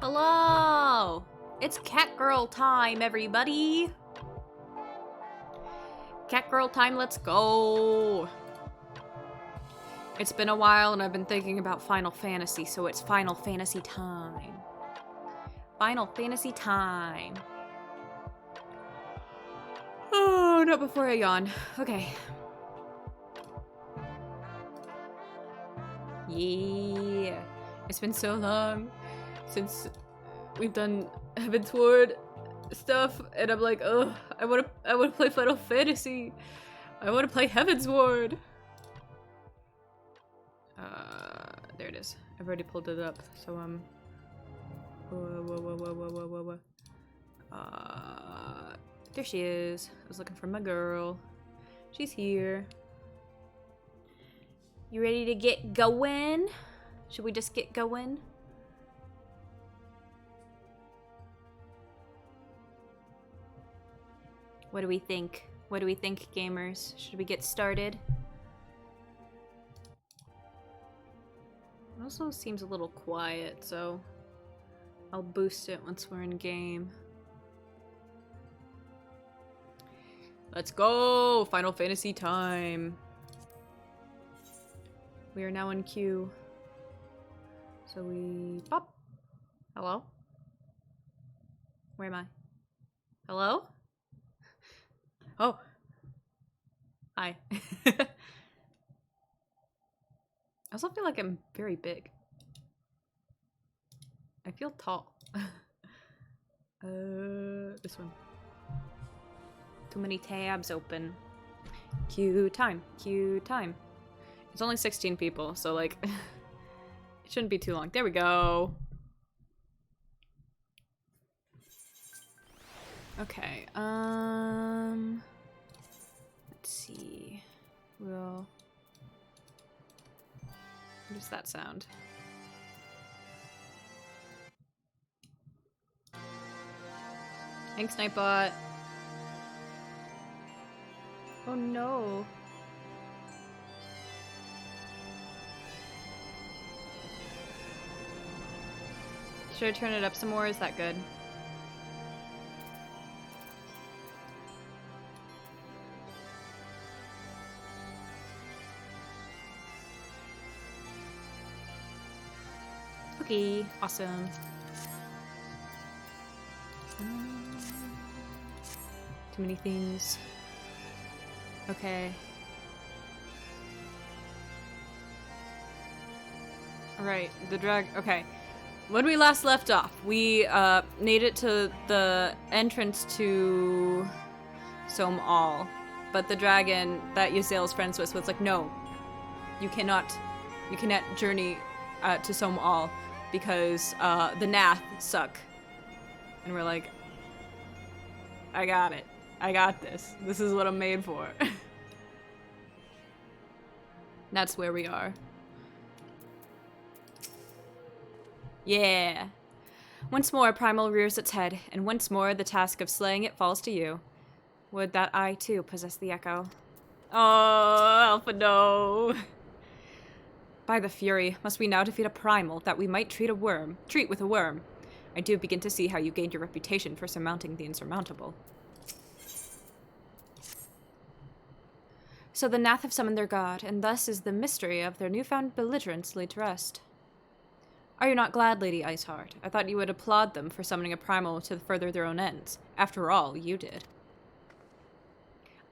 Hello! It's Catgirl time, everybody! Catgirl time, let's go! It's been a while and I've been thinking about Final Fantasy, so it's Final Fantasy time. Final Fantasy time. Oh, not before I yawn. Okay. Yeah. It's been so long since we've done Heavensward stuff, and I'm like, ugh, I wanna play Final Fantasy. I wanna play Heavensward. There it is. I've already pulled it up, so whoa. There she is. I was looking for my girl. She's here. You ready to get going? Should we just get going? What do we think? What do we think, gamers? Should we get started? It also seems a little quiet, so I'll boost it once we're in game. Let's go! Final Fantasy time! We are now in queue. So we pop. Hello? Where am I? Hello? Oh. Hi. I also feel like I'm very big. I feel tall. This one. Too many tabs open. Queue time. Queue time. It's only 16 people, so like, it shouldn't be too long. There we go. Okay, let's see. What does that sound? Thanks, Nightbot. Oh no. Should I turn it up some more? Is that good? Okay, awesome. Too many things. Okay. Alright, the drag. Okay. When we last left off, we made it to the entrance to Sohm All, but the dragon that Yuzale's friends with was like, no, you cannot journey to Sohm All because the Nath suck. And we're like, I got it. I got this. This is what I'm made for. That's where we are. Yeah. Once more, Primal rears its head, and once more the task of slaying it falls to you. Would that I, too, possess the echo. Oh, Alpha, no. By the Fury, must we now defeat a Primal that we might treat with a worm. I do begin to see how you gained your reputation for surmounting the insurmountable. So the Nath have summoned their god, and thus is the mystery of their newfound belligerence laid to rest. Are you not glad, Lady Iceheart? I thought you would applaud them for summoning a primal to further their own ends. After all, you did.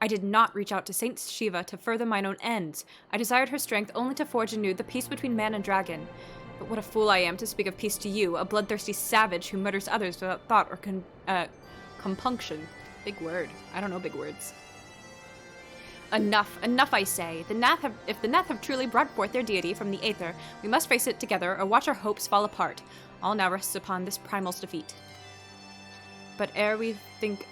I did not reach out to Saint Shiva to further mine own ends. I desired her strength only to forge anew the peace between man and dragon. But what a fool I am to speak of peace to you, a bloodthirsty savage who murders others without thought or compunction. Big word. I don't know big words. Enough, enough, I say. If the Nath have truly brought forth their deity from the Aether, we must face it together or watch our hopes fall apart. All now rests upon this primal's defeat. But ere we think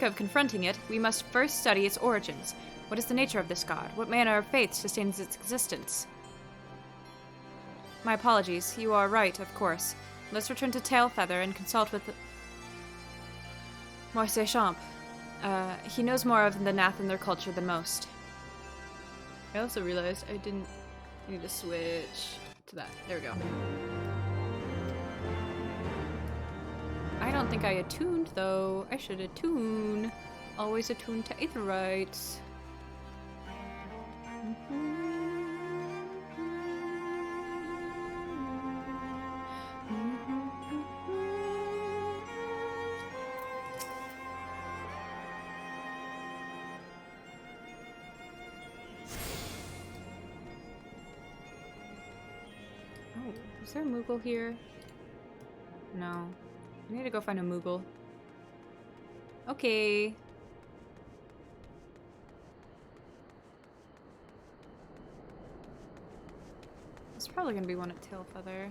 of confronting it, we must first study its origins. What is the nature of this god? What manner of faith sustains its existence? My apologies. You are right, of course. Let's return to Tailfeather and consult with Moise Champ. He knows more of the Nath and their culture than most. I also realized I didn't need to switch to that. There we go. I don't think I attuned, though. I should attune. Always attune to aetherites. Oh, is there a Moogle here? No. I need to go find a Moogle. Okay. There's probably gonna be one at Tailfeather.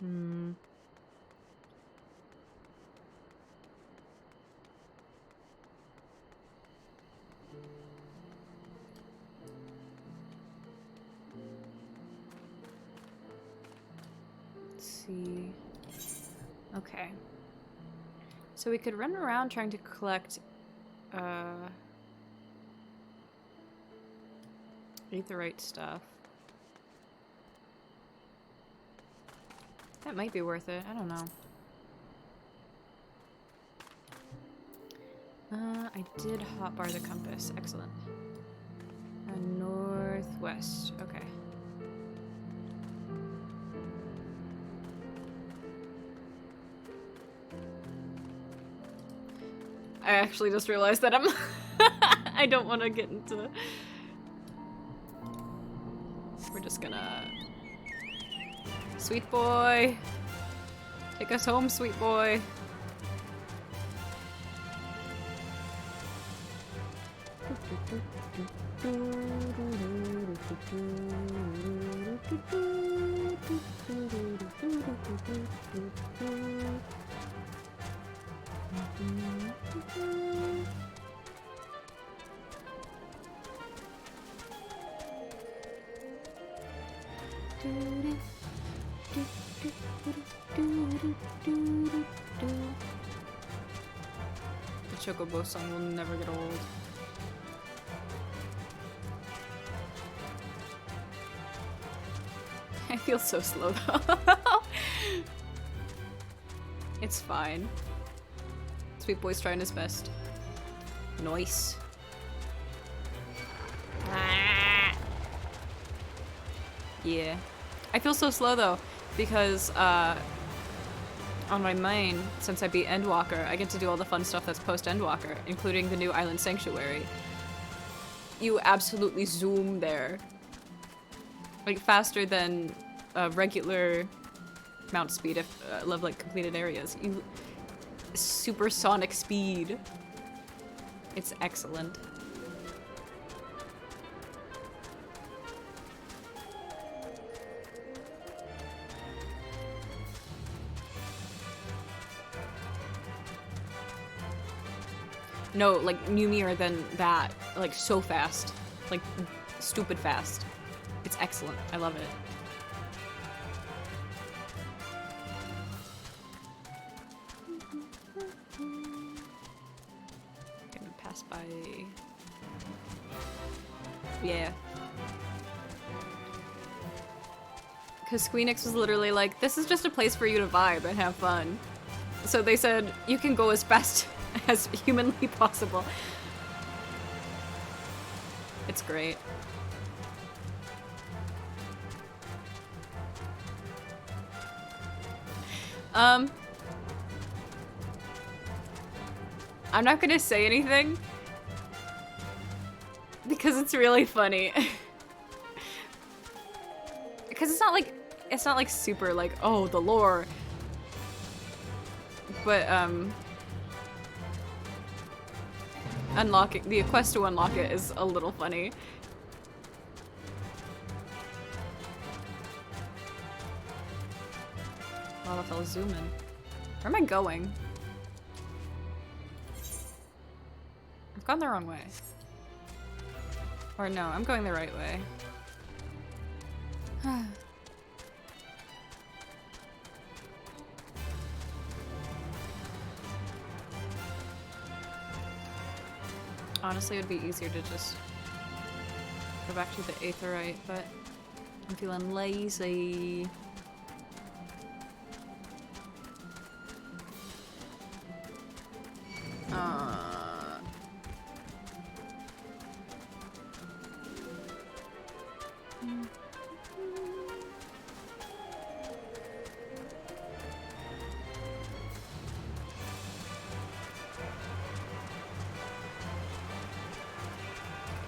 Hmm. Let's see. Okay. So we could run around trying to collect aetherite stuff. That might be worth it. I don't know. I did hotbar the compass. Excellent. Northwest. Okay. I actually just realized that I'm I don't want to get into... We're just gonna... Sweet boy! Take us home, sweet boy! The Chocobo song will never get old. I feel so slow though. It's fine. Sweet boy's trying his best. Nice. Ah. Yeah. I feel so slow though, because on my main, since I beat Endwalker, I get to do all the fun stuff that's post-Endwalker, including the new Island Sanctuary. You absolutely zoom there. Like, faster than regular mount speed if level like completed areas. You supersonic speed. It's excellent. No, like Numier than that. Like so fast. Like stupid fast. It's excellent. I love it. Gonna pass by. Yeah. Because Squeenix was literally like, this is just a place for you to vibe and have fun. So they said, you can go as fast as humanly possible. It's great. I'm not gonna say anything because it's really funny. Because it's not like super like, oh, the lore. But unlocking the quest to unlock it is a little funny. Wow, if I'll zoom in. Where am I going? I've gone the wrong way. Or no, I'm going the right way. Honestly, it would be easier to just Go back to the aetherite, but I'm feeling lazy.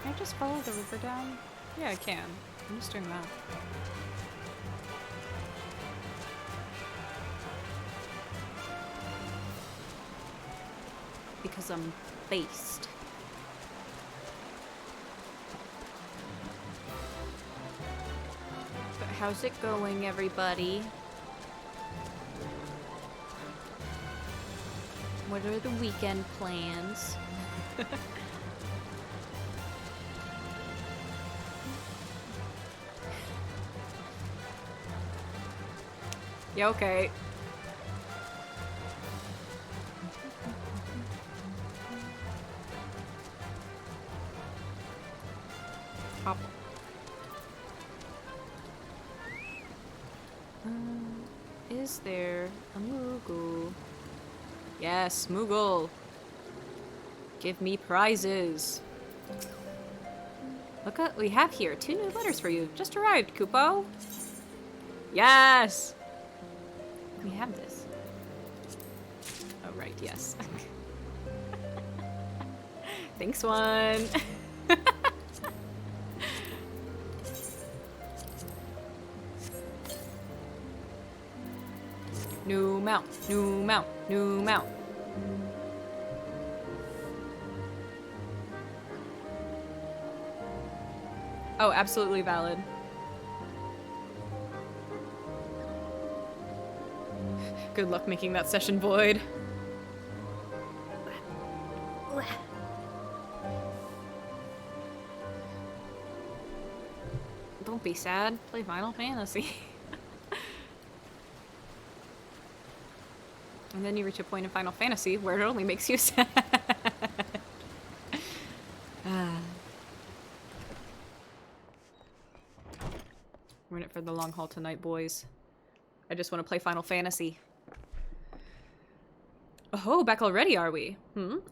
Can I just follow the river down? Yeah, I can. I'm just doing that. Because I'm based. But how's it going, everybody? What are the weekend plans? Yeah, okay. Hop. Is there a Moogle? Yes, Moogle. Give me prizes. Look what we have here. 2 new letters for you. Just arrived, Kupo. Yes! We have this. Oh, right, yes. Thanks, one. New mount, new mount, new mount. Oh, absolutely valid. Good luck making that session void. Don't be sad. Play Final Fantasy. And then you reach a point in Final Fantasy where it only makes you sad. We're in it for the long haul tonight, boys. I just want to play Final Fantasy. Oh, back already, are we?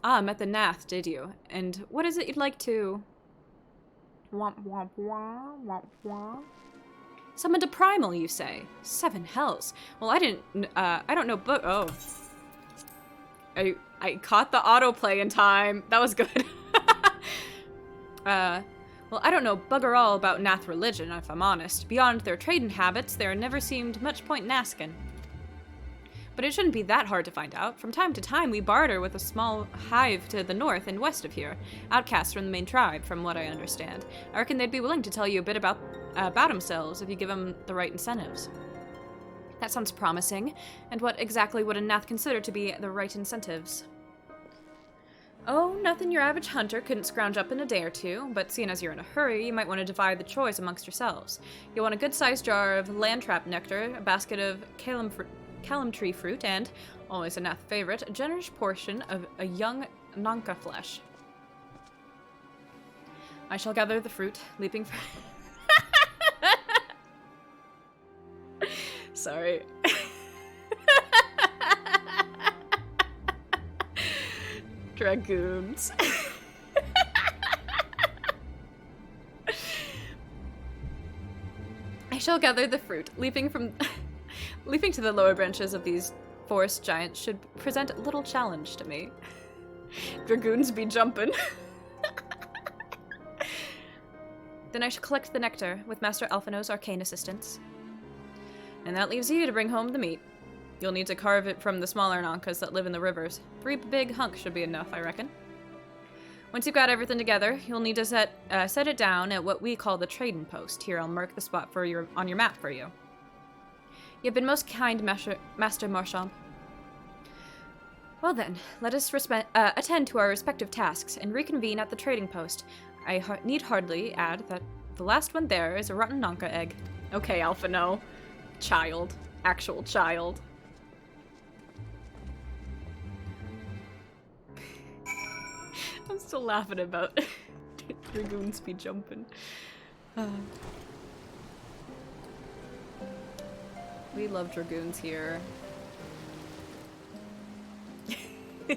Ah, met the Nath, did you? And what is it you'd like to... Womp womp womp womp womp. Summoned a primal, you say? 7 hells. Well, I don't know, but oh. I caught the autoplay in time. That was good. Well, I don't know bugger all about Nath religion, if I'm honest. Beyond their trading habits, there never seemed much point in asking. But it shouldn't be that hard to find out. From time to time, we barter with a small hive to the north and west of here. Outcasts from the main tribe, from what I understand. I reckon they'd be willing to tell you a bit about themselves if you give them the right incentives. That sounds promising. And what exactly would a Nath consider to be the right incentives? Oh, nothing your average hunter couldn't scrounge up in a day or two, but seeing as you're in a hurry, you might want to divide the choice amongst yourselves. You'll want a good-sized jar of landtrap nectar, a basket of Callum tree fruit, and, always a Nath favorite, a generous portion of a young Nanka flesh. I shall gather the fruit, leaping for... Sorry. Dragoons. I shall gather the fruit, leaping to the lower branches of these forest giants should present little challenge to me. Dragoons be jumping. Then I shall collect the nectar with Master Alphino's arcane assistance. And that leaves you to bring home the meat. You'll need to carve it from the smaller Nankas that live in the rivers. 3 big hunks should be enough, I reckon. Once you've got everything together, you'll need to set it down at what we call the trading post. Here, I'll mark the spot on your map for you. You've been most kind, Master Marchand. Well then, let us attend to our respective tasks and reconvene at the trading post. I need hardly add that the last one there is a rotten Nanka egg. Okay, Alphino. Child. Actual child. I'm still laughing about Dragoons be jumping. We love dragoons here. I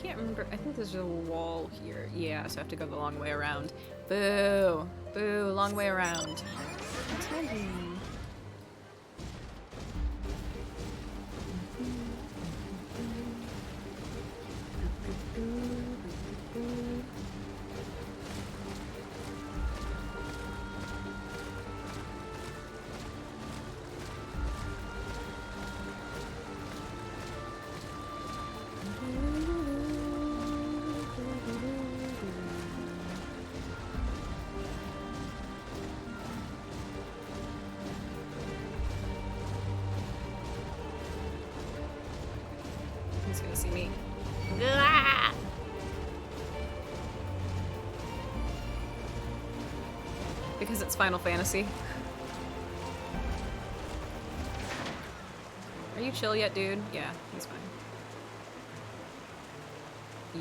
can't remember. I think there's a wall here. Yeah, so I have to go the long way around. Boo! Boo! Long way around. What's happening? He's gonna see me. Ah! Because it's Final Fantasy. Are you chill yet, dude? Yeah, he's fine.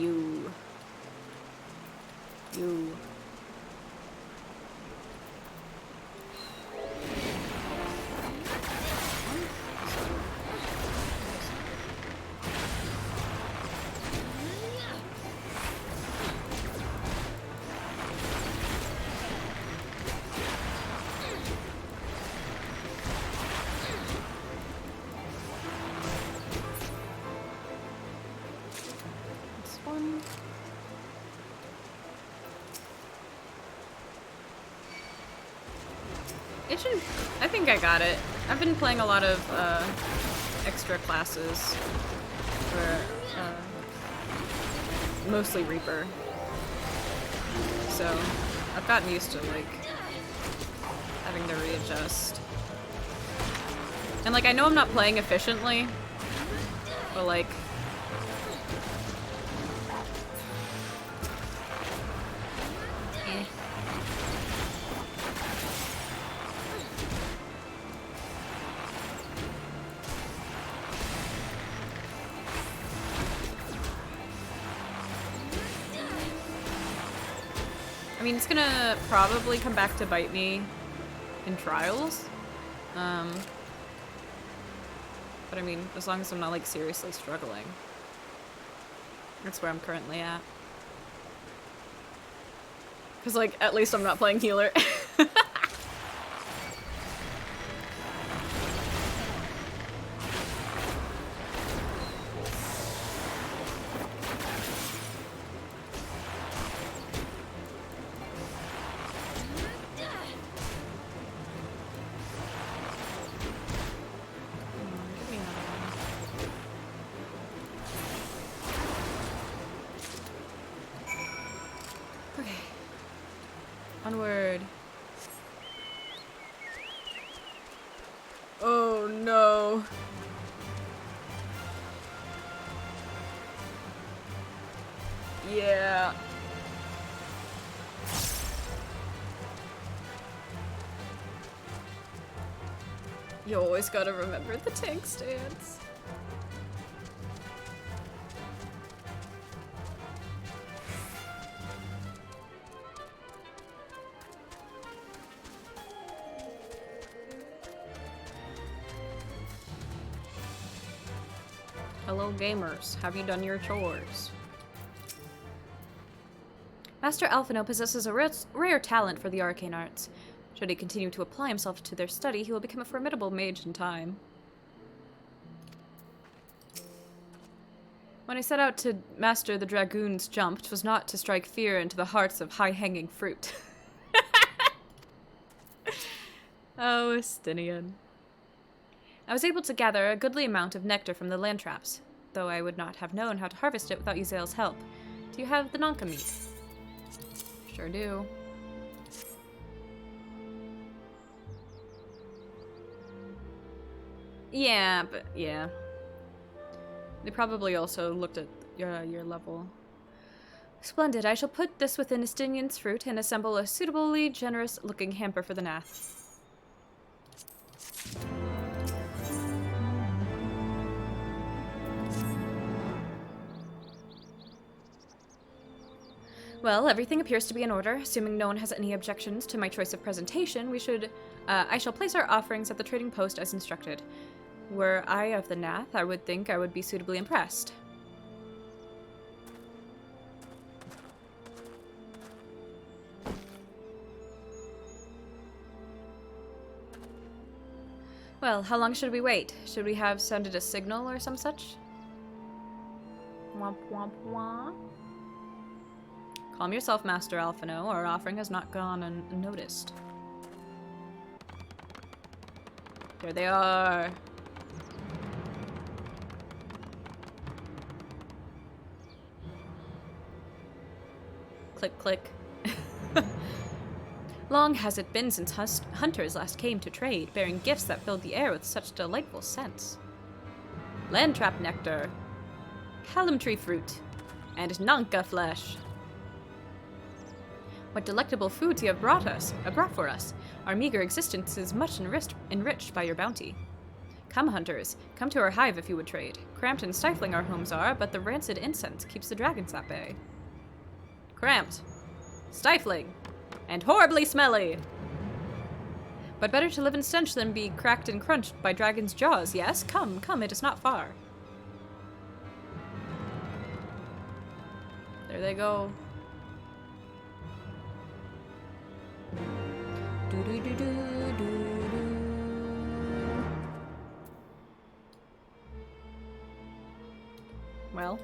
You. It should. I think I got it. I've been playing a lot of extra classes for mostly Reaper, so I've gotten used to like having to readjust. And like I know I'm not playing efficiently, but like. I mean, it's gonna probably come back to bite me in trials. But I mean, as long as I'm not like seriously struggling. That's where I'm currently at. Cause like, at least I'm not playing healer. Onward. Oh no. Yeah. You always gotta remember the tank stance. Hello gamers, have you done your chores? Master Alphino possesses a rare talent for the arcane arts. Should he continue to apply himself to their study, he will become a formidable mage in time. When I set out to master the dragoon's jump, 'twas not to strike fear into the hearts of high-hanging fruit. Oh, Estinian. I was able to gather a goodly amount of nectar from the land traps, though I would not have known how to harvest it without Uzael's help. Do you have the Nonka meat? Sure do. Yeah, but yeah. They probably also looked at your level. Splendid. I shall put this within Estinian's fruit and assemble a suitably generous-looking hamper for the Nath. Well, everything appears to be in order. Assuming no one has any objections to my choice of presentation, I shall place our offerings at the trading post as instructed. Were I of the Nath, I would think I would be suitably impressed. Well, how long should we wait? Should we have sounded a signal or some such? Womp womp womp. Calm yourself, Master Alphino. Our offering has not gone unnoticed. There they are. Click, click. Long has it been since hunters last came to trade, bearing gifts that filled the air with such delightful scents. Landtrap nectar, halum tree fruit, and nanka flesh. What delectable foods you have brought for us. Our meager existence is much enriched by your bounty. Come, hunters, come to our hive if you would trade. Cramped and stifling our homes are, but the rancid incense keeps the dragons at bay. Cramped, stifling, and horribly smelly. But better to live in stench than be cracked and crunched by dragons' jaws, yes? Come, come, it is not far. There they go. Well,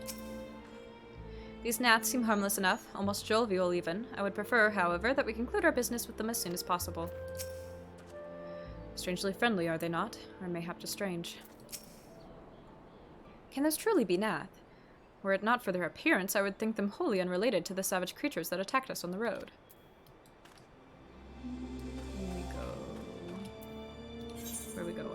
these gnats seem harmless enough, almost jovial even. I would prefer, however, that we conclude our business with them as soon as possible. Strangely friendly, are they not? Or mayhap just strange. Can those truly be Nath? Were it not for their appearance, I would think them wholly unrelated to the savage creatures that attacked us on the road. Here we go. Where are we going?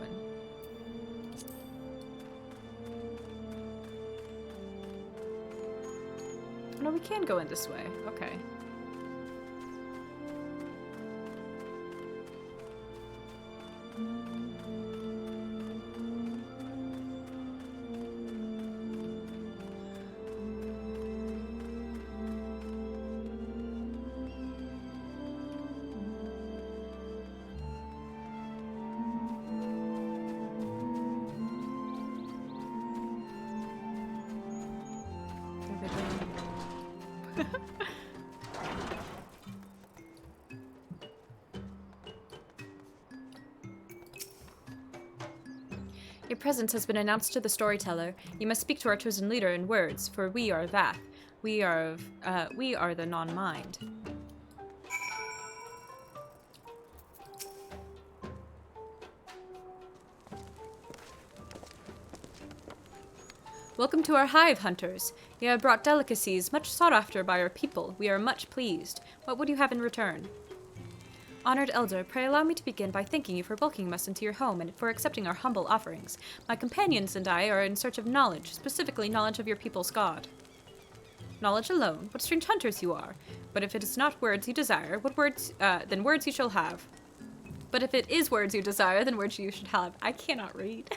No, we can go in this way. Okay. Your presence has been announced to the storyteller. You must speak to our chosen leader in words, for we are Vath. We are the non-mind. Welcome to our hive, hunters. You have brought delicacies much sought after by our people. We are much pleased. What would you have in return? Honored Elder, pray allow me to begin by thanking you for welcoming us into your home and for accepting our humble offerings. My companions and I are in search of knowledge, specifically knowledge of your people's god. Knowledge alone? What strange hunters you are. But if it is not words you desire, then words you shall have. But if it is words you desire, then words you should have. I cannot read.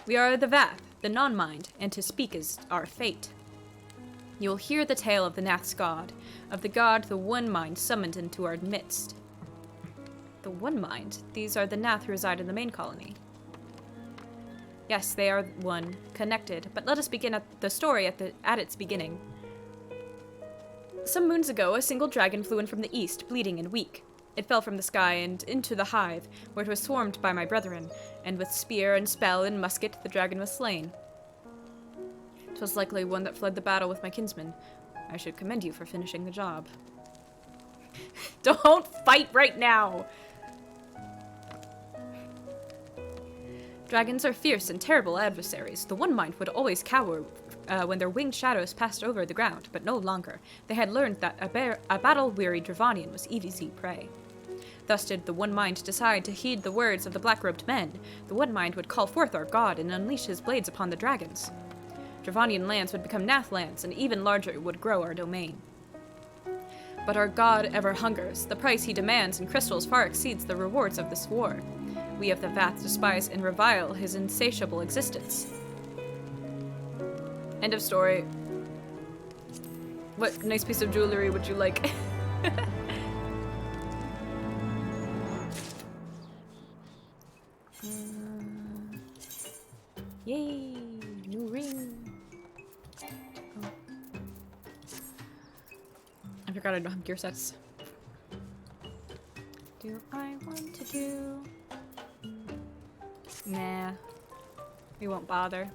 We are the Vath, the non-mind, and to speak is our fate. You will hear the tale of the Nath's god, of the god the One Mind summoned into our midst. The One Mind? These are the Nath who reside in the main colony. Yes, they are one, connected, but let us begin at the story at its beginning. Some moons ago, a single dragon flew in from the east, bleeding and weak. It fell from the sky and into the hive, where it was swarmed by my brethren, and with spear and spell and musket the dragon was slain. 'Twas likely one that fled the battle with my kinsman. I should commend you for finishing the job. Don't fight right now! Dragons are fierce and terrible adversaries. The One Mind would always cower when their winged shadows passed over the ground, but no longer. They had learned that a battle-weary Dravanian was easy prey. Thus did the One Mind decide to heed the words of the black-robed men. The One Mind would call forth our god and unleash his blades upon the dragons. Dravanian lands would become Nath lands, and even larger would grow our domain. But our god ever hungers. The price he demands in crystals far exceeds the rewards of this war. We of the Vath despise and revile his insatiable existence. End of story. What nice piece of jewelry would you like? Yay! New ring! Oh. I forgot I don't have gear sets. Do I want to do? Nah. We won't bother.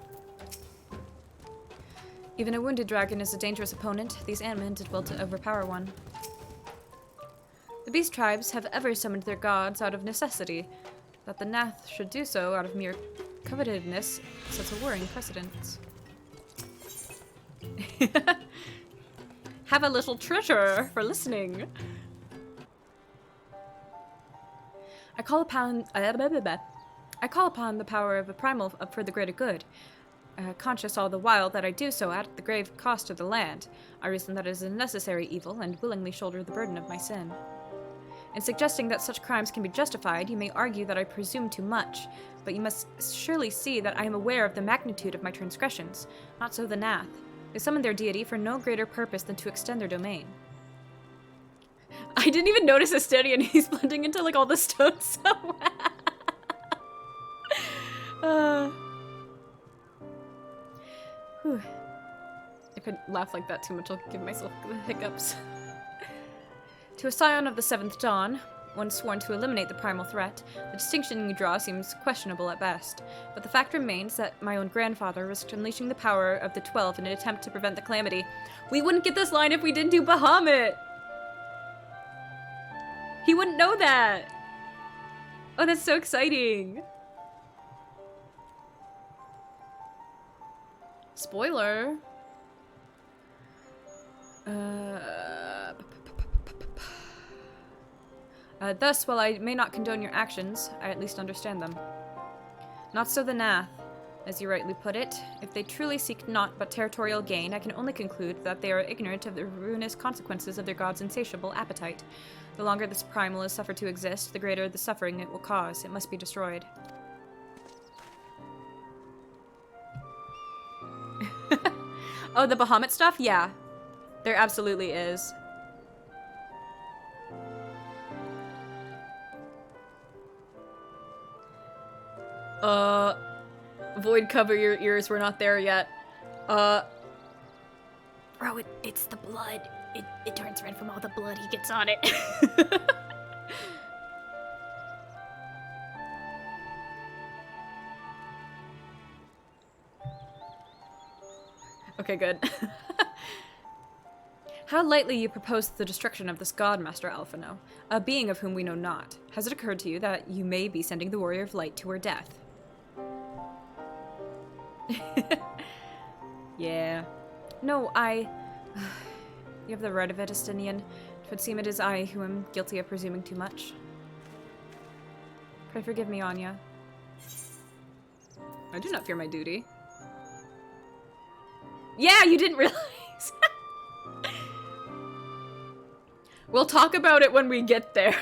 Even a wounded dragon is a dangerous opponent. These ant-men did well to overpower one. The beast tribes have ever summoned their gods out of necessity. That the Nath should do so out of mere covetedness sets a worrying precedent. Have a little treasure for listening. I call upon the power of a primal for the greater good. Conscious all the while that I do so at the grave cost of the land, I reason that it is a necessary evil and willingly shoulder the burden of my sin. In suggesting that such crimes can be justified, you may argue that I presume too much, but you must surely see that I am aware of the magnitude of my transgressions. Not so the Nath. They summon their deity for no greater purpose than to extend their domain. I didn't even notice a steady and he's blending into like all the stones so well. Whew. If I laugh like that too much, I'll give myself the hiccups. To a scion of the Seventh Dawn, one sworn to eliminate the primal threat, the distinction you draw seems questionable at best. But the fact remains that my own grandfather risked unleashing the power of the 12 in an attempt to prevent the calamity. We wouldn't get this line if we didn't do Bahamut! He wouldn't know that! Oh, that's so exciting! Spoiler. Thus, while I may not condone your actions, I at least understand them. Not so the Nath. As you rightly put it, if they truly seek naught but territorial gain, I can only conclude that they are ignorant of the ruinous consequences of their god's insatiable appetite. The longer this primal is suffered to exist, the greater the suffering it will cause. It must be destroyed. Oh, the Bahamut stuff? Yeah. There absolutely is. Void, cover your ears, we're not there yet. Bro, it's the blood. It turns red from all the blood he gets on it. Okay, good. How lightly you propose the destruction of this god, Master Alphino, a being of whom we know not. Has it occurred to you that you may be sending the Warrior of Light to her death? Yeah. No, You have the right of it, Estinian. It would seem it is I who am guilty of presuming too much. Pray forgive me, Anya. I do not fear my duty. Yeah, you didn't realize! We'll talk about it when we get there.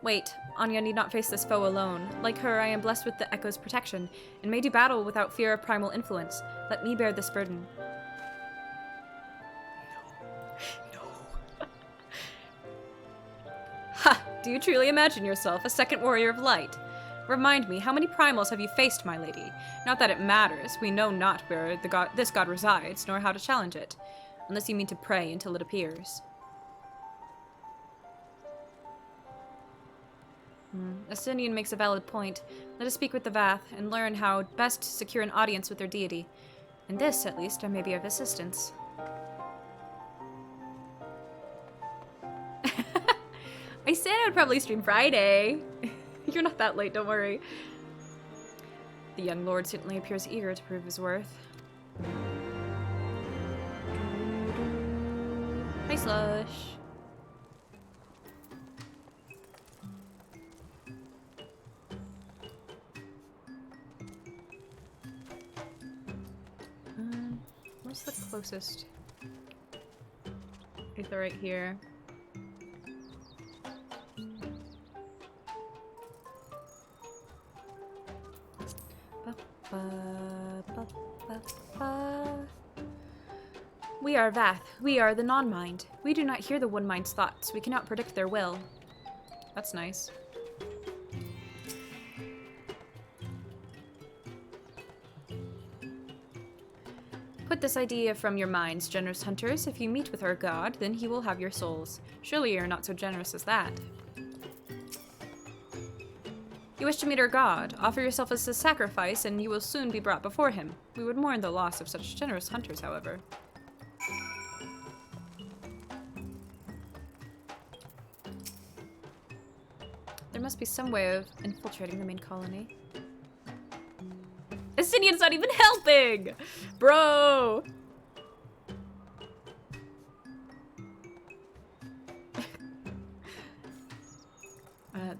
Wait, Anya need not face this foe alone. Like her, I am blessed with the Echo's protection, and may do battle without fear of primal influence. Let me bear this burden. No. Ha! Do you truly imagine yourself a second warrior of light? Remind me, how many primals have you faced, my lady? Not that it matters. We know not where this god resides, nor how to challenge it. Unless you mean to pray until it appears. Estinian makes a valid point. Let us speak with the Vath, and learn how best to secure an audience with their deity. In this, at least, I may be of assistance. I said I would probably stream Friday. You're not that late, don't worry. The young lord certainly appears eager to prove his worth. Hi, Slush. Where's the closest? Is it right here? We are Vath. We are the non-mind. We do not hear the one mind's thoughts. We cannot predict their will. That's nice. Put this idea from your minds, generous hunters. If you meet with our god, then he will have your souls. Surely you are not so generous as that. You wish to meet our god. Offer yourself as a sacrifice, and you will soon be brought before him. We would mourn the loss of such generous hunters, however. There must be some way of infiltrating the main colony. Estinian's not even helping! Bro!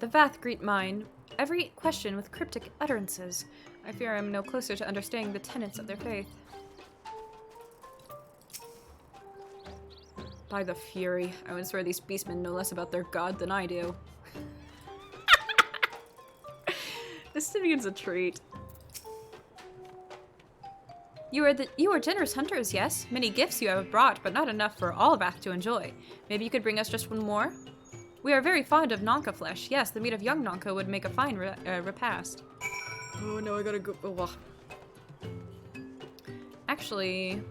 The Vath greet mine. Every question with cryptic utterances. I fear I am no closer to understanding the tenets of their faith. By the Fury, I would swear these beastmen know less about their god than I do. Estinian's a treat. You are generous hunters, yes? Many gifts you have brought, but not enough for all Vath to enjoy. Maybe you could bring us just one more? We are very fond of Nonka flesh. Yes, the meat of young Nonka would make a fine repast. Oh no, I gotta go. Oh. Actually,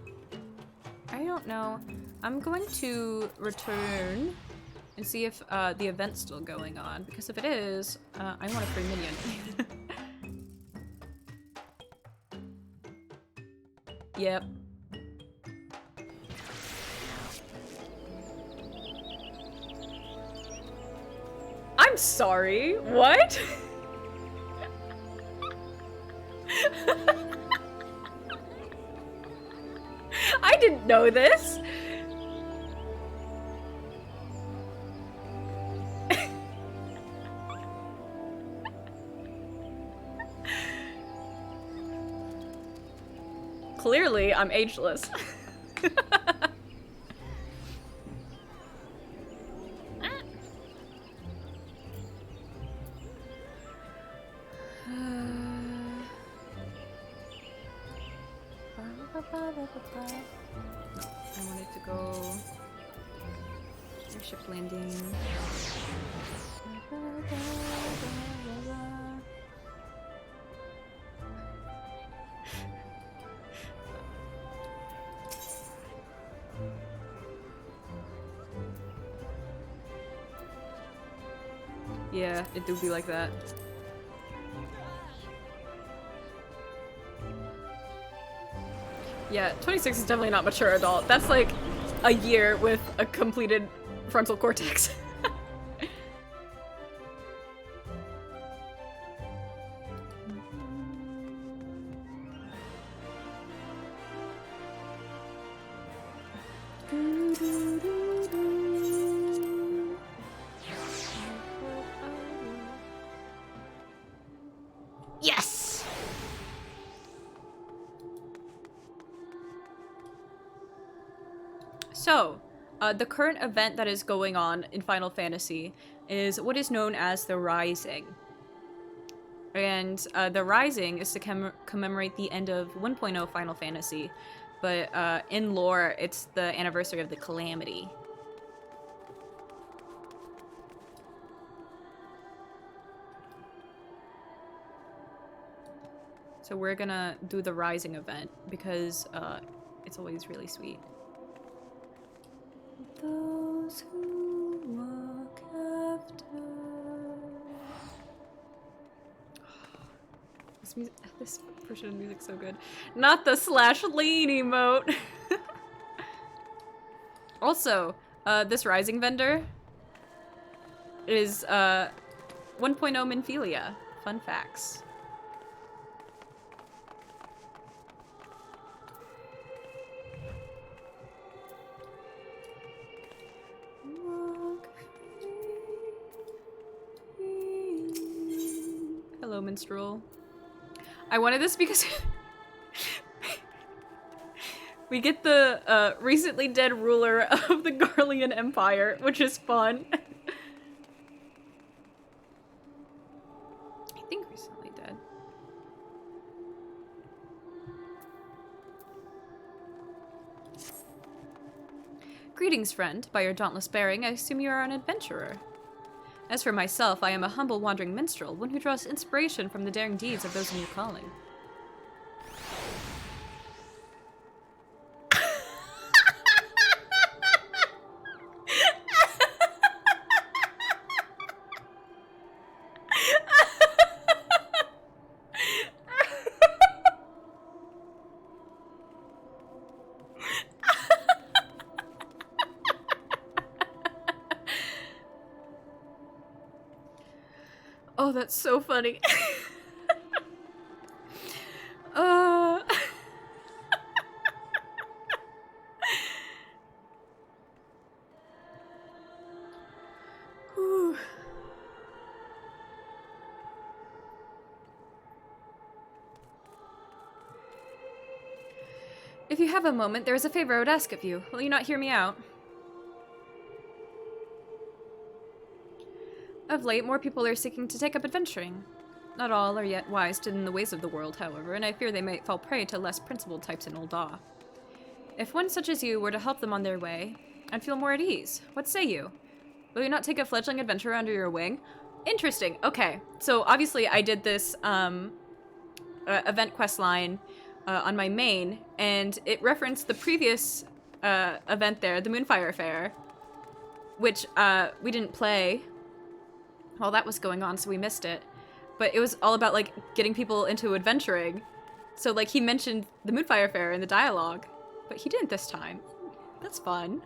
I don't know. I'm going to return and see if the event's still going on. Because if it is, I want a free minion. Yep. I'm sorry. What? I didn't know this. Clearly, I'm ageless. I wanted to go airship landing. Yeah, it do be like that. Yeah, 26 is definitely not mature adult. That's like a year with a completed frontal cortex. Yes! So, the current event that is going on in Final Fantasy is what is known as the Rising. And the Rising is to commemorate the end of 1.0 Final Fantasy, but in lore, it's the anniversary of the Calamity. So we're gonna do the Rising event because it's always really sweet. Those who walk after. This version of music's so good. Not the /lean emote. Also, this Rising vendor is 1.0 Minfilia. Fun facts. Hello, minstrel. I wanted this because we get the recently dead ruler of the Garlean Empire, which is fun. I think recently dead. Greetings, friend. By your dauntless bearing, I assume you are an adventurer. As for myself, I am a humble wandering minstrel, one who draws inspiration from the daring deeds of those in your calling. Oh, that's so funny. Whew. If you have a moment, there is a favor I would ask of you. Will you not hear me out? Of late, more people are seeking to take up adventuring. Not all are yet wise in the ways of the world, however, and I fear they might fall prey to less principled types in Old Awe. If one such as you were to help them on their way, I'd feel more at ease. What say you? Will you not take a fledgling adventurer under your wing? Interesting. Okay, so obviously I did this event quest line on my main, and it referenced the previous event there, the Moonfire Fair, which we didn't play while that was going on, so we missed it. But it was all about, like, getting people into adventuring. So, like, he mentioned the Moonfire Fair in the dialogue, but he didn't this time. That's fun.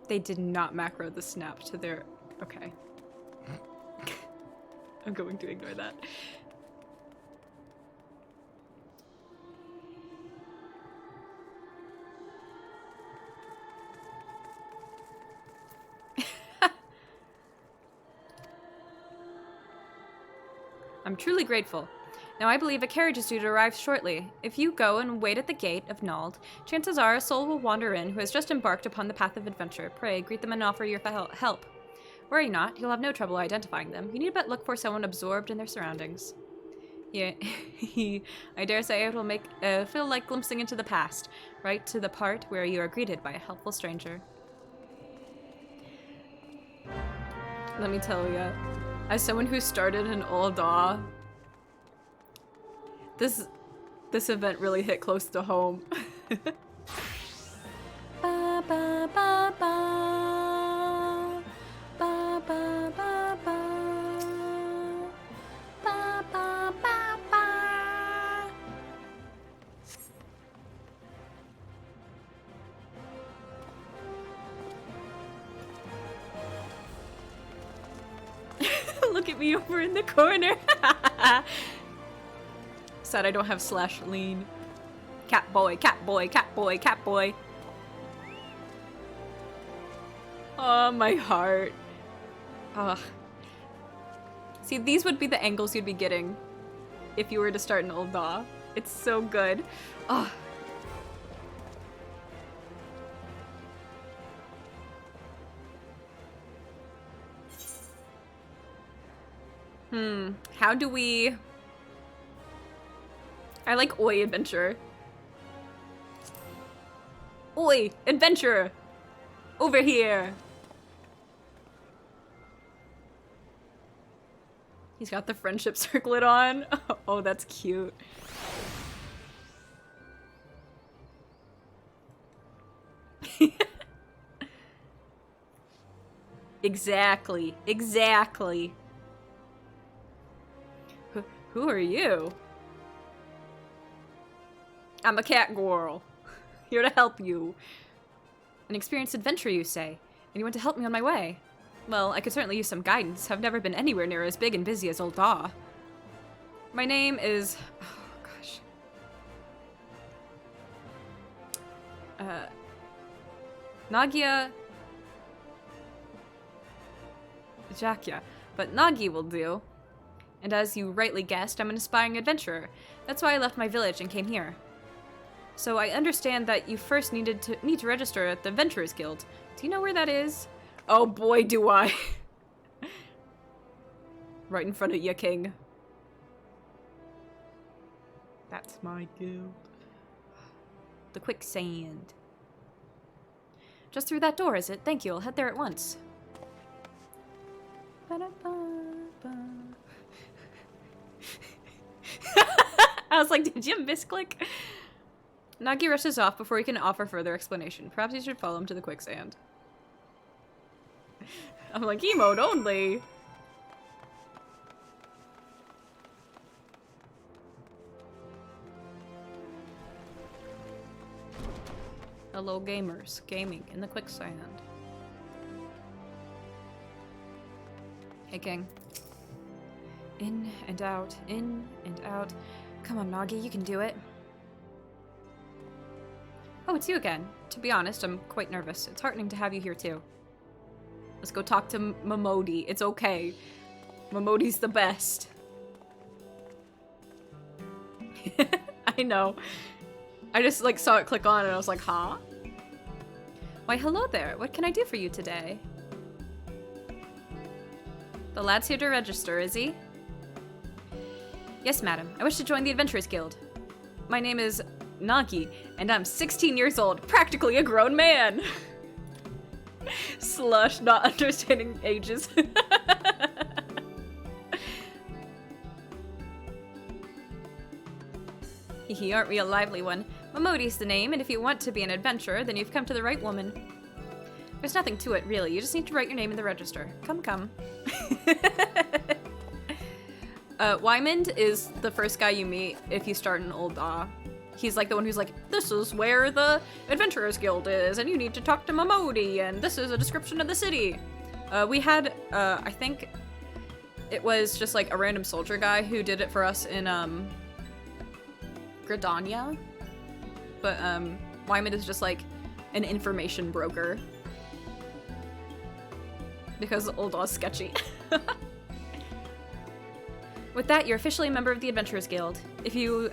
They did not macro the snap to their... Okay. I'm going to ignore that. I'm truly grateful. Now I believe a carriage is due to arrive shortly. If you go and wait at the gate of Nald, chances are a soul will wander in who has just embarked upon the path of adventure. Pray, greet them and offer your help. Worry not, you'll have no trouble identifying them. You need but look for someone absorbed in their surroundings. Yeah, I dare say it will make feel like glimpsing into the past, right to the part where you are greeted by a helpful stranger. Let me tell you, as someone who started in Old Awe, this event really hit close to home. Ba, ba, ba, ba. Ba, ba, ba, ba. Ba, ba, ba, ba. Look at me over in the corner. Sad I don't have /lean. Cat boy, cat boy, cat boy, cat boy. Oh, my heart. Ugh. See, these would be the angles you'd be getting if you were to start an Old Awe. It's so good. Ugh. How do we... I like Oi, adventurer. Oi, adventurer! Over here! He's got the friendship circlet on. Oh, that's cute. Exactly. Exactly. Who are you? I'm a Catgirl. Here to help you. An experienced adventurer, you say? And you want to help me on my way? Well, I could certainly use some guidance. I've never been anywhere near as big and busy as Old Awe. My name is... Oh, gosh. Nagia... Jakya. But Nagi will do. And as you rightly guessed, I'm an aspiring adventurer. That's why I left my village and came here. So I understand that you first need to register at the Adventurers Guild. Do you know where that is? Oh boy, do I. Right in front of you, king. That's my guild. The quicksand. Just through that door, is it? Thank you, I'll head there at once. I was like, did you misclick? Nagi rushes off before he can offer further explanation. Perhaps you should follow him to the quicksand. I'm like, emote only. Hello, gamers. Gaming in the quicksand. Hey, King. In and out, in and out. Come on, Nagi, you can do it. Oh, it's you again. To be honest, I'm quite nervous. It's heartening to have you here, too. Let's go talk to Momodi. It's okay. Momodi's the best. I know. I just, like, saw it click on and I was like, huh? Why, hello there. What can I do for you today? The lad's here to register, is he? Yes, madam. I wish to join the Adventurers Guild. My name is Nagi, and I'm 16 years old, practically a grown man. Slush, not understanding ages. Hehe, aren't we a lively one? Momodi's the name, and if you want to be an adventurer, then you've come to the right woman. There's nothing to it, really. You just need to write your name in the register. Come, come. Wymond is the first guy you meet if you start an old He's like the one who's like, this is where the Adventurers Guild is, and you need to talk to Momodi, and this is a description of the city. We had, I think it was just like a random soldier guy who did it for us in, Gridania. But, Wymond is just like an information broker. Because Old Aw's sketchy. With that, you're officially a member of the Adventurers Guild. If you,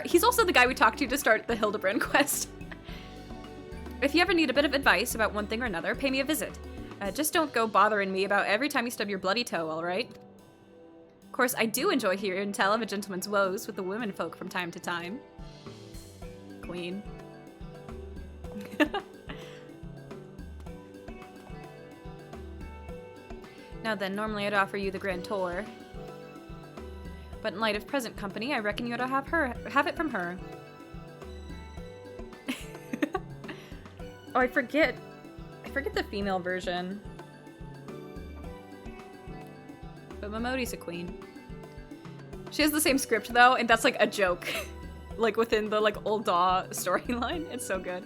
he's also the guy we talked to start the Hildebrand quest. If you ever need a bit of advice about one thing or another, pay me a visit. Just don't go bothering me about every time you stub your bloody toe, alright? Of course, I do enjoy hearing tell of a gentleman's woes with the womenfolk from time to time. Queen. Now then, normally I'd offer you the grand tour. But in light of present company, I reckon you ought to have it from her. Oh, I forget the female version. But Momodi's a queen. She has the same script though, and that's like a joke. Like within the like Old Daw storyline. It's so good.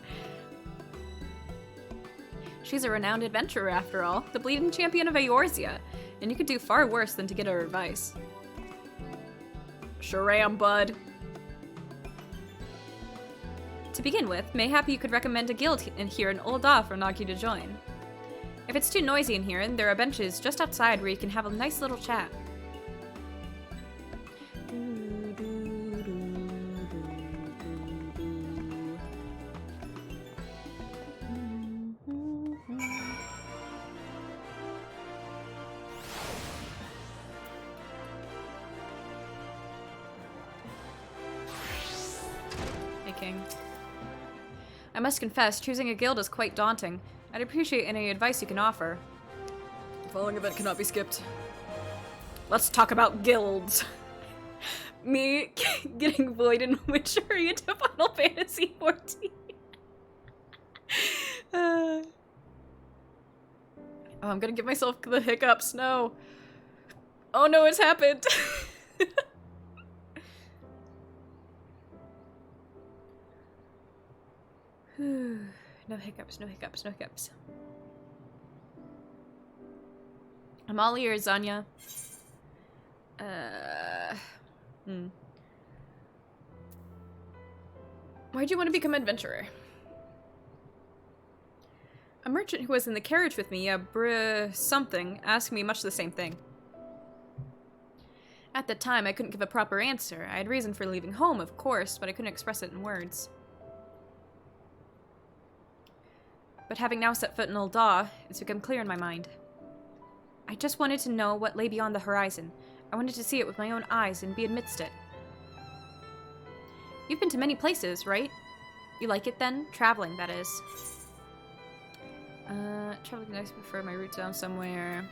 She's a renowned adventurer after all, the bleeding champion of Eorzea, and you could do far worse than to get her advice. Sure am, bud. To begin with, mayhap you could recommend a guild here in Old Daw for Nagi to join. If it's too noisy in here, there are benches just outside where you can have a nice little chat. I must confess, choosing a guild is quite daunting. I'd appreciate any advice you can offer. The following event cannot be skipped. Let's talk about guilds. Me getting Void and Witchery into Final Fantasy XIV. Oh, I'm gonna give myself the hiccups. No. Oh no, it's happened. No hiccups, no hiccups, no hiccups. I'm all ears, Zanya. Why'd you want to become an adventurer? A merchant who was in the carriage with me, something, asked me much the same thing. At the time, I couldn't give a proper answer. I had reason for leaving home, of course, but I couldn't express it in words. But having now set foot in Old Daw, it's become clear in my mind. I just wanted to know what lay beyond the horizon. I wanted to see it with my own eyes and be amidst it. You've been to many places, right? You like it then? Traveling, that is. Traveling next before my route down somewhere.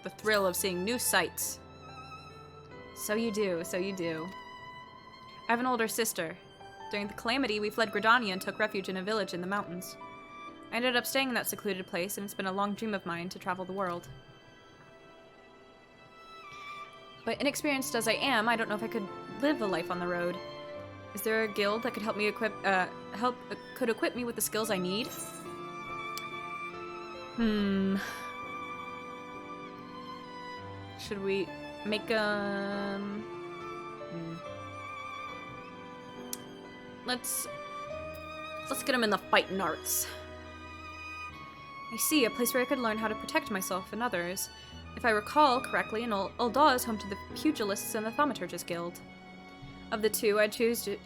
The thrill of seeing new sights. So you do, so you do. I have an older sister. During the calamity, we fled Gridania and took refuge in a village in the mountains. I ended up staying in that secluded place, and it's been a long dream of mine to travel the world. But inexperienced as I am, I don't know if I could live a life on the road. Is there a guild that could help me equip me with the skills I need? Should we make Let's get him in the fighting arts. I see, a place where I could learn how to protect myself and others. If I recall correctly, Ul'dah is home to the Pugilists and the Thaumaturgus Guild. Of the two, I'd choose the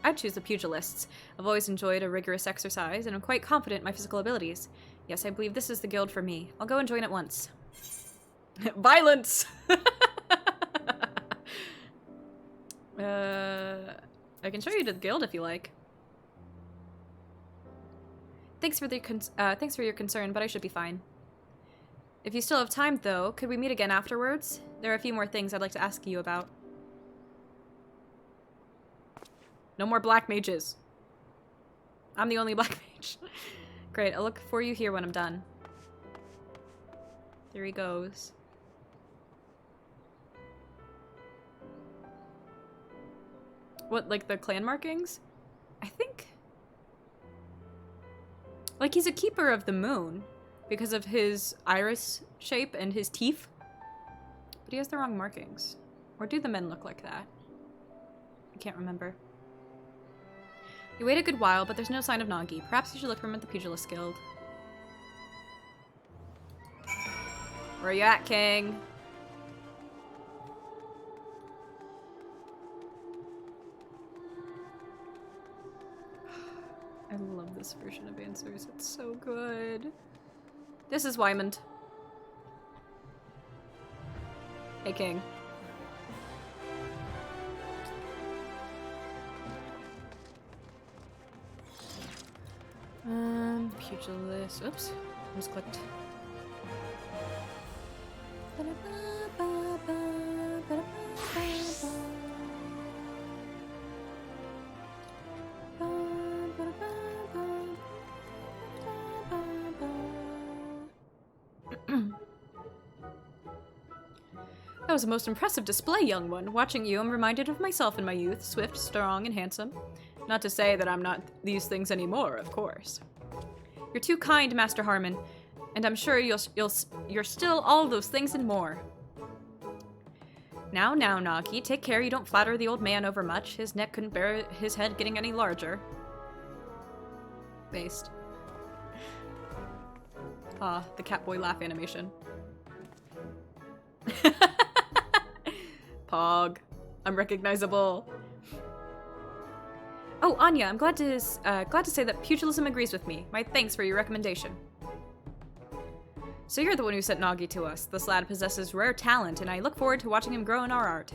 Pugilists. I've always enjoyed a rigorous exercise, and I'm quite confident in my physical abilities. Yes, I believe this is the guild for me. I'll go and join at once. Violence! I can show you to the guild if you like. Thanks for your concern, but I should be fine. If you still have time, though, could we meet again afterwards? There are a few more things I'd like to ask you about. No more black mages. I'm the only black mage. Great, I'll look for you here when I'm done. There he goes. What, like the clan markings? I think... Like, he's a keeper of the moon because of his iris shape and his teeth. But he has the wrong markings. Or do the men look like that? I can't remember. You wait a good while, but there's no sign of Nagi. Perhaps you should look for him at the Pugilist Guild. Where are you at, King? I love this version of answers. It's so good. This is Wymond. Hey, King. Pugilist. Oops. Almost clicked. That was a most impressive display, young one. Watching you, I'm reminded of myself in my youth, swift, strong, and handsome. Not to say that I'm not these things anymore, of course. You're too kind, Master Harmon, and I'm sure you're still all those things and more. Now, Nagi, take care you don't flatter the old man overmuch. His neck couldn't bear his head getting any larger. Based. Ah, the Catboy laugh animation. Pog. I'm recognizable. Oh, Anya, I'm glad to say that pugilism agrees with me. My thanks for your recommendation. So you're the one who sent Nagi to us. This lad possesses rare talent, and I look forward to watching him grow in our art.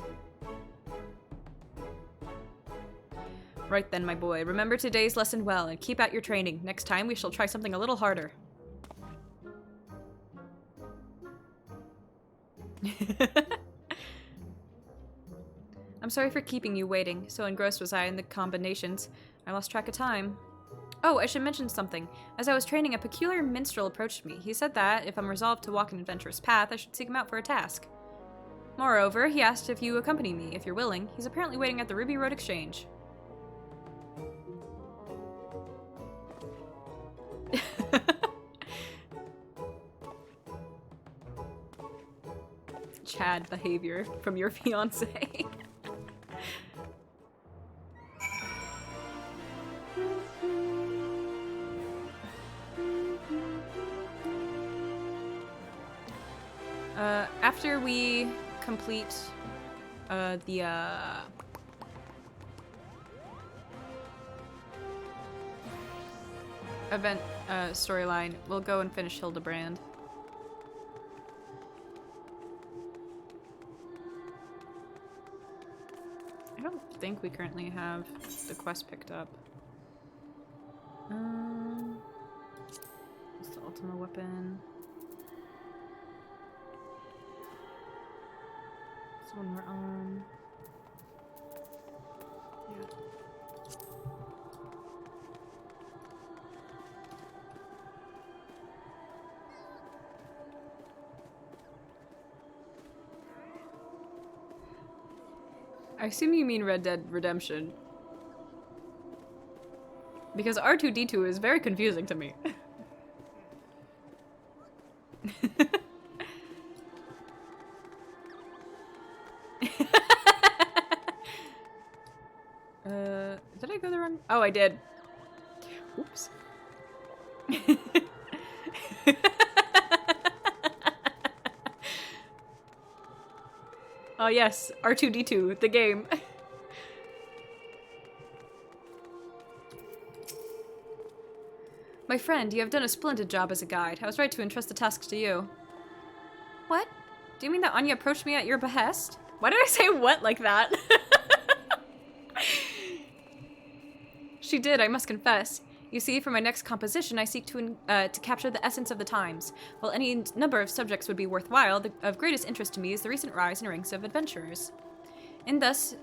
Right then, my boy. Remember today's lesson well, and keep at your training. Next time, we shall try something a little harder. I'm sorry for keeping you waiting. So engrossed was I in the combinations, I lost track of time. Oh, I should mention something. As I was training, a peculiar minstrel approached me. He said that, if I'm resolved to walk an adventurous path, I should seek him out for a task. Moreover, he asked if you accompany me, if you're willing. He's apparently waiting at the Ruby Road Exchange. Chad behavior from your fiancé. After we complete event storyline, we'll go and finish Hildebrand. I don't think we currently have the quest picked up. What's the Ultima weapon? This one we're on. Yeah. I assume you mean Red Dead Redemption. Because R2-D2 is very confusing to me. Did I go the wrong? Oh, I did. Oops. Oh yes, R2-D2, the game. My friend, you have done a splendid job as a guide. I was right to entrust the task to you. What? Do you mean that Anya approached me at your behest? Why did I say what like that? She did, I must confess. You see, for my next composition, I seek to capture the essence of the times. While any number of subjects would be worthwhile, of greatest interest to me is the recent rise in ranks of adventurers. In thus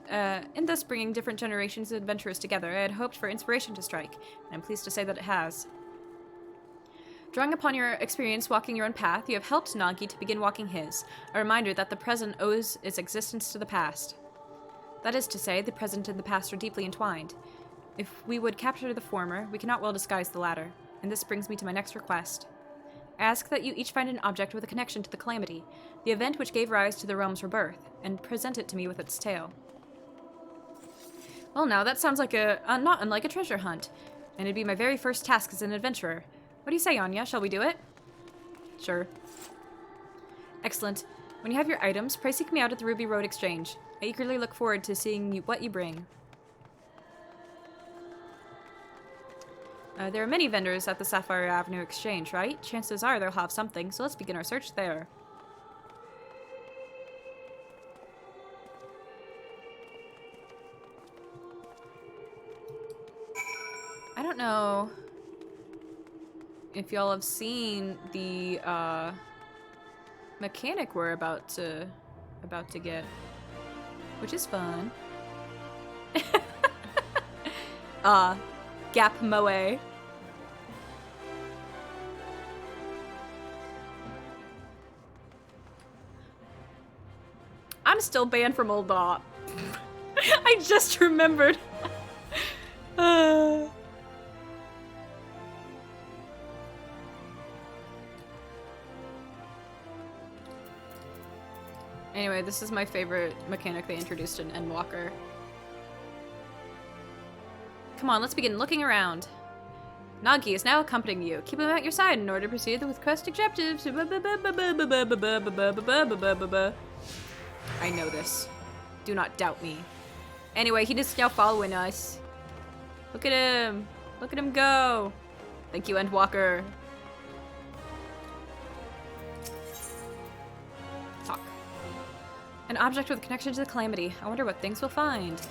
bringing different generations of adventurers together, I had hoped for inspiration to strike, and I'm pleased to say that it has. Drawing upon your experience walking your own path, you have helped Nagi to begin walking his, a reminder that the present owes its existence to the past. That is to say, the present and the past are deeply entwined. If we would capture the former, we cannot well disguise the latter, and this brings me to my next request. I ask that you each find an object with a connection to the calamity, the event which gave rise to the realm's rebirth, and present it to me with its tale. Well now, that sounds like not unlike a treasure hunt, and it'd be my very first task as an adventurer. What do you say, Anya? Shall we do it? Sure. Excellent. When you have your items, pray seek me out at the Ruby Road Exchange. I eagerly look forward to seeing what you bring. There are many vendors at the Sapphire Avenue Exchange, right? Chances are they'll have something, so let's begin our search there. I don't know if y'all have seen the mechanic we're about to get, which is fun. Gap Moe. I'm still banned from Old Dot. I just remembered. Anyway, this is my favorite mechanic they introduced in Endwalker. Come on, let's begin looking around. Nagi is now accompanying you. Keep him at your side in order to proceed with quest objectives. I know this. Do not doubt me. Anyway, he is now following us. Look at him. Look at him go. Thank you, Endwalker. Talk. An object with a connection to the calamity. I wonder what things we'll find.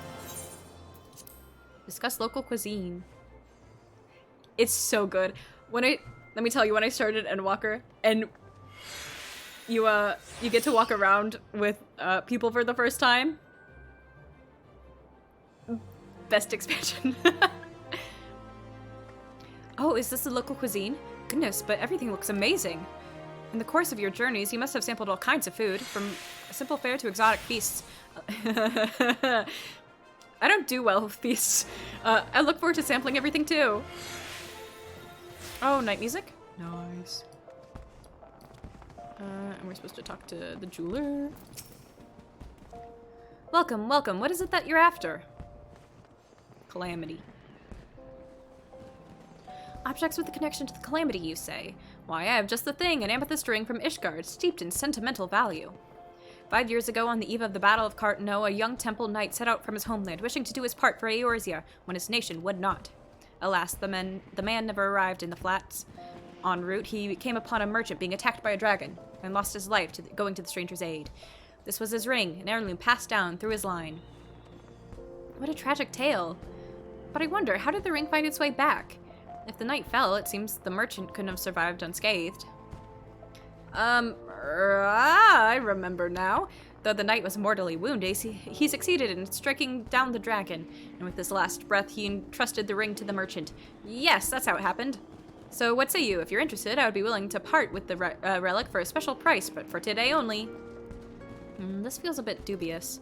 Discuss local cuisine. It's so good. Let me tell you, when I started Endwalker, and you get to walk around with people for the first time. Best expansion. Oh, is this the local cuisine? Goodness, but everything looks amazing. In the course of your journeys, you must have sampled all kinds of food, from simple fare to exotic feasts. I don't do well with feasts. I look forward to sampling everything too. Oh, night music? Nice. And we're supposed to talk to the jeweler. Welcome, welcome. What is it that you're after? Calamity. Objects with a connection to the calamity, you say? Why, I have just the thing, an amethyst ring from Ishgard, steeped in sentimental value. 5 years ago, on the eve of the Battle of Cartano, a young temple knight set out from his homeland, wishing to do his part for Eorzea, when his nation would not. Alas, the man never arrived in the flats. En route, he came upon a merchant being attacked by a dragon, and lost his life going to the stranger's aid. This was his ring, an heirloom passed down through his line. What a tragic tale. But I wonder, how did the ring find its way back? If the knight fell, it seems the merchant couldn't have survived unscathed. I remember now. Though the knight was mortally wounded, he succeeded in striking down the dragon, and with his last breath he entrusted the ring to the merchant. Yes, that's how it happened. So what say you? If you're interested, I would be willing to part with the relic for a special price, but for today only. This feels a bit dubious.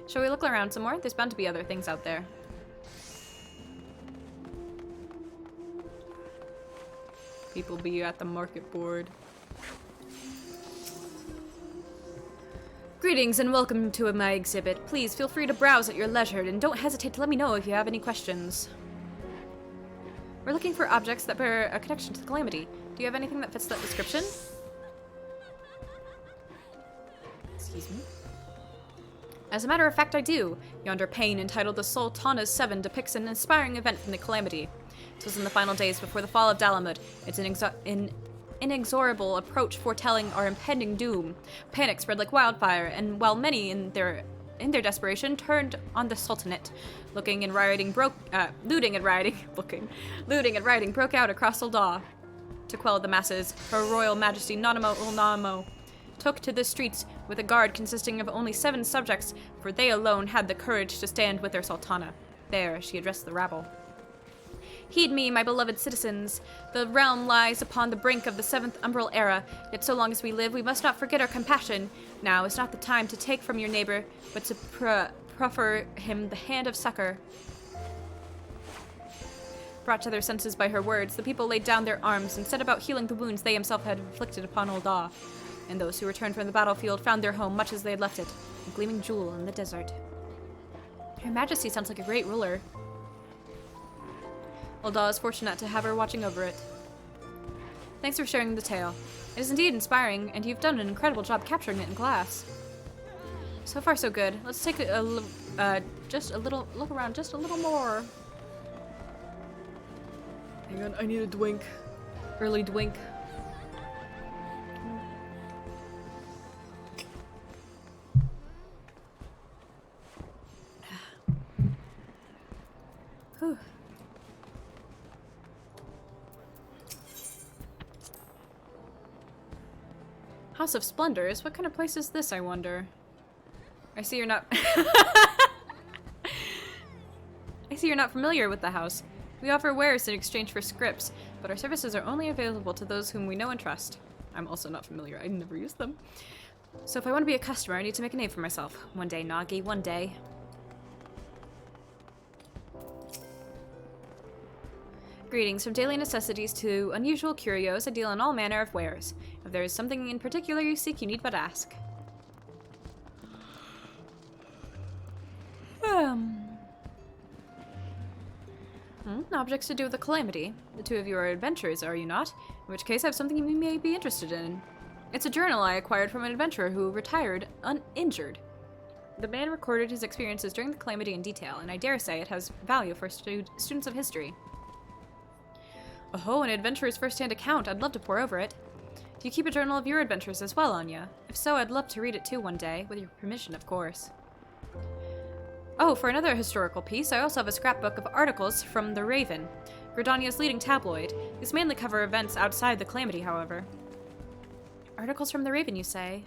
Shall we look around some more? There's bound to be other things out there. People be at the market board. Greetings and welcome to my exhibit. Please feel free to browse at your leisure and don't hesitate to let me know if you have any questions. We're looking for objects that bear a connection to the calamity. Do you have anything that fits that description? Excuse me? As a matter of fact, I do. Yonder pane entitled The Sultana's Seven depicts an inspiring event from the calamity. This was in the final days before the fall of Dalamud. It's an inexorable approach foretelling our impending doom. Panic spread like wildfire, and while many in their desperation turned on the Sultanate, looting and rioting broke out across Ul'dah. To quell the masses, Her Royal Majesty Nanamo Ulnamo took to the streets with a guard consisting of only 7 subjects, for they alone had the courage to stand with their sultana. There, she addressed the rabble. Heed me, my beloved citizens. The realm lies upon the brink of the 7th umbral era, yet so long as we live, we must not forget our compassion. Now is not the time to take from your neighbor, but to proffer him the hand of succor. Brought to their senses by her words, the people laid down their arms and set about healing the wounds they themselves had inflicted upon Ul'dah. And those who returned from the battlefield found their home much as they had left it, a gleaming jewel in the desert. Her Majesty sounds like a great ruler. Ul'dah is fortunate to have her watching over it. Thanks for sharing the tale. It is indeed inspiring, and you've done an incredible job capturing it in glass. So far, so good. Let's take just a little look around, just a little more. Hang on, I need a drink. Early drink. Whew. House of Splendors? What kind of place is this, I wonder? I see you're not... I see you're not familiar with the house. We offer wares in exchange for scripts, but our services are only available to those whom we know and trust. I'm also not familiar. I never use them. So if I want to be a customer, I need to make a name for myself. One day, Nagi, one day. Greetings. From daily necessities to unusual curios, I deal in all manner of wares. If there is something in particular you seek, you need but ask. Objects to do with the calamity. The two of you are adventurers, are you not? In which case I have something you may be interested in. It's a journal I acquired from an adventurer who retired uninjured. The man recorded his experiences during the calamity in detail, and I dare say it has value for students of history. Oh, an adventurer's first-hand account. I'd love to pore over it. Do you keep a journal of your adventures as well, Anya? If so, I'd love to read it too one day, with your permission, of course. Oh, for another historical piece, I also have a scrapbook of articles from The Raven, Gridania's leading tabloid. These mainly cover events outside the calamity, however. Articles from The Raven, you say?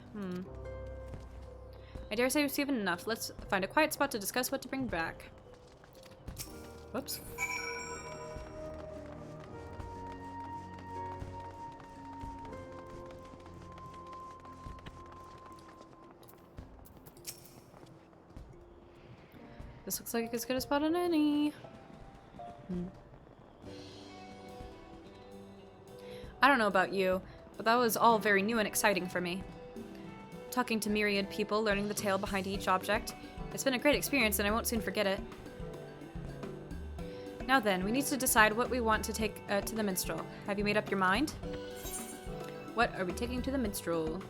I dare say we've seen enough. Let's find a quiet spot to discuss what to bring back. Whoops. This looks like as good a spot as any. I don't know about you, but that was all very new and exciting for me. Talking to myriad people, learning the tale behind each object. It's been a great experience and I won't soon forget it. Now then, we need to decide what we want to take to the minstrel. Have you made up your mind? What are we taking to the minstrel?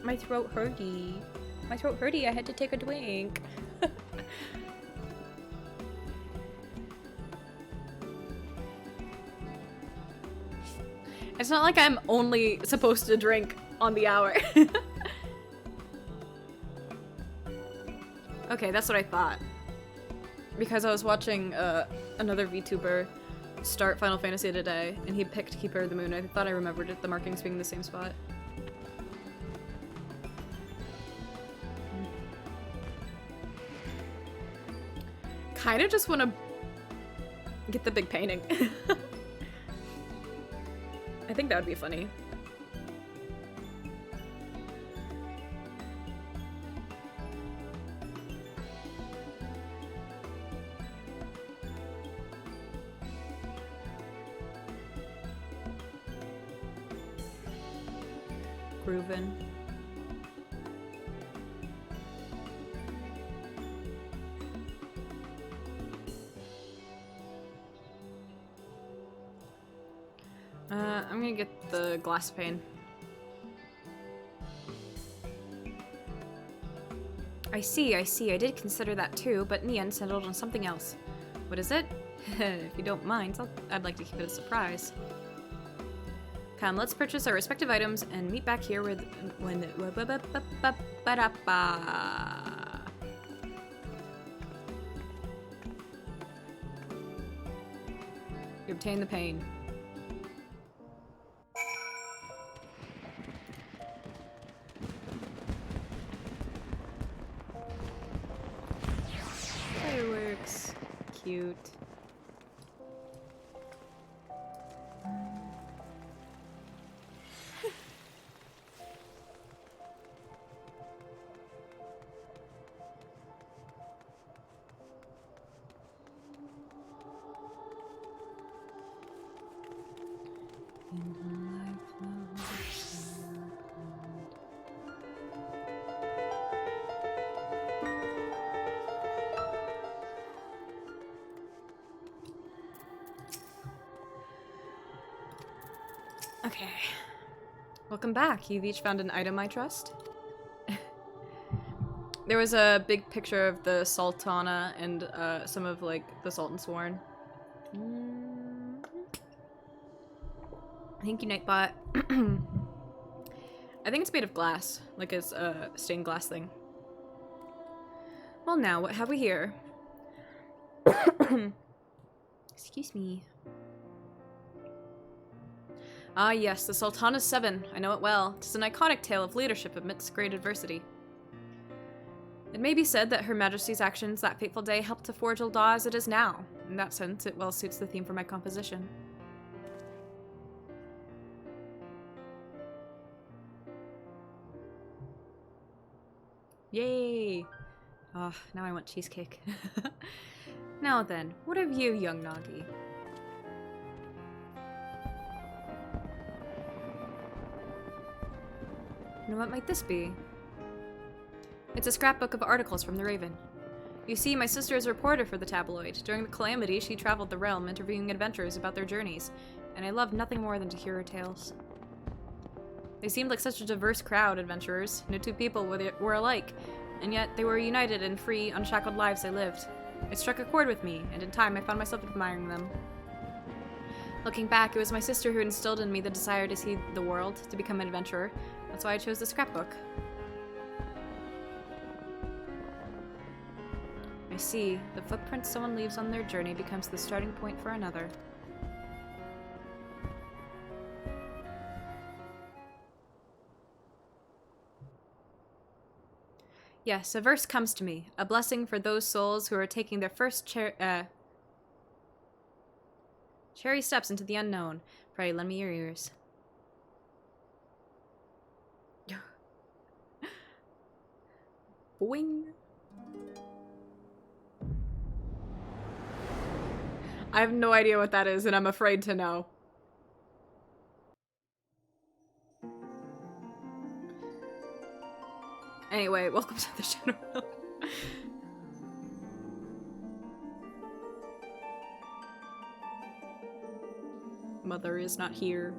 My throat hurty. My throat hurty, I had to take a drink. It's not like I'm only supposed to drink on the hour. Okay, that's what I thought. Because I was watching another VTuber start Final Fantasy today, and he picked Keeper of the Moon. I thought I remembered it, the markings being in the same spot. Kind of just want to get the big painting. I think that would be funny. Groovin'. I'm gonna get the glass pane. I see, I see. I did consider that too, but in the end settled on something else. What is it? If you don't mind, I'd like to keep it a surprise. Come, let's purchase our respective items and meet back here with when you obtain the pain. Fireworks. Cute. Okay. Welcome back. You've each found an item, I trust? There was a big picture of the Sultana and some of, like, the Sultan Sworn. Thank you, Nightbot. I think it's made of glass, like it's a stained glass thing. Well now, what have we here? Excuse me. Ah yes, the Sultana's 7. I know it well. It's an iconic tale of leadership amidst great adversity. It may be said that Her Majesty's actions that fateful day helped to forge Ul'dah as it is now. In that sense, it well suits the theme for my composition. Yay! Oh, now I want cheesecake. Now then, what of you, young Nagi? And what might this be? It's a scrapbook of articles from the Raven. You see, my sister is a reporter for the tabloid. During the calamity, she traveled the realm, interviewing adventurers about their journeys, and I loved nothing more than to hear her tales. They seemed like such a diverse crowd, adventurers. No two people were alike, and yet they were united in free, unshackled lives they lived. It struck a chord with me, and in time I found myself admiring them. Looking back, it was my sister who instilled in me the desire to see the world, to become an adventurer. That's why I chose the scrapbook. I see. The footprint someone leaves on their journey becomes the starting point for another. Yes, a verse comes to me. A blessing for those souls who are taking their first cherry steps into the unknown. Pray, lend me your ears. Boing. I have no idea what that is, and I'm afraid to know. Anyway, welcome to the general. Mother is not here.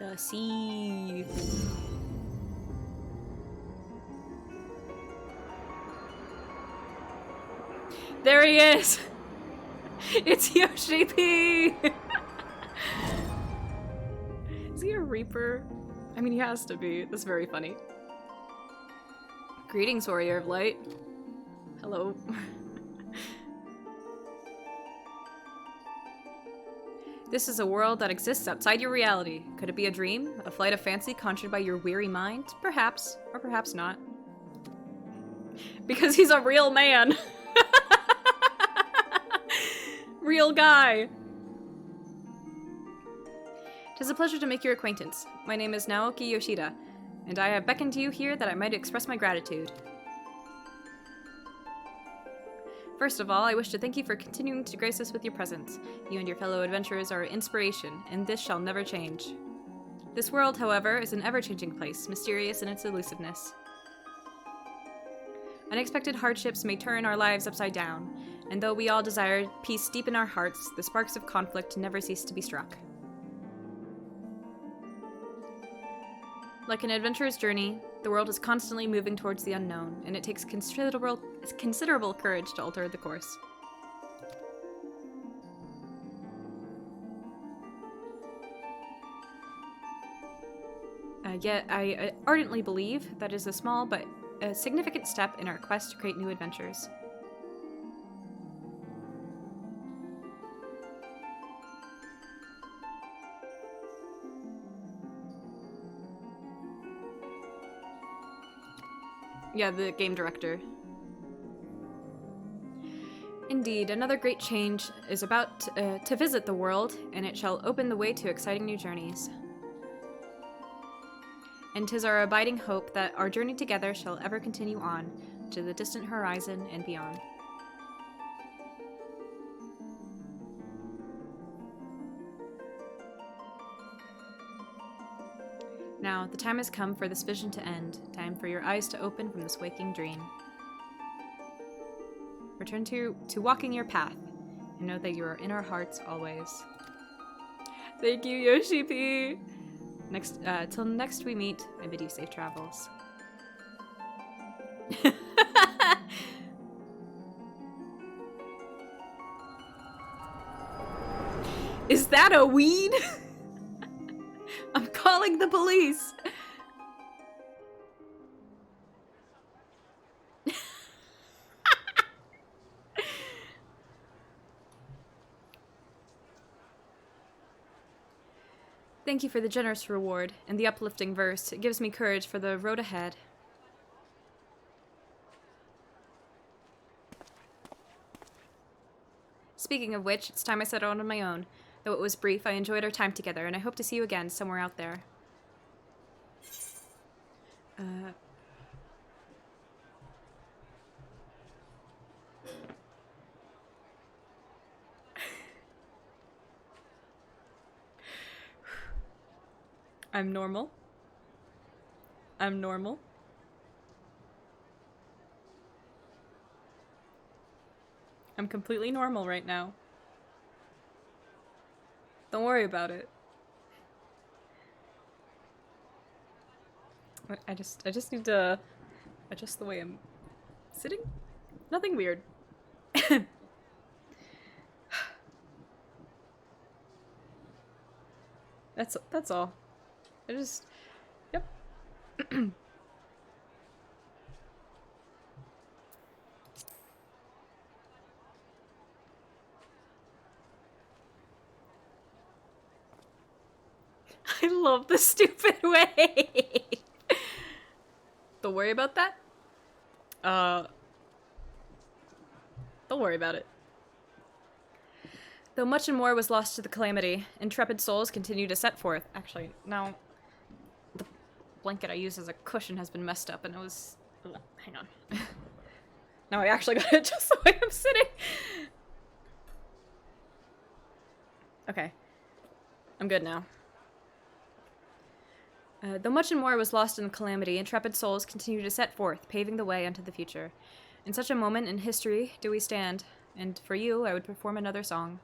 The sea. There he is! It's Yoshi P! Is he a Reaper? I mean, he has to be. That's very funny. Greetings, Warrior of Light. Hello. This is a world that exists outside your reality. Could it be a dream? A flight of fancy conjured by your weary mind? Perhaps. Or perhaps not. Because he's a real man. Real guy. Tis a pleasure to make your acquaintance. My name is Naoki Yoshida, and I have beckoned to you here that I might express my gratitude. First of all, I wish to thank you for continuing to grace us with your presence. You and your fellow adventurers are inspiration, and this shall never change. This world, however, is an ever-changing place, mysterious in its elusiveness. Unexpected hardships may turn our lives upside down, and though we all desire peace deep in our hearts, the sparks of conflict never cease to be struck. Like an adventurer's journey, the world is constantly moving towards the unknown, and it takes considerable courage to alter the course. Yet I ardently believe that is a small but a significant step in our quest to create new adventures. Yeah, the game director. Indeed, another great change is about to visit the world, and it shall open the way to exciting new journeys. And 'tis our abiding hope that our journey together shall ever continue on, to the distant horizon and beyond. Now, the time has come for this vision to end. Time for your eyes to open from this waking dream. Return to walking your path, and know that you are in our hearts always. Thank you, Yoshi P! Till next we meet, I bid you safe travels. Is that a weed? I'm calling the police! Thank you for the generous reward and the uplifting verse. It gives me courage for the road ahead. Speaking of which, it's time I set out on my own. Though it was brief, I enjoyed our time together, and I hope to see you again somewhere out there. I'm normal. I'm normal. I'm completely normal right now. Don't worry about it. I just need to adjust the way I'm sitting. Nothing weird. That's all. Yep. I love the stupid way. Don't worry about that. Don't worry about it. Though much and more was lost to the calamity, intrepid souls continue to set forth. Actually, now the blanket I used as a cushion has been messed up, and it was. Ugh, hang on. Now I actually got it just the way I'm sitting. Okay, I'm good now. Though much and more was lost in the calamity, intrepid souls continue to set forth, paving the way unto the future. In such a moment in history do we stand, and for you I would perform another song.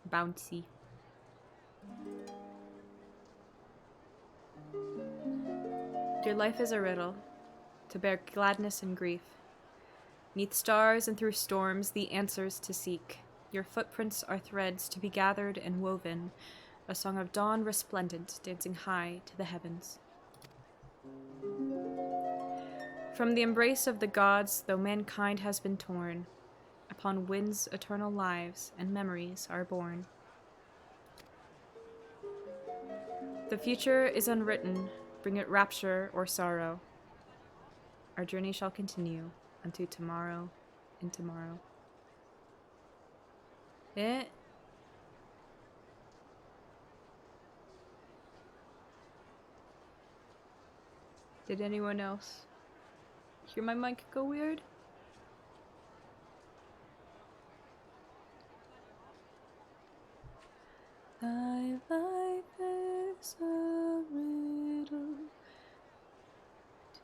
Bouncy. Your life is a riddle, to bear gladness and grief. 'Neath stars and through storms, the answers to seek. Your footprints are threads to be gathered and woven, a song of dawn resplendent, dancing high to the heavens. From the embrace of the gods, though mankind has been torn, upon winds eternal lives and memories are born. The future is unwritten, bring it rapture or sorrow. Our journey shall continue unto tomorrow and tomorrow. Did anyone else hear my mic go weird? Thy life is a riddle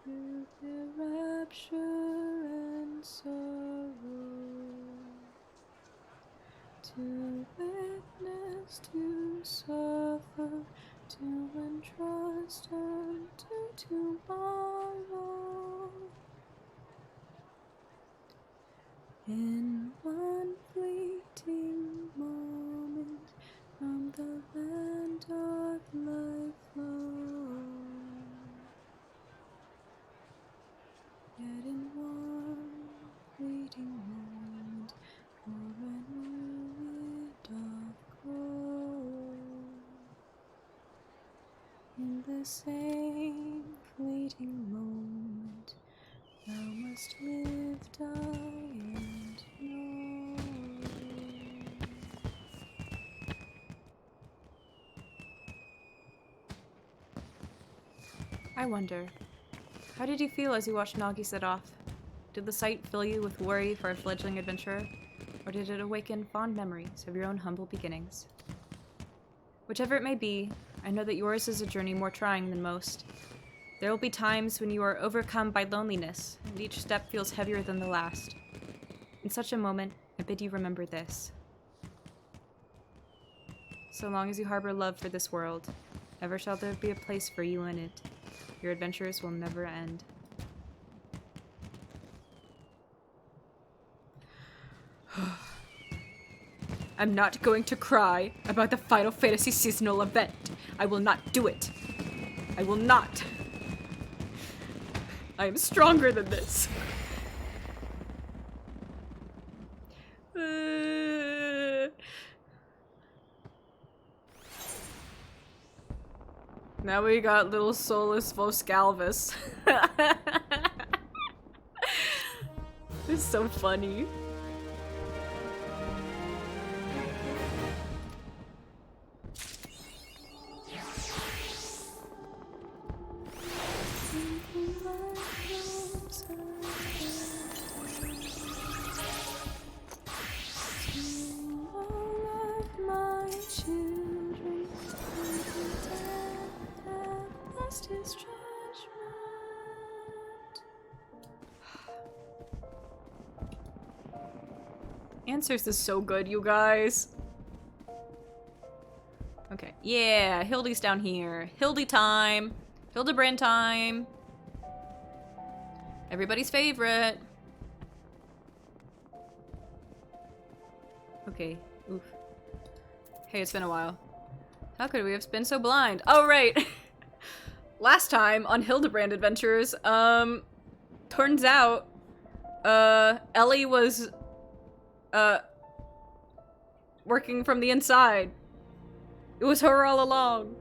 to the rapture and sorrow, to witness, to suffer, to entrust unto tomorrow. In one fleeting moment, from the land of life flow. Yet in one fleeting moment, for a new doth grow. In the same fleeting moment, thou must live, die, and know. I wonder, how did you feel as you watched Nagi set off? Did the sight fill you with worry for a fledgling adventurer, or did it awaken fond memories of your own humble beginnings? Whichever it may be, I know that yours is a journey more trying than most. There will be times when you are overcome by loneliness, and each step feels heavier than the last. In such a moment, I bid you remember this. So long as you harbor love for this world, ever shall there be a place for you in it. Your adventures will never end. I'm not going to cry about the Final Fantasy seasonal event. I will not do it. I will not. I am stronger than this. Now we got little Solus Voscalvis. It's so funny. His judgment. Answers is so good, you guys. Okay, yeah, Hildy's down here. Hildy time. Hildebrand time. Everybody's favorite. Okay, oof. Hey, it's been a while. How could we have been so blind? Oh, right. Last time on Hildebrand Adventures, turns out, Ellie was, working from the inside. It was her all along.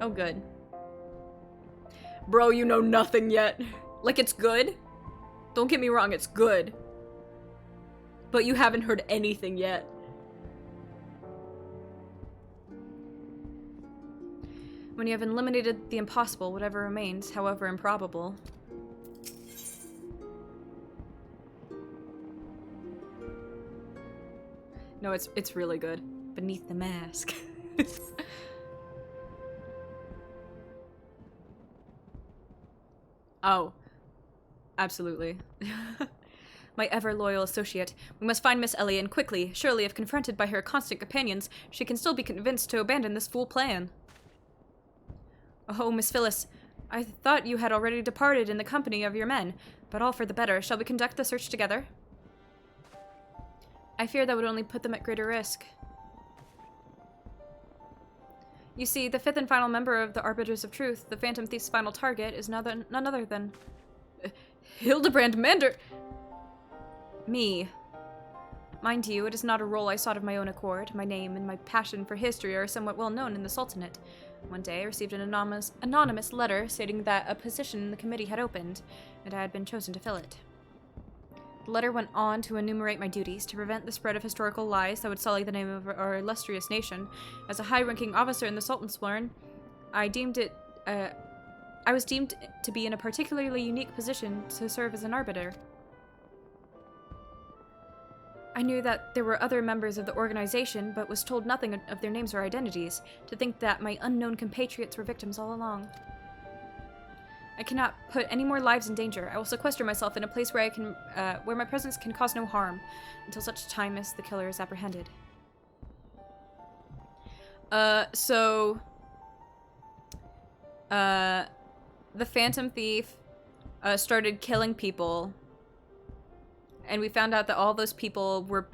Oh, good. Bro, you know nothing yet. Like, it's good. Don't get me wrong, it's good. But you haven't heard anything yet. When you have eliminated the impossible, whatever remains, however improbable. No, it's really good. Beneath the mask. Oh. Absolutely. My ever-loyal associate. We must find Miss Ellie and quickly. Surely, if confronted by her constant companions, she can still be convinced to abandon this fool plan. Oh, Miss Phyllis, I thought you had already departed in the company of your men, but all for the better. Shall we conduct the search together? I fear that would only put them at greater risk. You see, the fifth and final member of the Arbiters of Truth, the Phantom Thief's final target, is none other than... Hildebrand Mander! Me. Mind you, it is not a role I sought of my own accord. My name and my passion for history are somewhat well known in the Sultanate. One day I received an anonymous letter stating that a position in the committee had opened, and I had been chosen to fill it. The letter went on to enumerate my duties to prevent the spread of historical lies that would sully the name of our illustrious nation. As a high-ranking officer in the Sultan's sworn, I was deemed to be in a particularly unique position to serve as an arbiter. I knew that there were other members of the organization, but was told nothing of their names or identities, to think that my unknown compatriots were victims all along. I cannot put any more lives in danger. I will sequester myself in a place where where my presence can cause no harm, until such time as the killer is apprehended. The Phantom Thief started killing people, and we found out that all those people were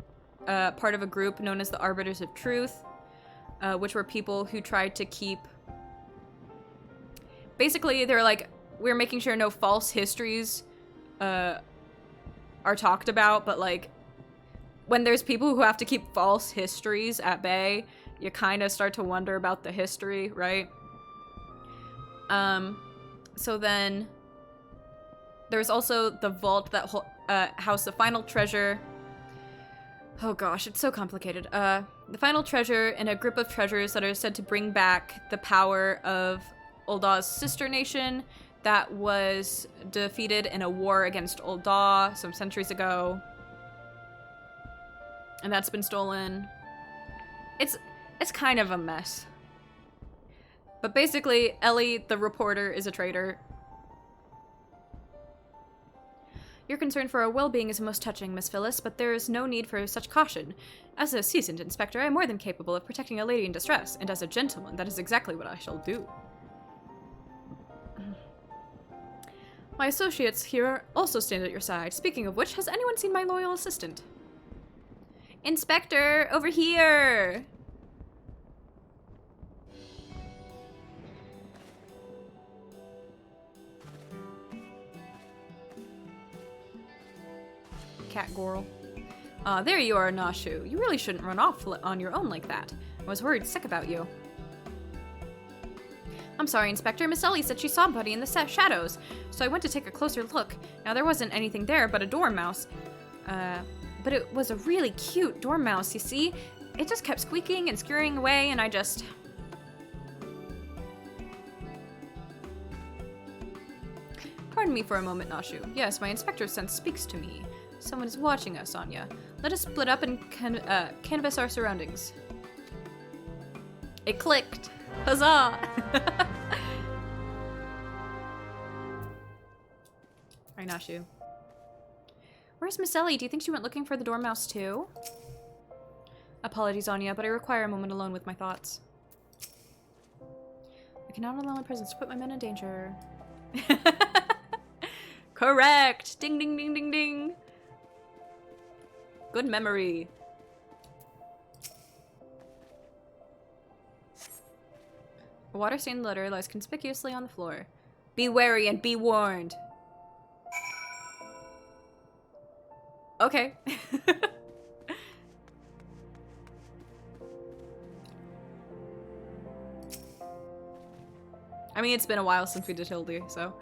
part of a group known as the Arbiters of Truth, which were people who tried to keep... Basically, they're like, we're making sure no false histories are talked about, but like, when there's people who have to keep false histories at bay, you kind of start to wonder about the history, right? So then there's also the vault that housed the final treasure. Oh gosh, it's so complicated. The final treasure and a group of treasures that are said to bring back the power of Uldah's sister nation that was defeated in a war against Uldah some centuries ago. And that's been stolen. It's kind of a mess. But basically, Ellie, the reporter, is a traitor. Your concern for our well-being is most touching, Miss Phyllis, but there is no need for such caution. As a seasoned inspector, I am more than capable of protecting a lady in distress, and as a gentleman, that is exactly what I shall do. My associates here also stand at your side. Speaking of which, has anyone seen my loyal assistant? Inspector, over here! Catgirl. There you are, Nashu. You really shouldn't run off on your own like that. I was worried sick about you. I'm sorry, Inspector. Miss Ellie said she saw Buddy in the shadows, so I went to take a closer look. Now, there wasn't anything there but a dormouse. But it was a really cute dormouse, you see? It just kept squeaking and scurrying away, and I just... Pardon me for a moment, Nashu. Yes, my inspector's sense speaks to me. Someone is watching us, Anya. Let us split up and canvass our surroundings. It clicked! Huzzah! Alright, Nashu. Where's Miss Ellie? Do you think she went looking for the dormouse too? Apologies, Anya, but I require a moment alone with my thoughts. I cannot allow my presence to put my men in danger. Correct! Ding, ding, ding, ding, ding! Good memory. A water-stained letter lies conspicuously on the floor. Be wary and be warned. Okay. I mean, it's been a while since we did Hildy, so.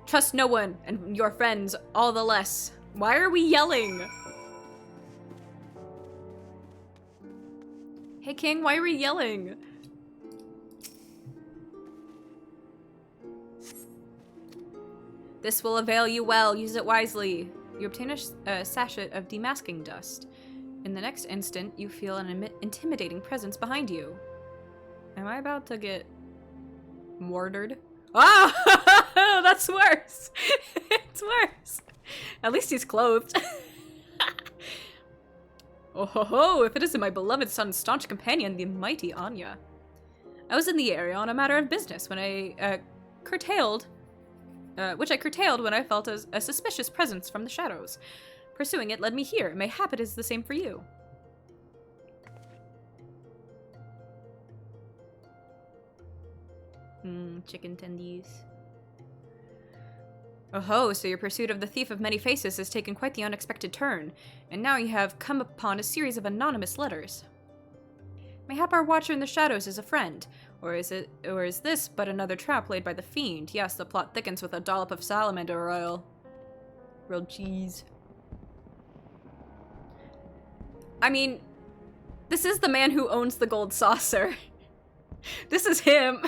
Trust no one, and your friends all the less. Why are we yelling? Hey, King, why are we yelling? This will avail you well. Use it wisely. You obtain a sachet of demasking dust. In the next instant, you feel an intimidating presence behind you. Am I about to get murdered? Ah! That's worse. It's worse. At least he's clothed. Oh ho ho! If it isn't my beloved son's staunch companion, the mighty Anya. I was in the area on a matter of business when curtailed when I felt a suspicious presence from the shadows. Pursuing it led me here. Mayhap it is the same for you. Chicken tendies. Oh, so your pursuit of the thief of many faces has taken quite the unexpected turn, and now you have come upon a series of anonymous letters. Mayhap our watcher in the shadows is a friend, or is this but another trap laid by the fiend? Yes, the plot thickens with a dollop of salamander oil. Grilled cheese. I mean, this is the man who owns the gold saucer. This is him.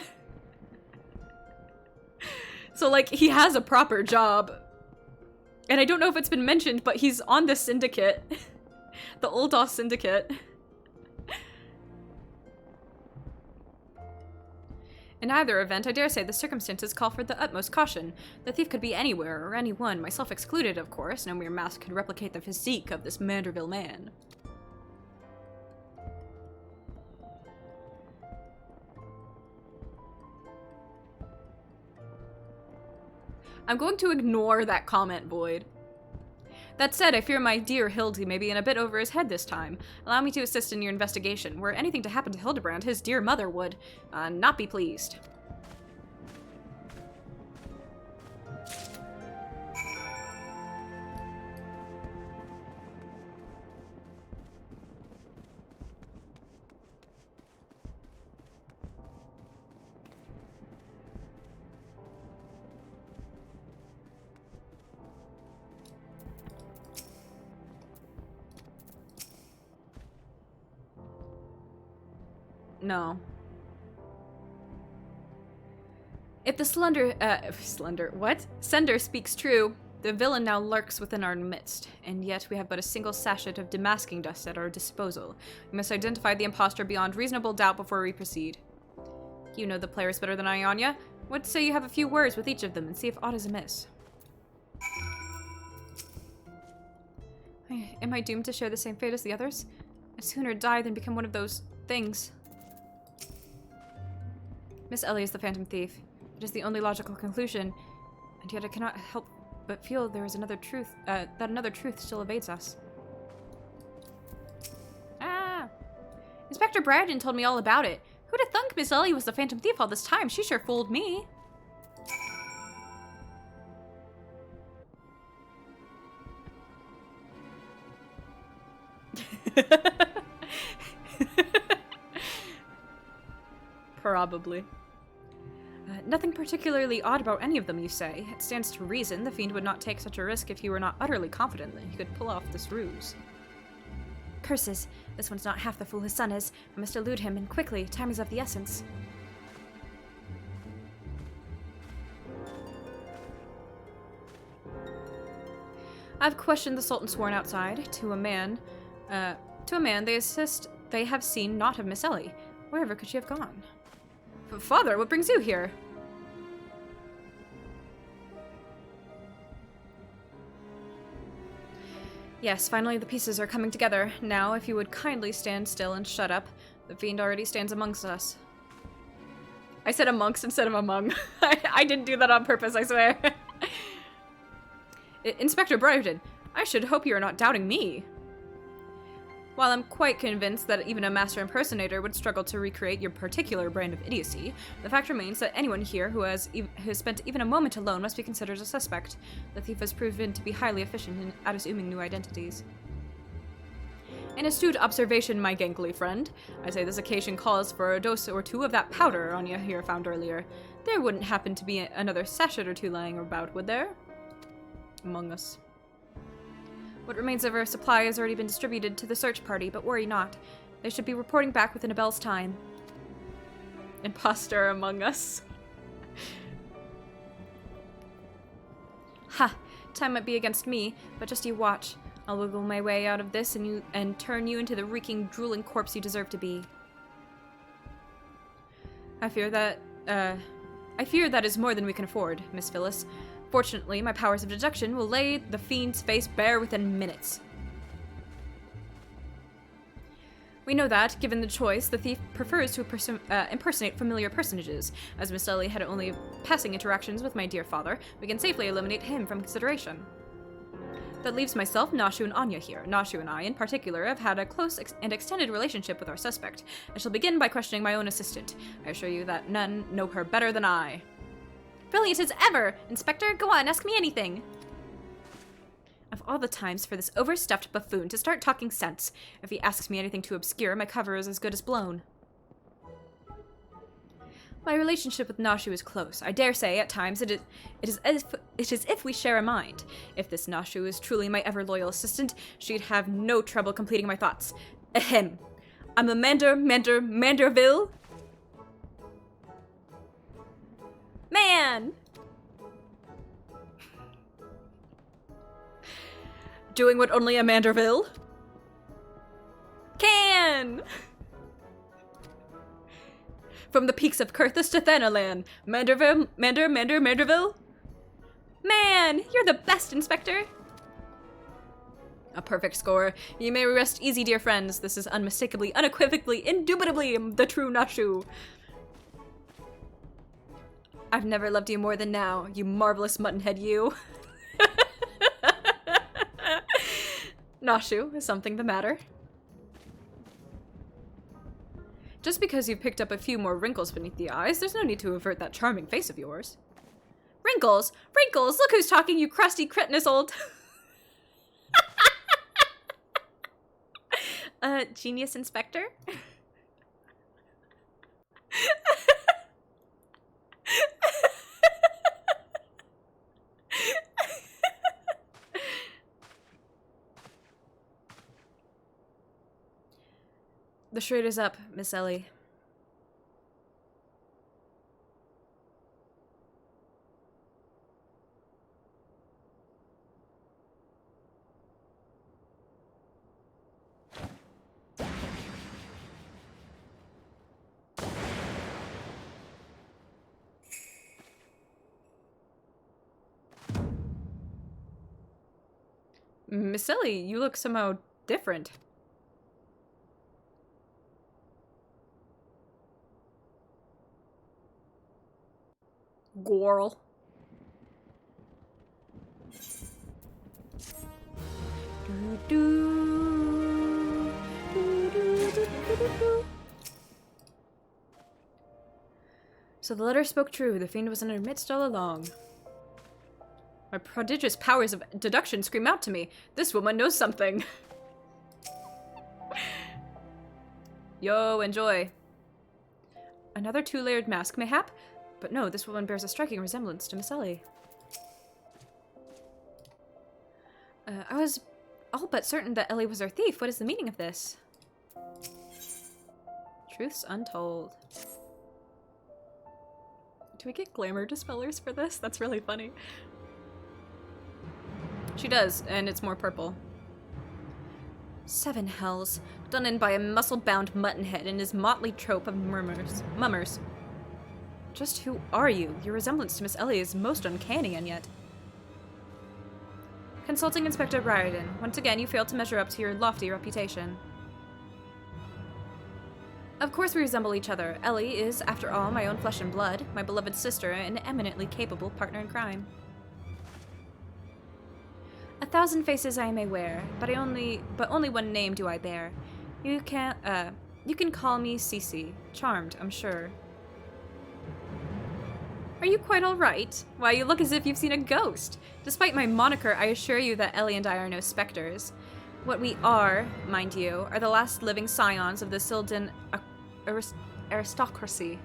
So, like, he has a proper job. And I don't know if it's been mentioned, but he's on the syndicate. The Uldos Syndicate. In either event, I dare say the circumstances call for the utmost caution. The thief could be anywhere, or anyone, myself excluded, of course. No mere mask could replicate the physique of this Manderville man. I'm going to ignore that comment, Void. That said, I fear my dear Hildy may be in a bit over his head this time. Allow me to assist in your investigation. Were anything to happen to Hildebrand, his dear mother would not be pleased. No. If the Sender speaks true, the villain now lurks within our midst, and yet we have but a single sachet of demasking dust at our disposal. We must identify the impostor beyond reasonable doubt before we proceed. You know the players better than I, Anya. What say you have a few words with each of them and see if aught is amiss? Am I doomed to share the same fate as the others? I'd sooner die than become one of those things. Miss Ellie is the Phantom Thief. It is the only logical conclusion, and yet I cannot help but feel there is another truth, that another truth still evades us. Ah! Inspector Brandon told me all about it. Who'd have thunk Miss Ellie was the Phantom Thief all this time? She sure fooled me. Probably. Nothing particularly odd about any of them, you say. It stands to reason the fiend would not take such a risk if he were not utterly confident that he could pull off this ruse. Curses! This one's not half the fool his son is. I must elude him, and quickly. Time is of the essence. I've questioned the Sultan sworn outside. To a man, they have seen naught of Miss Ellie. Wherever could she have gone? Father, what brings you here? Yes, finally the pieces are coming together. Now, if you would kindly stand still and shut up, the fiend already stands amongst us. I said amongst instead of among. I didn't do that on purpose, I swear. Inspector Briarton, I should hope you are not doubting me. While I'm quite convinced that even a master impersonator would struggle to recreate your particular brand of idiocy, the fact remains that anyone here who has spent even a moment alone must be considered a suspect. The thief has proven to be highly efficient at assuming new identities. An astute observation, my gangly friend. I say this occasion calls for a dose or two of that powder Anya here found earlier. There wouldn't happen to be another sachet or two lying about, would there? Among us. What remains of our supply has already been distributed to the search party, but worry not. They should be reporting back within a bell's time. Imposter among us. Ha! Time might be against me, but just you watch. I'll wiggle my way out of this and turn you into the reeking, drooling corpse you deserve to be. I fear that is more than we can afford, Miss Phyllis. Fortunately, my powers of deduction will lay the fiend's face bare within minutes. We know that, given the choice, the thief prefers to impersonate familiar personages. As Miss Ellie had only passing interactions with my dear father, we can safely eliminate him from consideration. That leaves myself, Nashu, and Anya here. Nashu and I, in particular, have had a close and extended relationship with our suspect. I shall begin by questioning my own assistant. I assure you that none know her better than I. Brilliant as ever! Inspector, go on, ask me anything! Of all the times for this overstuffed buffoon to start talking sense. If he asks me anything too obscure, my cover is as good as blown. My relationship with Nashu is close. I dare say, at times, it is as if we share a mind. If this Nashu is truly my ever-loyal assistant, she'd have no trouble completing my thoughts. Ahem. I'm a Manderville? Man! Doing what only a Manderville can! From the peaks of Kurthus to Thanalan, Manderville? Man, you're the best, Inspector! A perfect score. You may rest easy, dear friends. This is unmistakably, unequivocally, indubitably the true Nashu. I've never loved you more than now, you marvelous muttonhead, you. Nashu, is something the matter? Just because you've picked up a few more wrinkles beneath the eyes, there's no need to avert that charming face of yours. Wrinkles? Wrinkles? Look who's talking, you crusty, cretinous old... Genius Inspector? The charade is up, Miss Ellie. Miss Ellie, you look somehow different. Girl. So the letter spoke true. The fiend was in our midst all along. My prodigious powers of deduction scream out to me. This woman knows something. Yo, enjoy. Another two-layered mask, mayhap? But no, this woman bears a striking resemblance to Miss Ellie. I was all but certain that Ellie was our thief. What is the meaning of this? Truths untold. Do we get glamour dispellers for this? That's really funny. She does, and it's more purple. 7 hells, done in by a muscle-bound muttonhead and his motley trope of mummers. Just who are you? Your resemblance to Miss Ellie is most uncanny, and yet... Consulting Inspector Riordan, once again you failed to measure up to your lofty reputation. Of course we resemble each other. Ellie is, after all, my own flesh and blood, my beloved sister, and an eminently capable partner in crime. 1,000 faces I may wear, but only one name do I bear. You can call me Cece. Charmed, I'm sure. Are you quite all right? Why, you look as if you've seen a ghost. Despite my moniker, I assure you that Ellie and I are no specters. What we are, mind you, are the last living scions of the Syldan aristocracy.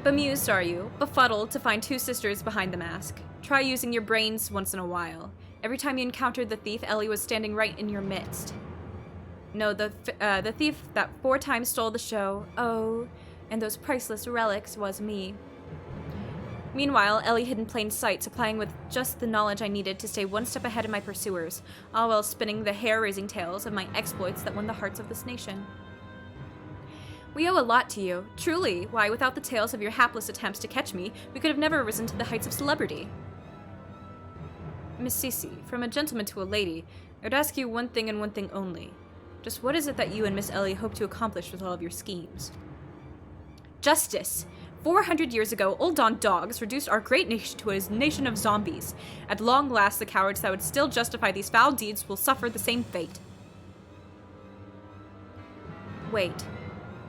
Bemused, are you? Befuddled to find 2 sisters behind the mask. Try using your brains once in a while. Every time you encountered the thief, Ellie was standing right in your midst. No, the thief that 4 times stole the show, oh, and those priceless relics, was me. Meanwhile, Ellie hid in plain sight, supplying with just the knowledge I needed to stay one step ahead of my pursuers, all while spinning the hair-raising tales of my exploits that won the hearts of this nation. We owe a lot to you, truly. Why, without the tales of your hapless attempts to catch me, we could have never risen to the heights of celebrity. Miss Cece, from a gentleman to a lady, I would ask you one thing and one thing only. Just what is it that you and Miss Ellie hope to accomplish with all of your schemes? Justice! 400 years ago, Old Don Dogs reduced our great nation to a nation of zombies. At long last, the cowards that would still justify these foul deeds will suffer the same fate. Wait.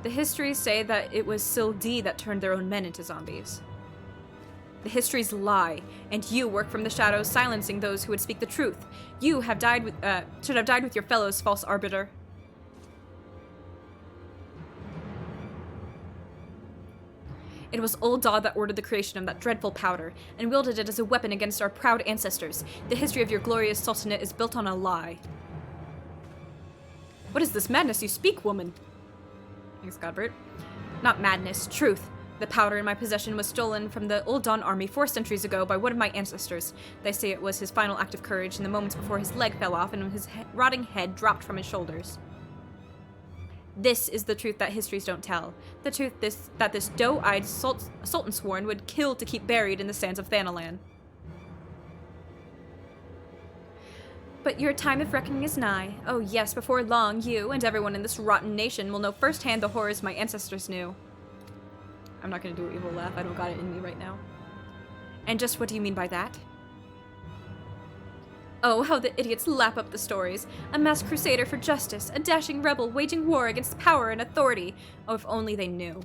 The histories say that it was Sildee that turned their own men into zombies. The histories lie, and you work from the shadows, silencing those who would speak the truth. You have died with, should have died with your fellows, false arbiter. It was Old Daw that ordered the creation of that dreadful powder, and wielded it as a weapon against our proud ancestors. The history of your glorious sultanate is built on a lie. What is this madness you speak, woman? Thanks, Godbert. Not madness, truth. The powder in my possession was stolen from the Old Dawn army 4 centuries ago by one of my ancestors. They say it was his final act of courage in the moments before his leg fell off and his rotting head dropped from his shoulders. This is the truth that histories don't tell. The truth that this doe-eyed Sultan Sworn would kill to keep buried in the sands of Thanalan. But your time of reckoning is nigh. Oh yes, before long, you and everyone in this rotten nation will know firsthand the horrors my ancestors knew. I'm not gonna do an evil laugh, I don't got it in me right now. And just what do you mean by that? Oh, how the idiots lap up the stories. A masked crusader for justice, a dashing rebel waging war against power and authority. Oh, if only they knew.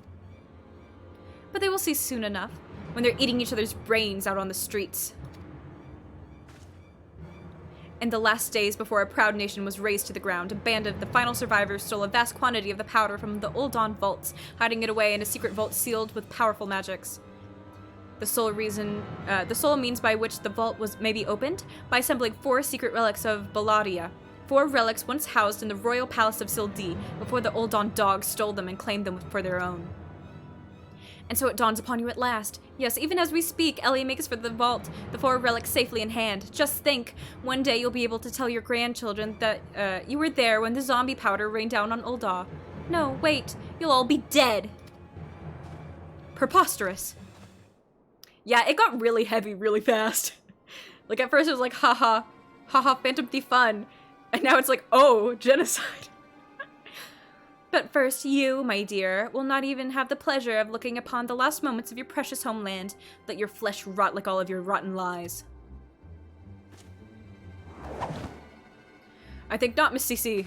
But they will see soon enough, when they're eating each other's brains out on the streets. In the last days before our proud nation was razed to the ground, a band of the final survivors stole a vast quantity of the powder from the Old Dawn vaults, hiding it away in a secret vault sealed with powerful magics. The sole means by which the vault may be opened, by assembling 4 secret relics of Baladia. 4 relics once housed in the royal palace of Sildee, before the Old Dawn Dogs stole them and claimed them for their own. And so it dawns upon you at last. Yes, even as we speak, Ellie makes for the vault, the 4 relics safely in hand. Just think, one day you'll be able to tell your grandchildren that you were there when the zombie powder rained down on Ul'dah. No, wait, you'll all be dead. Preposterous. Yeah, it got really heavy really fast. Like, at first it was like, haha, Phantom Thief fun. And now it's like, oh, genocide. But first, you, my dear, will not even have the pleasure of looking upon the last moments of your precious homeland. Let your flesh rot like all of your rotten lies. I think not, Miss CC.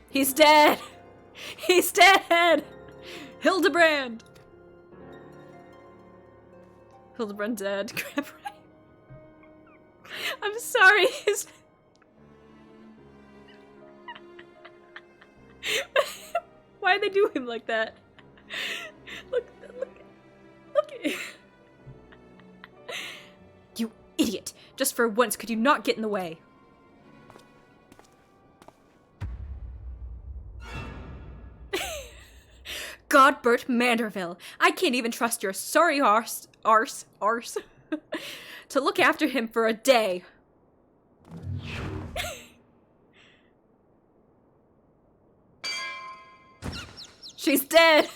He's dead! He's dead! Hildebrand! Hildebrand dead. Crap, right? I'm sorry. Why'd they do him like that? Look. You idiot! Just for once, could you not get in the way? Godbert Manderville, I can't even trust your sorry arse to look after him for a day. She's dead.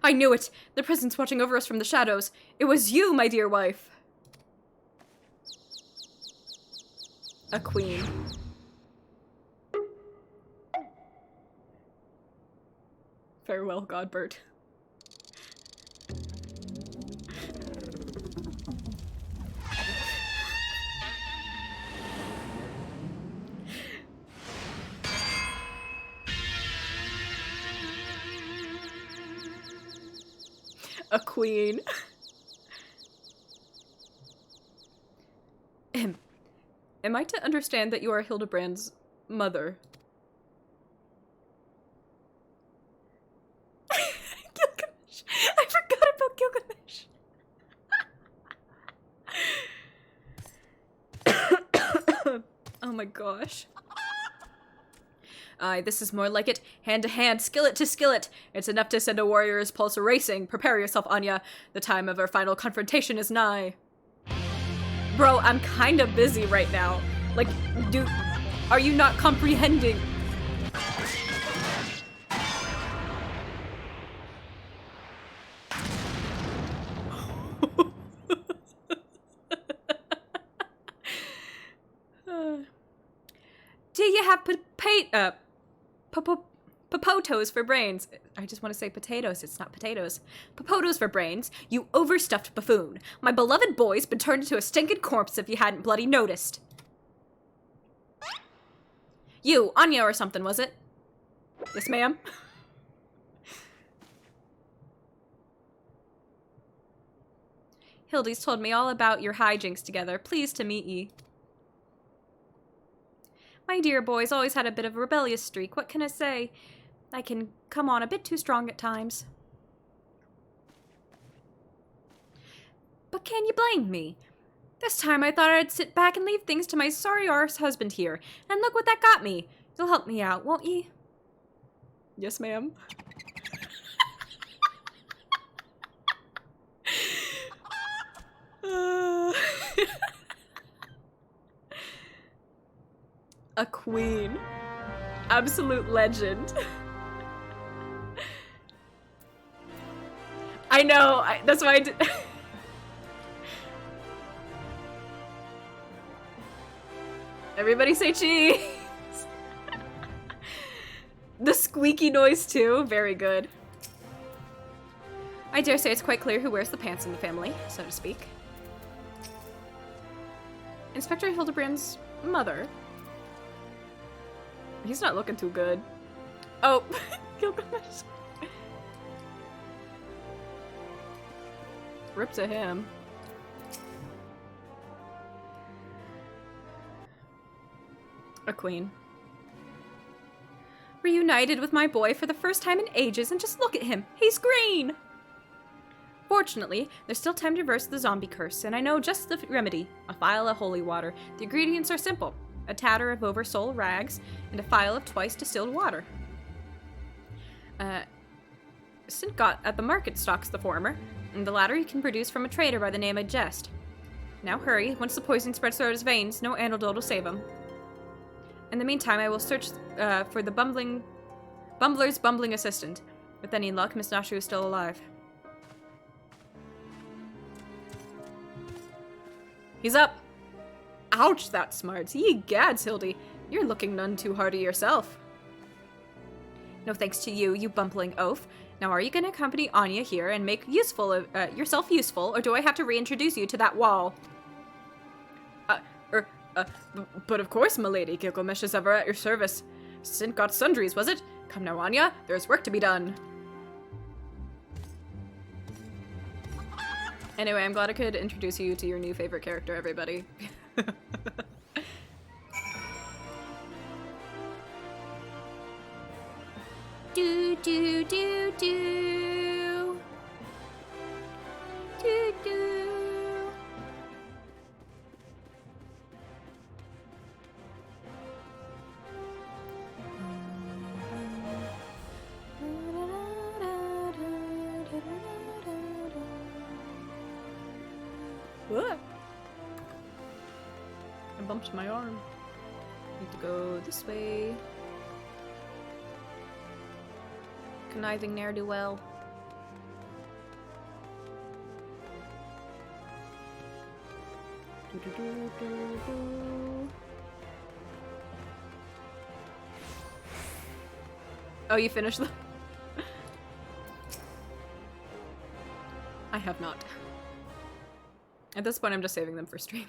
I knew it. The presence watching over us from the shadows. It was you, my dear wife. A queen. Farewell, Godbert. A queen. Am I to understand that you are Hildebrand's mother? Gilgamesh! I forgot about Gilgamesh! Oh my gosh. Aye, this is more like it. Hand to hand, skillet to skillet. It's enough to send a warrior's pulse racing. Prepare yourself, Anya. The time of our final confrontation is nigh. Bro, I'm kind of busy right now. Like, are you not comprehending? Do you have popotos for brains? I just want to say potatoes. It's not potatoes. Popotos for brains, you overstuffed buffoon. My beloved boy's been turned into a stinking corpse if you hadn't bloody noticed. You, Anya or something, was it? Yes, ma'am. Hildy's told me all about your hijinks together. Pleased to meet ye. My dear boy's always had a bit of a rebellious streak. What can I say? I can come on a bit too strong at times. But can you blame me? This time I thought I'd sit back and leave things to my sorry arse husband here. And look what that got me. You'll help me out, won't ye? Yes, ma'am. A queen. Absolute legend. I know, that's why I did. Everybody say cheese. The squeaky noise too, very good. I dare say it's quite clear who wears the pants in the family, so to speak. Inspector Hildebrand's mother. He's not looking too good. Oh, Gilgamesh. Rip to him. A queen. Reunited with my boy for the first time in ages, and just look at him. He's green! Fortunately, there's still time to reverse the zombie curse, and I know just the remedy. A phial of holy water. The ingredients are simple. A tatter of oversoul rags, and a phial of twice distilled water. Sintgot at the market stocks the former, and the latter he can produce from a trader by the name of Jest. Now hurry, once the poison spreads throughout his veins, no antidote will save him. In the meantime, I will search for the Bumbler's bumbling assistant. With any luck, Miss Nashu is still alive. He's up! Ouch, that smarts. Ye gads, Hildy. You're looking none too hardy yourself. No thanks to you, you bumbling oaf. Now are you going to accompany Anya here and make yourself useful, or do I have to reintroduce you to that wall? But of course, milady, Gilgamesh is ever at your service. Sint got sundries, was it? Come now, Anya, there's work to be done. Anyway, I'm glad I could introduce you to your new favorite character, everybody. Do do do do do do. What? I bumped my arm. Need to go this way. Conniving ne'er-do-well. Oh, you finished them? I have not. At this point, I'm just saving them for stream.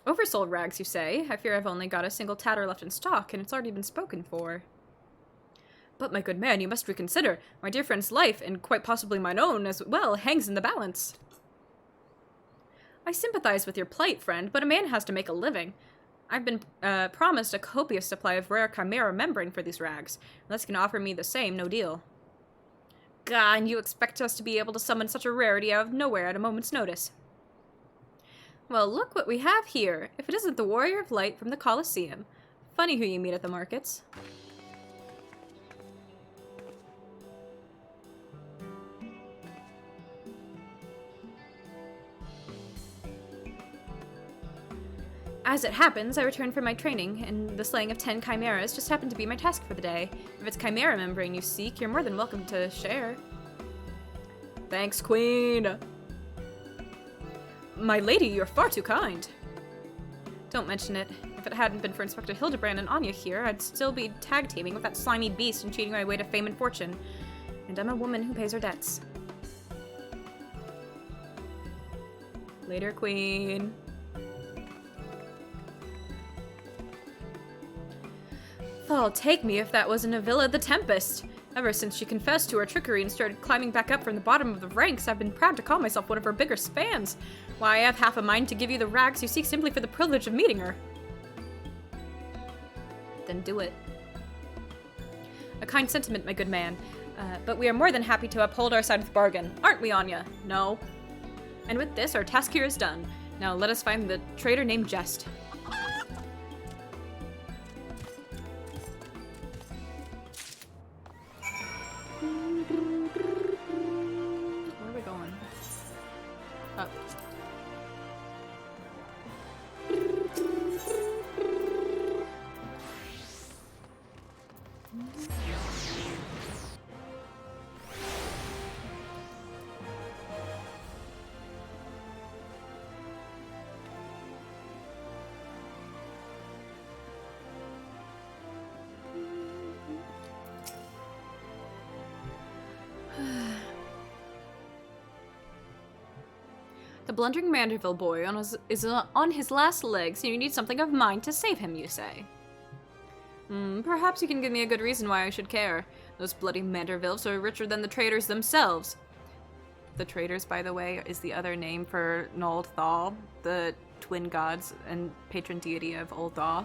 Oversold rags, you say? I fear I've only got a single tatter left in stock, and it's already been spoken for. But, my good man, you must reconsider. My dear friend's life, and quite possibly mine own as well, hangs in the balance. I sympathize with your plight, friend, but a man has to make a living. I've been promised a copious supply of rare chimera membrane for these rags. Unless you can offer me the same, no deal. Gah, and you expect us to be able to summon such a rarity out of nowhere at a moment's notice. Well, look what we have here. If it isn't the Warrior of Light from the Colosseum. Funny who you meet at the markets. As it happens, I returned from my training, and the slaying of 10 chimeras just happened to be my task for the day. If it's chimera membrane you seek, you're more than welcome to share. Thanks, Queen! My lady, you're far too kind. Don't mention it. If it hadn't been for Inspector Hildebrand and Anya here, I'd still be tag-teaming with that slimy beast and cheating my way to fame and fortune. And I'm a woman who pays her debts. Later, Queen. Thou'll take me if that wasn't Avila the Tempest. Ever since she confessed to her trickery and started climbing back up from the bottom of the ranks, I've been proud to call myself one of her bigger fans. Why, I have half a mind to give you the rags you seek simply for the privilege of meeting her. Then do it. A kind sentiment, my good man. But we are more than happy to uphold our side of the bargain. Aren't we, Anya? No. And with this, our task here is done. Now let us find the traitor named Jest. Where are we going? Up. The blundering Manderville boy is on his last legs, and you need something of mine to save him, you say? Perhaps you can give me a good reason why I should care. Those bloody Mandervilles are richer than the traitors themselves. The traitors, by the way, is the other name for Nold Thal, the twin gods and patron deity of Ul'dah.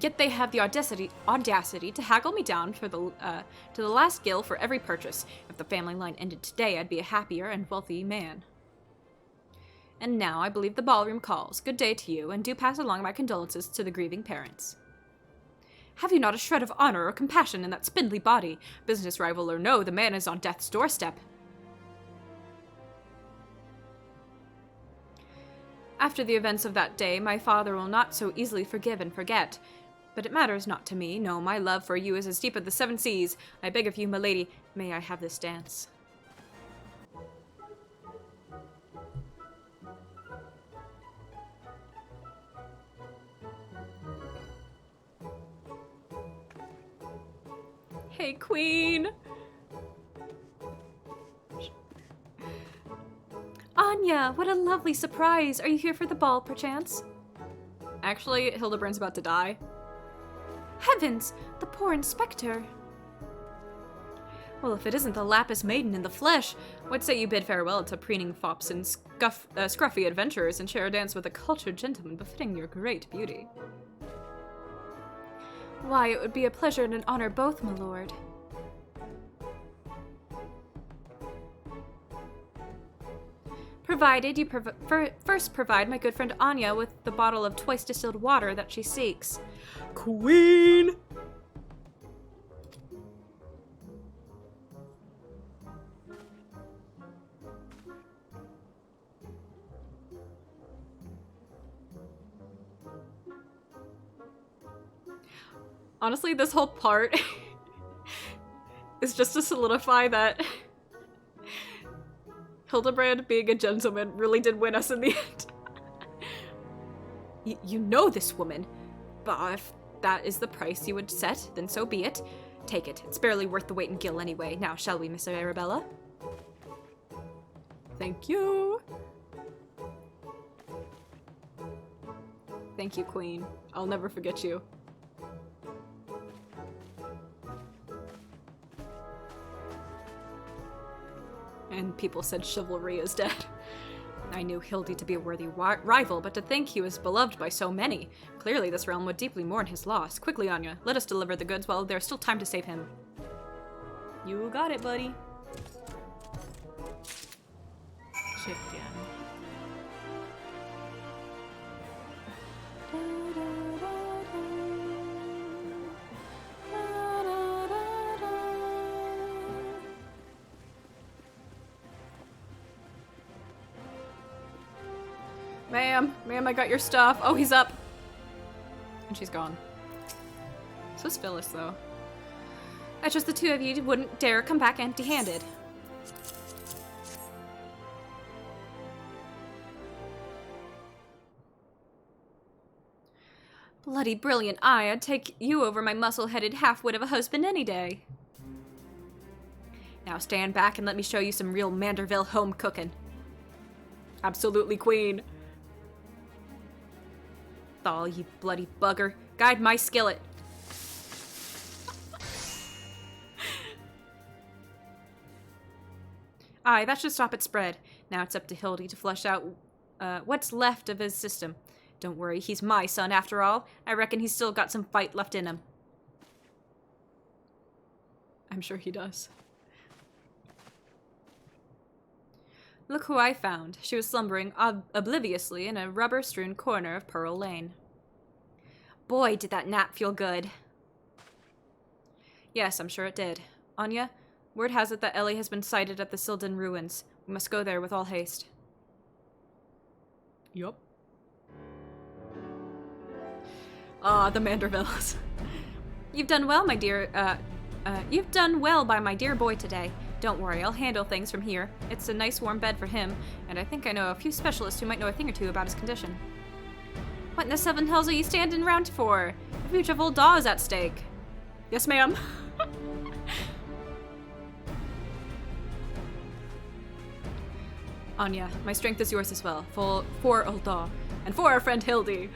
Yet they have the audacity to haggle me down for to the last gil for every purchase. If the family line ended today, I'd be a happier and wealthy man. And now I believe the ballroom calls. Good day to you, and do pass along my condolences to the grieving parents. Have you not a shred of honor or compassion in that spindly body? Business rival or no, the man is on death's doorstep. After the events of that day, my father will not so easily forgive and forget. But it matters not to me. No, my love for you is as deep as the 7 seas. I beg of you, my lady, may I have this dance? Hey, Queen! Anya, what a lovely surprise! Are you here for the ball, perchance? Actually, Hildebrand's about to die. Heavens! The poor inspector! Well, if it isn't the Lapis Maiden in the flesh, what say you bid farewell to preening fops and scruffy adventurers and share a dance with a cultured gentleman befitting your great beauty? Why, it would be a pleasure and an honor both, my lord. Provided you first provide my good friend Anya with the bottle of twice distilled water that she seeks. Queen! Honestly, this whole part is just to solidify that Hildebrand being a gentleman really did win us in the end. You know this woman, but if that is the price you would set, then so be it. Take it. It's barely worth the weight in gil anyway. Now, shall we, Miss Arabella? Thank you. Thank you, Queen. I'll never forget you. And people said chivalry is dead. I knew Hildy to be a worthy rival, but to think he was beloved by so many. Clearly this realm would deeply mourn his loss. Quickly, Anya, let us deliver the goods while there's still time to save him. You got it, buddy. Chicken. Ma'am, I got your stuff. Oh, he's up. And she's gone. So is Phyllis, though. I trust the two of you wouldn't dare come back empty-handed. Bloody brilliant eye, I'd take you over my muscle-headed half-wit of a husband any day. Now stand back and let me show you some real Manderville home cooking. Absolutely, queen. Thaw, you bloody bugger. Guide my skillet. Aye, that should stop its spread. Now it's up to Hildy to flush out what's left of his system. Don't worry, he's my son after all. I reckon he's still got some fight left in him. I'm sure he does. Look who I found. She was slumbering obliviously in a rubber-strewn corner of Pearl Lane. Boy, did that nap feel good. Yes, I'm sure it did. Anya, word has it that Ellie has been sighted at the Silden ruins. We must go there with all haste. Yup. Ah, the Mandervilles. You've done well, my dear, you've done well by my dear boy today. Don't worry, I'll handle things from here. It's a nice warm bed for him, and I think I know a few specialists who might know a thing or two about his condition. What in the seven hells are you standing around for? The future of old Daw is at stake. Yes, ma'am. Anya, my strength is yours as well, for old Daw, and for our friend Hildy.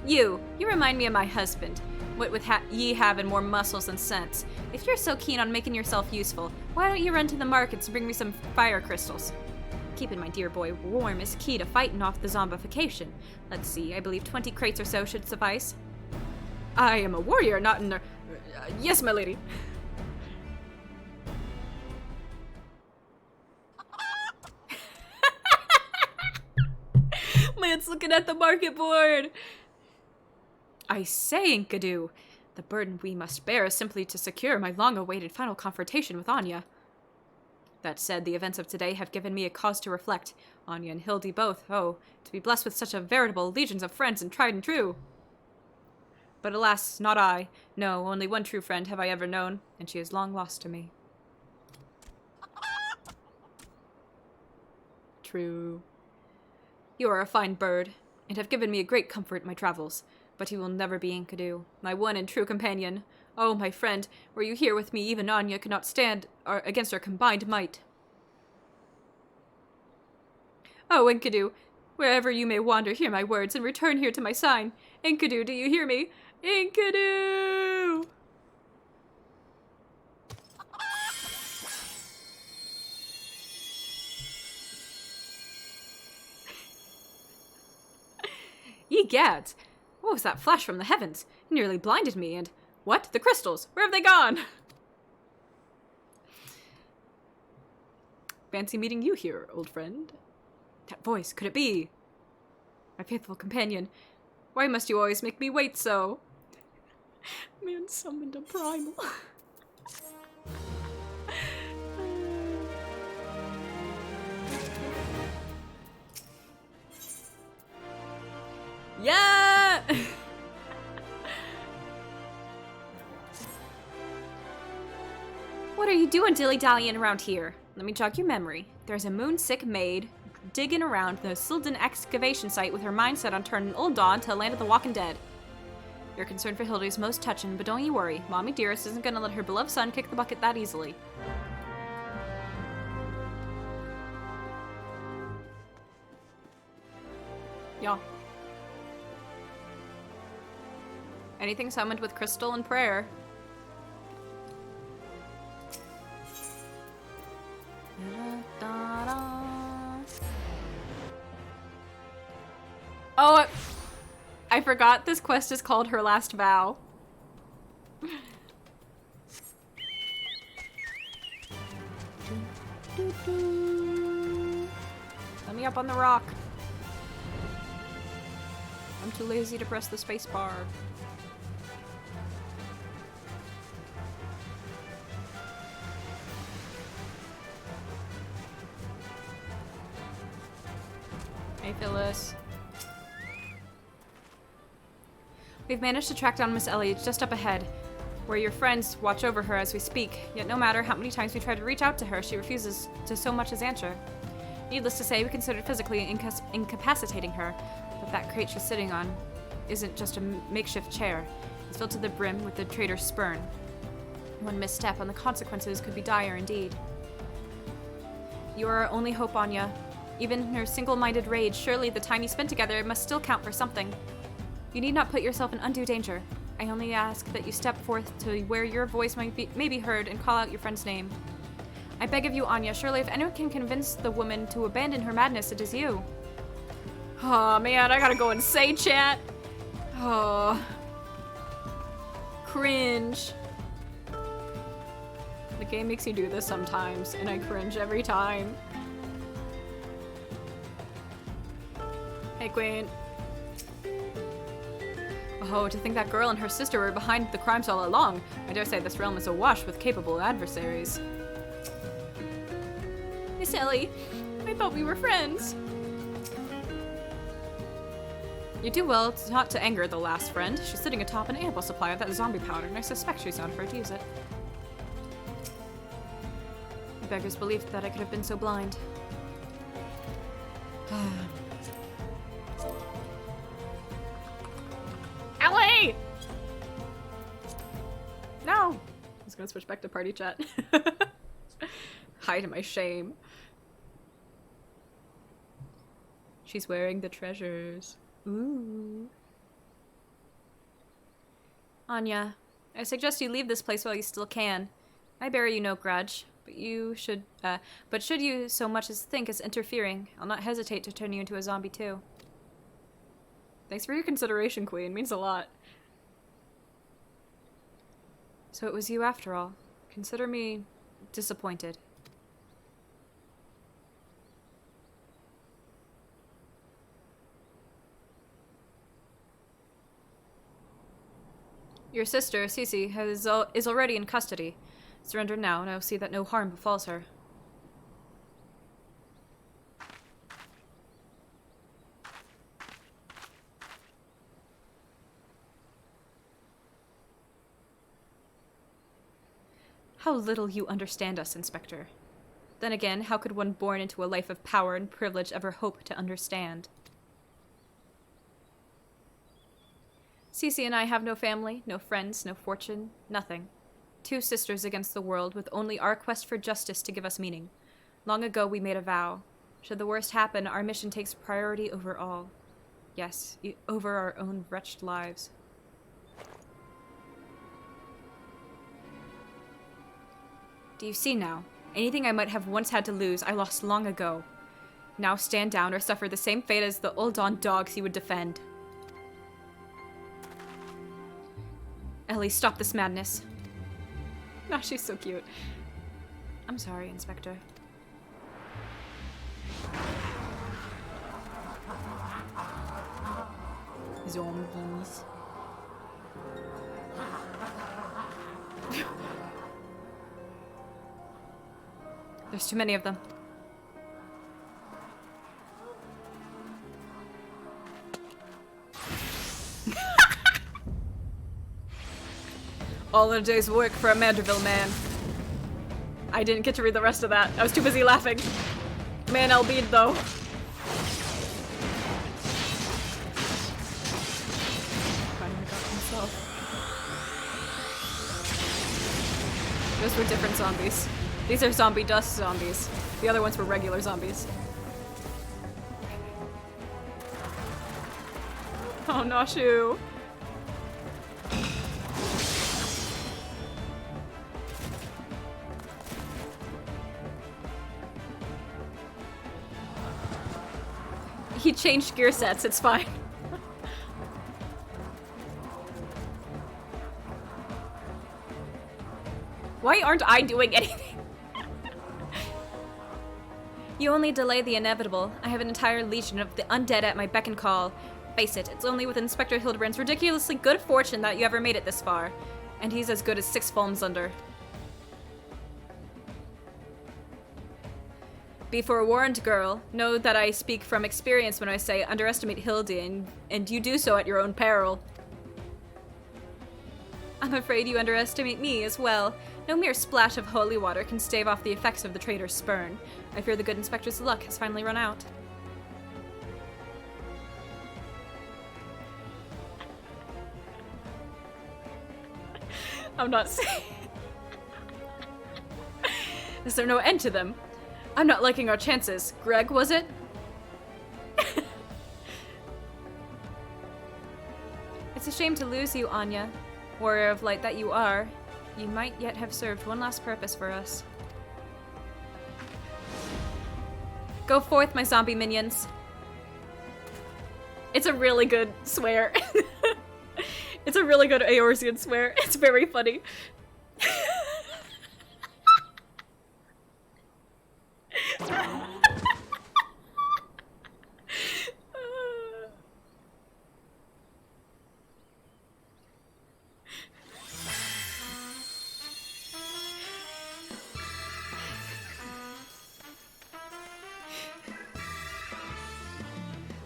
You remind me of my husband. What with ye having more muscles and sense. If you're so keen on making yourself useful, why don't you run to the markets and bring me some fire crystals? Keeping my dear boy warm is key to fighting off the zombification. Let's see, I believe 20 crates or so should suffice. I am a warrior, not an... yes, my lady. Man's looking at the market board. I say, Enkidu, the burden we must bear is simply to secure my long-awaited final confrontation with Anya. That said, the events of today have given me a cause to reflect. Anya and Hildy both, oh, to be blessed with such a veritable legions of friends and tried and true. But alas, not I. No, only one true friend have I ever known, and she is long lost to me. True. You are a fine bird, and have given me a great comfort in my travels. But you will never be Enkidu, my one and true companion. Oh, my friend, were you here with me, even Anya could not stand against our combined might. Oh, Enkidu, wherever you may wander, hear my words, and return here to my sign. Enkidu, do you hear me? Enkidu! Ye gads! What was that flash from the heavens? It nearly blinded me, and... What? The crystals! Where have they gone? Fancy meeting you here, old friend. That voice, could it be? My faithful companion. Why must you always make me wait so? Man summoned a primal. Yeah! What are you doing dilly-dallying around here? Let me jog your memory. There's a moon-sick maid digging around the Silden excavation site with her mind set on turning Old Daw into a land of the walking dead. Your concern for Hildy is most touching, but don't you worry. Mommy Dearest isn't gonna let her beloved son kick the bucket that easily. Yeah. Anything summoned with crystal and prayer. Oh, I forgot this quest is called Her Last Vow. Let me up on the rock. I'm too lazy to press the space bar. Hey, Phyllis. We've managed to track down Miss Ellie just up ahead, where your friends watch over her as we speak, yet no matter how many times we try to reach out to her, she refuses to so much as answer. Needless to say, we considered physically incapacitating her, but that crate she's sitting on, isn't just a makeshift chair. It's filled to the brim with the traitor's spurn. One misstep and the consequences could be dire indeed. You are our only hope, Anya. Even in her single-minded rage, surely the time you spent together must still count for something. You need not put yourself in undue danger. I only ask that you step forth to where your voice may be heard and call out your friend's name. I beg of you, Anya, surely if anyone can convince the woman to abandon her madness, it is you. Oh man, I gotta go and say chat. Oh. Cringe. The game makes you do this sometimes, and I cringe every time. Hey, Queen. Oh, to think that girl and her sister were behind the crimes all along. I dare say this realm is awash with capable adversaries. Miss Ellie, I thought we were friends. You do well not to anger the last friend. She's sitting atop an ample supply of that zombie powder, and I suspect she's not afraid to use it. The beggars believed that I could have been so blind. Ellie! No! I was gonna switch back to party chat. Hide my shame. She's wearing the treasures. Ooh. Anya, I suggest you leave this place while you still can. I bear you no grudge, but should you so much as think as interfering, I'll not hesitate to turn you into a zombie too. Thanks for your consideration, Queen. Means a lot. So it was you after all. Consider me disappointed. Your sister, Cece, is already in custody. Surrender now, and I will see that no harm befalls her. How little you understand us, Inspector. Then again, how could one born into a life of power and privilege ever hope to understand? Cece and I have no family, no friends, no fortune, nothing. Two sisters against the world, with only our quest for justice to give us meaning. Long ago we made a vow. Should the worst happen, our mission takes priority over all. Yes, over our own wretched lives. Do you see now? Anything I might have once had to lose, I lost long ago. Now stand down or suffer the same fate as the Uldon dogs you would defend. Ellie, stop this madness. Oh, she's so cute. I'm sorry, Inspector. Zombies. There's too many of them. All in a day's work for a Manderville man. I didn't get to read the rest of that. I was too busy laughing. Man, Albeed, though. Finally got himself. Those were different zombies. These are zombie dust zombies. The other ones were regular zombies. Oh, Nashu. He changed gear sets, it's fine. Why aren't I doing anything? You only delay the inevitable. I have an entire legion of the undead at my beck and call. Face it, it's only with Inspector Hildebrand's ridiculously good fortune that you ever made it this far. And he's as good as 6 palms under. Be forewarned, girl. Know that I speak from experience when I say underestimate Hildy, and you do so at your own peril. I'm afraid you underestimate me as well. No mere splash of holy water can stave off the effects of the traitor's spurn. I fear the good inspector's luck has finally run out. I'm not saying... Is there no end to them? I'm not liking our chances. Greg, was it? It's a shame to lose you, Anya. Warrior of light that you are. You might yet have served one last purpose for us. Go forth, my zombie minions. It's a really good swear. It's a really good Eorzean swear. It's very funny.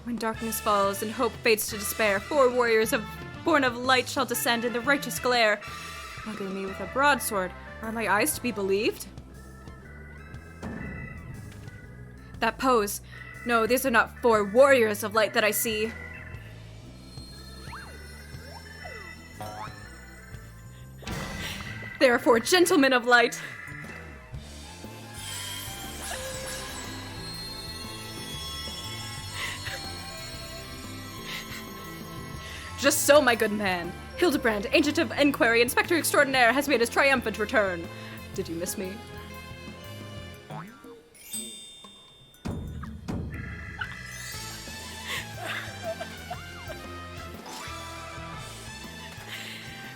When darkness falls and hope fades to despair, 4 warriors born of light shall descend in the righteous glare. Mugging me with a broadsword. Are my eyes to be believed? That pose. No, these are not 4 warriors of light that I see. They are 4 gentlemen of light. Just so, my good man. Hildebrand, Agent of Enquiry, Inspector Extraordinaire, has made his triumphant return. Did you miss me?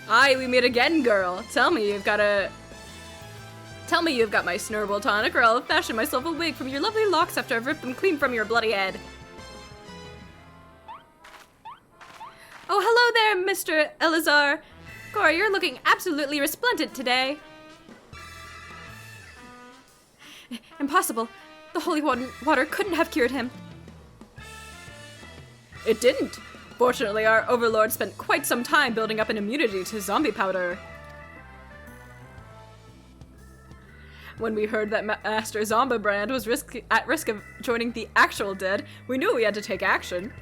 Aye, we meet again, girl. Tell me you've got my snurble tonic, or I'll fashion myself a wig from your lovely locks after I've ripped them clean from your bloody head. Oh, hello there, Mr. Elazar. Cora, you're looking absolutely resplendent today. Impossible. The holy water couldn't have cured him. It didn't. Fortunately, our overlord spent quite some time building up an immunity to zombie powder. When we heard that Master Zombibrand was at risk of joining the actual dead, we knew we had to take action.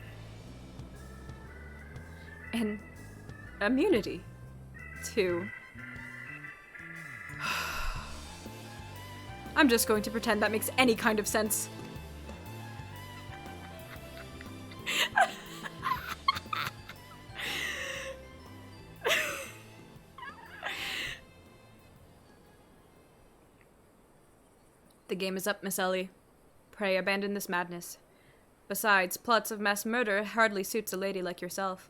And immunity to... I'm just going to pretend that makes any kind of sense. The game is up, Miss Ellie. Pray abandon this madness. Besides, plots of mass murder hardly suits a lady like yourself.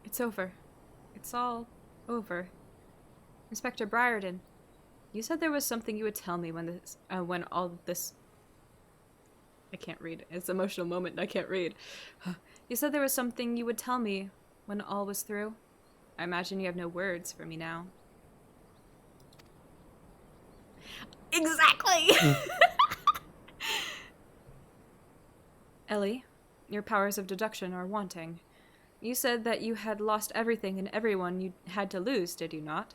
It's over. It's all over. Inspector Briarden, you said there was something you would tell me when all this... I can't read. It's an emotional moment and I can't read. You said there was something you would tell me when all was through. I imagine you have no words for me now. Exactly! Ellie, your powers of deduction are wanting. You said that you had lost everything and everyone you had to lose, did you not?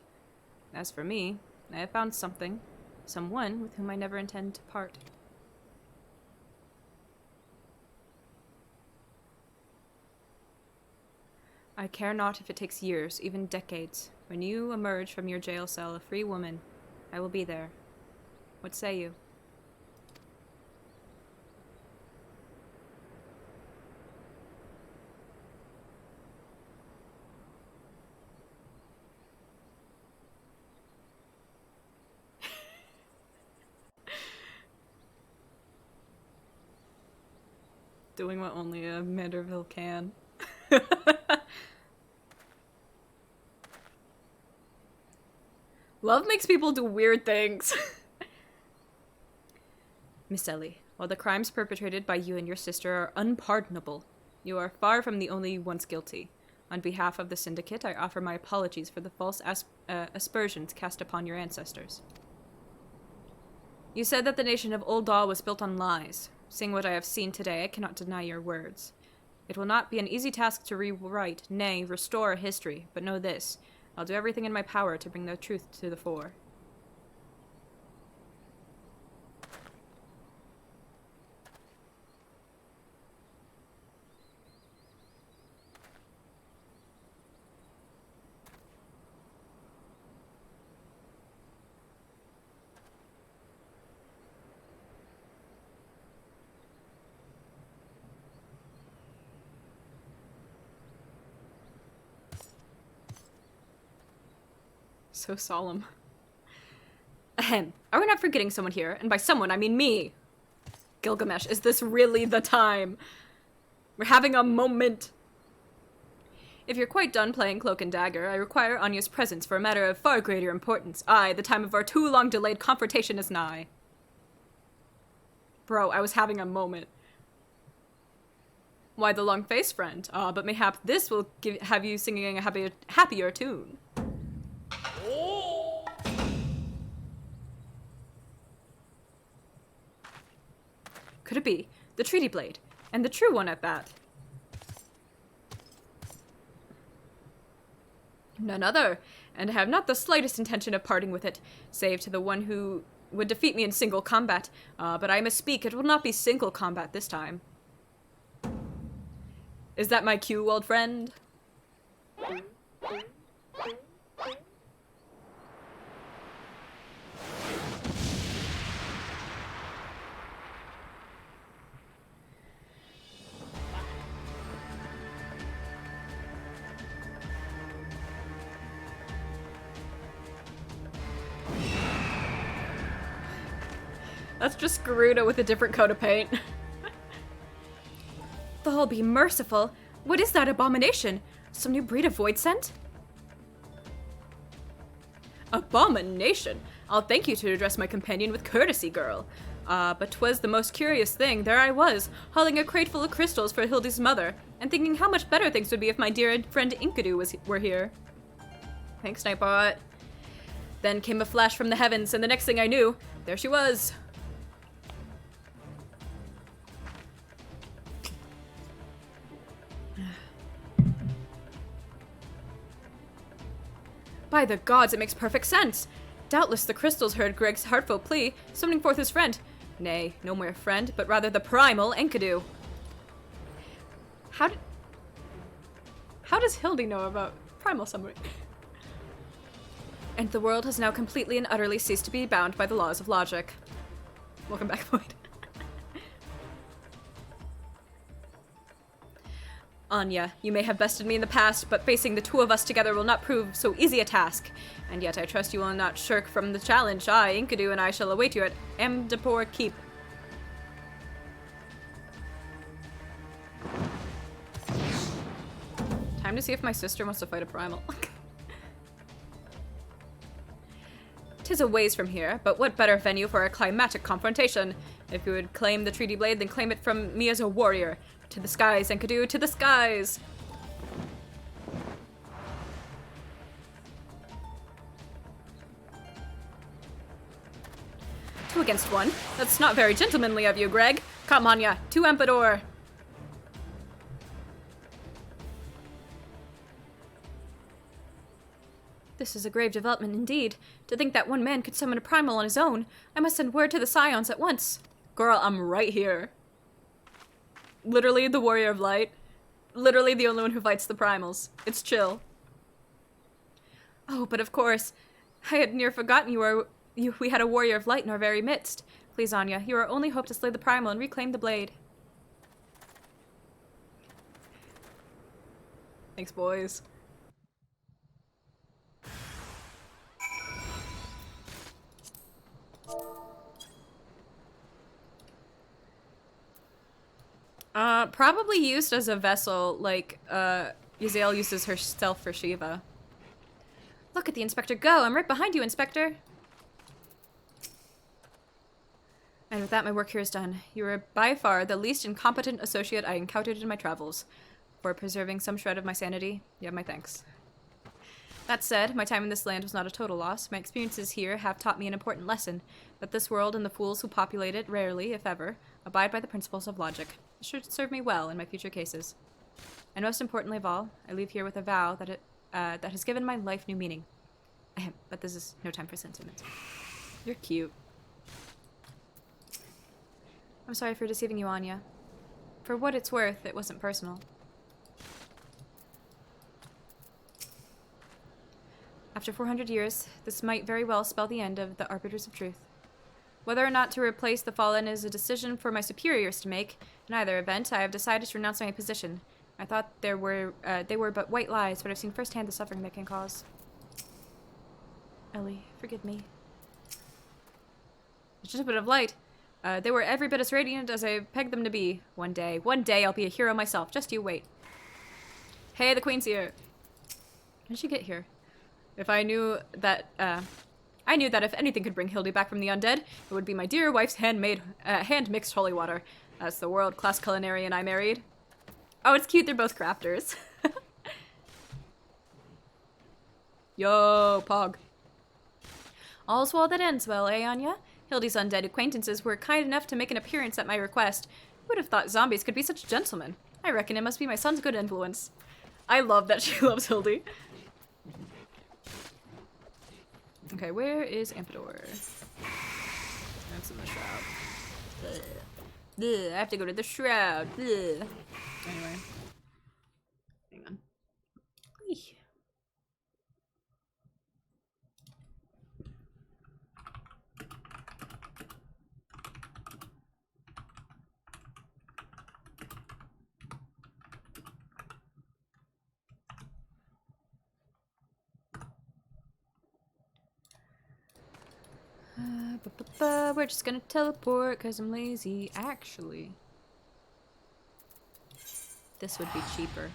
As for me, I have found something. Someone with whom I never intend to part. I care not if it takes years, even decades. When you emerge from your jail cell a free woman, I will be there. What say you? Doing what only a Manderville can. Love makes people do weird things. Miss Ellie, while the crimes perpetrated by you and your sister are unpardonable, you are far from the only ones guilty. On behalf of the Syndicate, I offer my apologies for the false aspersions cast upon your ancestors. You said that the nation of Old Dahl was built on lies. Seeing what I have seen today, I cannot deny your words. It will not be an easy task to rewrite, nay, restore history, but know this. I'll do everything in my power to bring the truth to the fore. So solemn. Ahem. Are we not forgetting someone here? And by someone, I mean me. Gilgamesh, is this really the time? We're having a moment. If you're quite done playing Cloak and Dagger, I require Anya's presence for a matter of far greater importance. Aye, the time of our too long delayed confrontation is nigh. Bro, I was having a moment. Why the long face, friend? But mayhap this will have you singing a happier tune. Could it be? The treaty blade. And the true one at that. None other. And I have not the slightest intention of parting with it, save to the one who would defeat me in single combat. But I misspeak, it will not be single combat this time. Is that my cue, old friend? That's just Garuda with a different coat of paint. They'll be merciful. What is that abomination? Some new breed of void scent? Abomination? I'll thank you to address my companion with courtesy, girl. But 'twas the most curious thing. There I was, hauling a crate full of crystals for Hildy's mother, and thinking how much better things would be if my dear friend Enkidu were here. Thanks, Nightbot. Then came a flash from the heavens, and the next thing I knew, there she was. By the gods, it makes perfect sense. Doubtless the crystals heard Greg's heartfelt plea, summoning forth his friend. Nay, no mere friend, but rather the primal Enkidu. How does Hildy know about primal summoning? And the world has now completely and utterly ceased to be bound by the laws of logic. Welcome back, Boyd. Anya, you may have bested me in the past, but facing the two of us together will not prove so easy a task. And yet I trust you will not shirk from the challenge. I, Enkidu, and I shall await you at Amdapur Keep. Time to see if my sister wants to fight a primal. 'Tis a ways from here, but what better venue for a climatic confrontation? If you would claim the treaty blade, then claim it from me as a warrior. To the skies, Enkidu, to the skies! 2 against 1? That's not very gentlemanly of you, Greg. Come, Anya, to Emperador! This is a grave development indeed. To think that one man could summon a primal on his own. I must send word to the Scions at once. Girl, I'm right here. Literally the warrior of light. Literally the only one who fights the primals. It's chill. Oh, but of course. I had near forgotten we had a warrior of light in our very midst. Please, Anya, you are our only hope to slay the primal and reclaim the blade. Thanks, boys. Probably used as a vessel, like, Yazael uses herself for Shiva. Look at the Inspector go! I'm right behind you, Inspector! And with that, my work here is done. You are by far the least incompetent associate I encountered in my travels. For preserving some shred of my sanity, you have my thanks. That said, my time in this land was not a total loss. My experiences here have taught me an important lesson, that this world and the fools who populate it rarely, if ever, abide by the principles of logic. It should serve me well in my future cases. And most importantly of all, I leave here with a vow that that has given my life new meaning. Ahem, but this is no time for sentiment. You're cute. I'm sorry for deceiving you, Anya. For what it's worth, it wasn't personal. After 400 years, this might very well spell the end of the Arbiters of Truth. Whether or not to replace the Fallen is a decision for my superiors to make. In either event, I have decided to renounce my position. I thought they were but white lies, but I've seen firsthand the suffering they can cause. Ellie, forgive me. It's just a bit of light. They were every bit as radiant as I pegged them to be. One day I'll be a hero myself. Just you wait. Hey, the Queen's here. How did she get here? If I knew that if anything could bring Hildy back from the undead, it would be my dear wife's hand-mixed holy water. That's the world-class culinarian I married. Oh, it's cute. They're both crafters. Yo, Pog. All's well that ends well, eh, Anya? Hildy's undead acquaintances were kind enough to make an appearance at my request. Who would have thought zombies could be such gentlemen? I reckon it must be my son's good influence. I love that she loves Hildy. Okay, where is Ampedor? That's in the shroud. Ugh. Ugh, I have to go to the shroud. Ugh. Anyway. Hang on. Eesh. We're just gonna teleport because I'm lazy. Actually, this would be cheaper.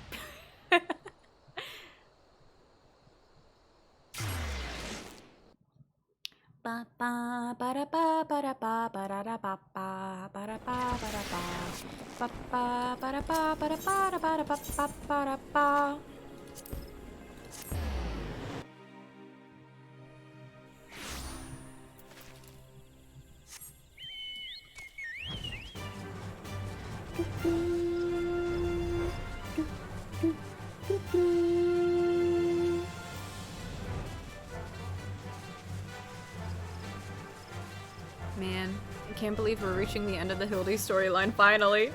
Man, I can't believe we're reaching the end of the Hildy storyline finally.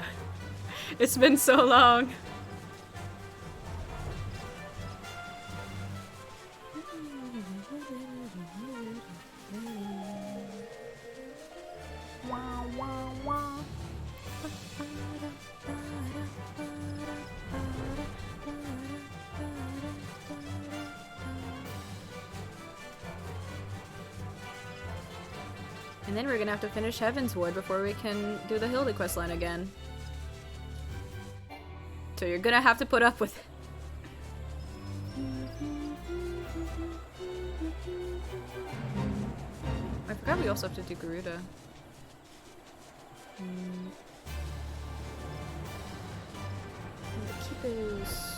It's been so long. And then we're gonna have to finish Heavenswood before we can do the Hildy questline again. So you're gonna have to put up with it. I forgot we also have to do Garuda. And the keep is...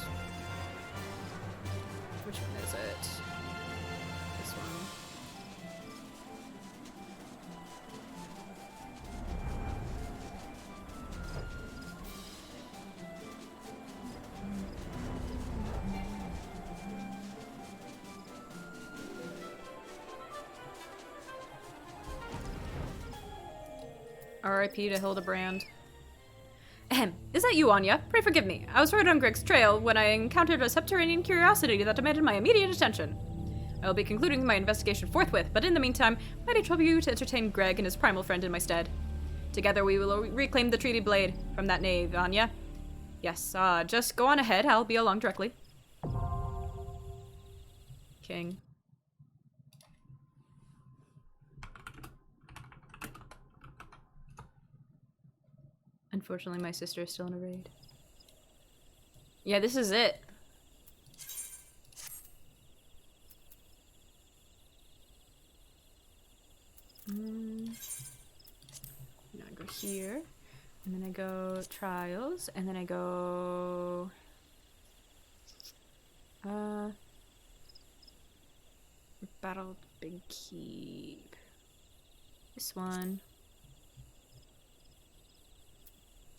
Which one is it? This one. R.I.P. to Hildebrand. Ahem. Is that you, Anya? Pray forgive me. I was right on Greg's trail when I encountered a subterranean curiosity that demanded my immediate attention. I will be concluding my investigation forthwith, but in the meantime, might I trouble you to entertain Greg and his primal friend in my stead? Together we will reclaim the treaty blade from that knave, Anya. Yes, just go on ahead. I'll be along directly. King. Unfortunately, my sister is still in a raid. Yeah, this is it. Now I go here, and then I go trials, and then I go... Battle Big Keep. This one.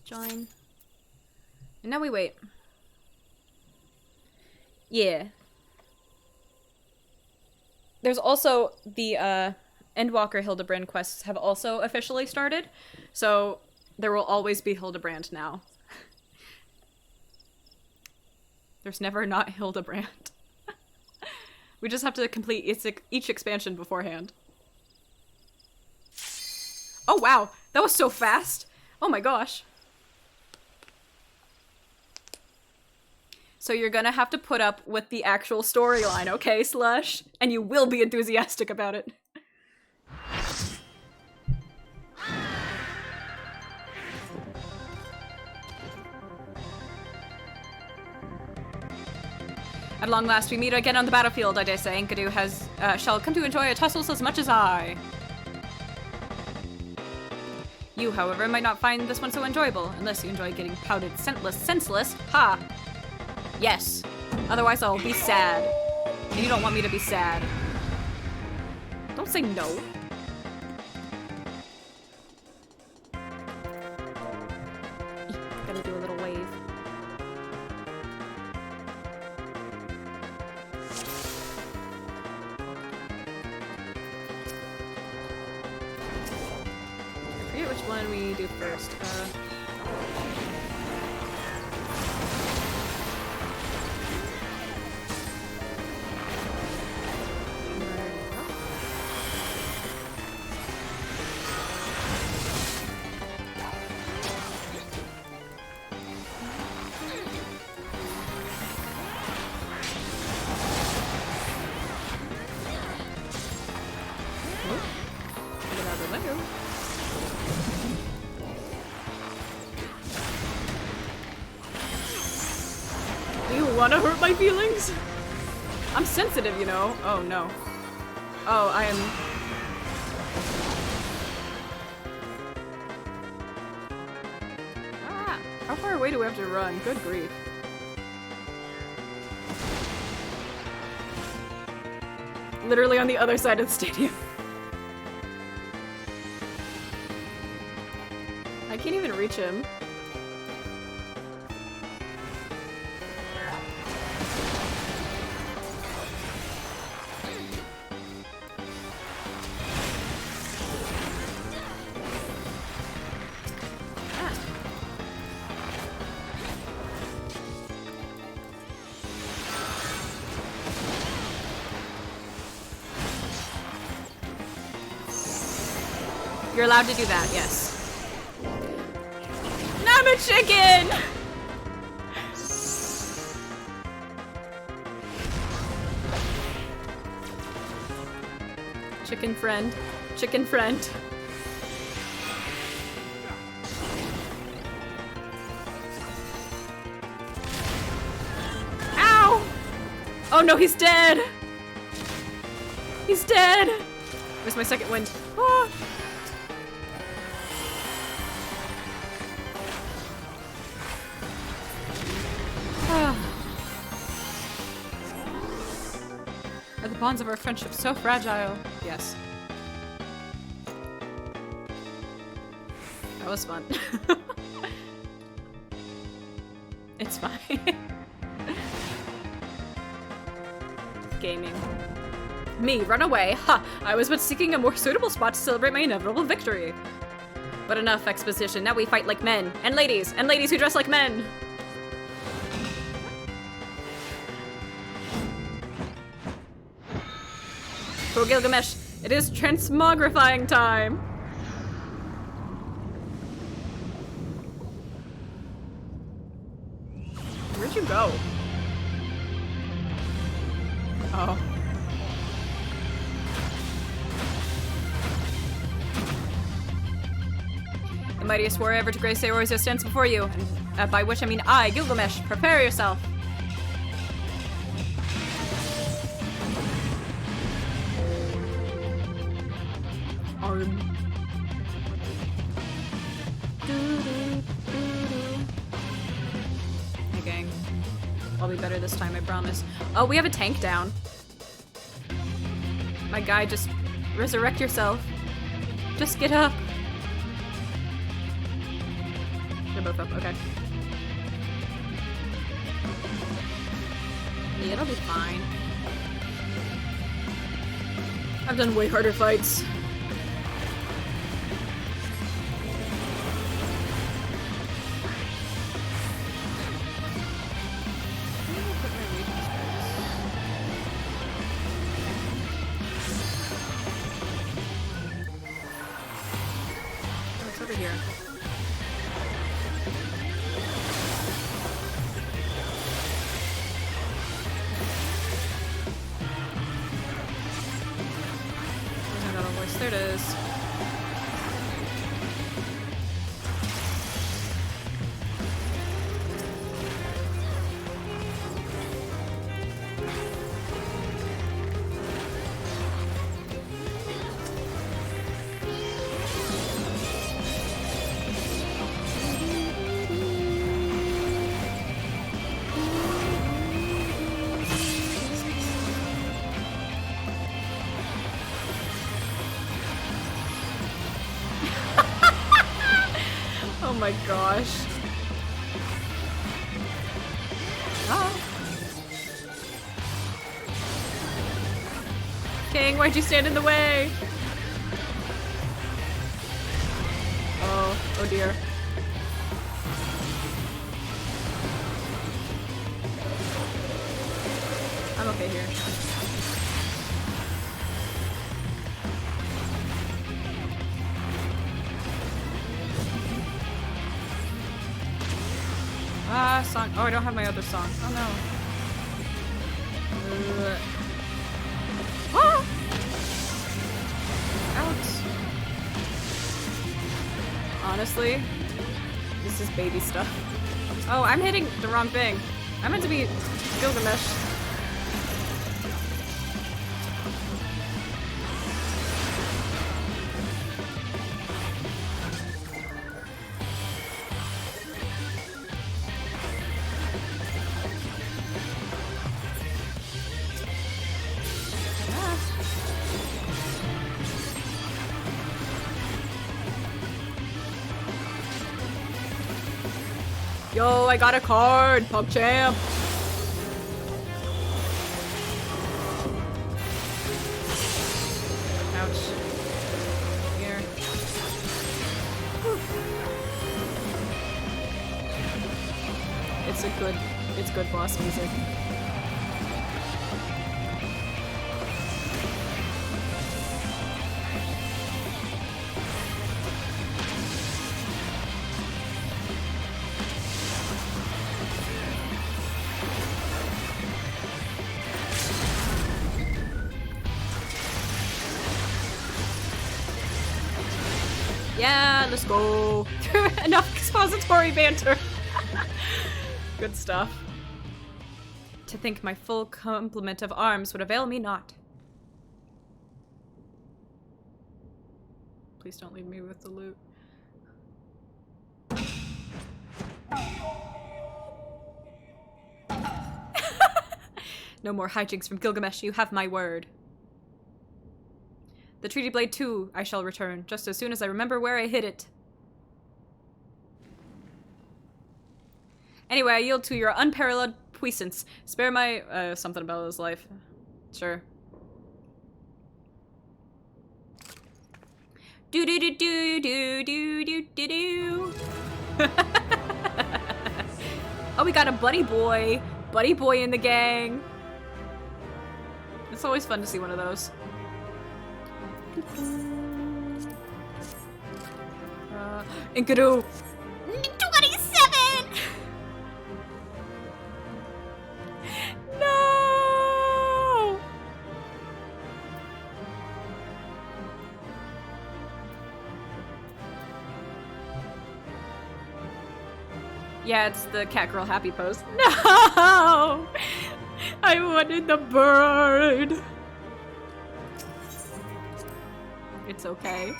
Join. And now we wait. Yeah. there's also the Endwalker Hildebrand quests have also officially started, so there will always be Hildebrand now. There's never not Hildebrand. We just have to complete each expansion beforehand. Oh wow, that was so fast! Oh my gosh. So you're gonna have to put up with the actual storyline, okay, Slush? And you will be enthusiastic about it. At long last we meet again on the battlefield, I dare say. Enkidu shall come to enjoy a tussles as much as I. You, however, might not find this one so enjoyable, unless you enjoy getting pouted senseless. Ha! Yes. Otherwise I'll be sad. And you don't want me to be sad. Don't say no. Gotta do a little wave. I forget which one we do first. Wanna hurt my feelings? I'm sensitive, you know. Oh no. Oh, I am. Ah! How far away do we have to run? Good grief. Literally on the other side of the stadium. I can't even reach him. You're allowed to do that, yes. I'm a chicken! Chicken friend. Chicken friend. Ow! Oh no, he's dead! He's dead! Where's my second wind? Ah. Are the bonds of our friendship so fragile? Yes. That was fun. It's fine. Gaming. Me, run away! Ha! I was but seeking a more suitable spot to celebrate my inevitable victory. But enough exposition, now we fight like men. And ladies who dress like men! For Gilgamesh, it is transmogrifying time! Where'd you go? Oh. The mightiest warrior ever to grace Eorzea stands before you, and by which I mean I, Gilgamesh. Prepare yourself! Hey gang. I'll be better this time, I promise. Oh, we have a tank down. My guy, just resurrect yourself. Just get up. They're both up, okay. Yeah, it'll be fine. I've done way harder fights. It's over here. There it is. Oh my gosh. Ah. King, why'd you stand in the way? Oh, oh dear. I'm okay here. Song. Oh, I don't have my other song. Oh no. Ah! Ouch. Honestly, this is baby stuff. Oh, I'm hitting the wrong thing. I meant to be Gilgamesh. Yo, I got a card, PogChamp. Ouch. Here. Whew. It's good boss music. Yeah, let's go. Enough expository banter. Good stuff. To think my full complement of arms would avail me not. Please don't leave me with the loot. No more hijinks from Gilgamesh, you have my word. The Treaty Blade 2 I shall return, just as soon as I remember where I hid it. Anyway, I yield to your unparalleled puissance. Spare my, something about his life. Sure. Do do do do do do do do do. Oh, we got a buddy boy in the gang. It's always fun to see one of those. Enkidu! 27! No! Yeah, it's the Catgirl happy pose. No! I wanted the bird! It's okay.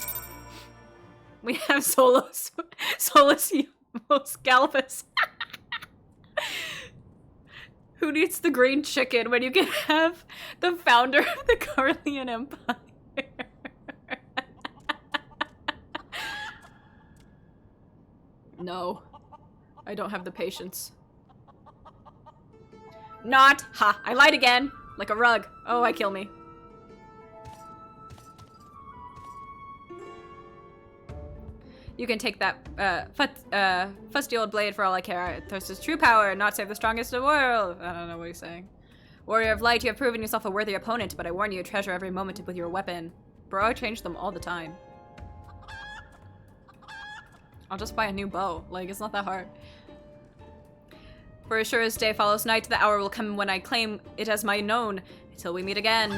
We have Solus Galvus. Who needs the green chicken when you can have the founder of the Carlian Empire? No. I don't have the patience. Not! Ha! I lied again! Like a rug. Oh, I kill me. You can take that fusty old blade for all I care. It thirsts its true power and not save the strongest in the world. I don't know what he's saying. Warrior of Light, you have proven yourself a worthy opponent, but I warn you, treasure every moment with your weapon. Bro, I change them all the time. I'll just buy a new bow. Like, it's not that hard. For as sure as day follows night, the hour will come when I claim it as my own. Until we meet again.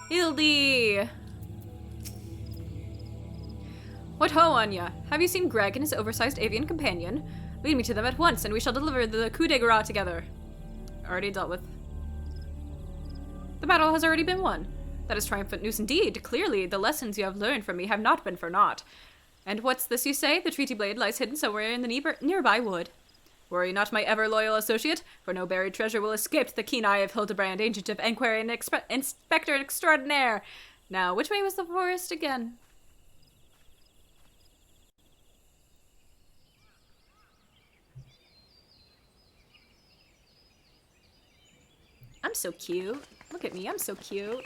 Hildy! What ho, Anya? Have you seen Greg and his oversized avian companion? Lead me to them at once, and we shall deliver the coup de grace together. Already dealt with. The battle has already been won. That is triumphant news indeed. Clearly, the lessons you have learned from me have not been for naught. And what's this you say? The treaty blade lies hidden somewhere in the nearby wood. Worry not, my ever-loyal associate, for no buried treasure will escape the keen eye of Hildebrand, agent of Enquiry and Inspector Extraordinaire. Now, which way was the forest again? I'm so cute. Look at me, I'm so cute.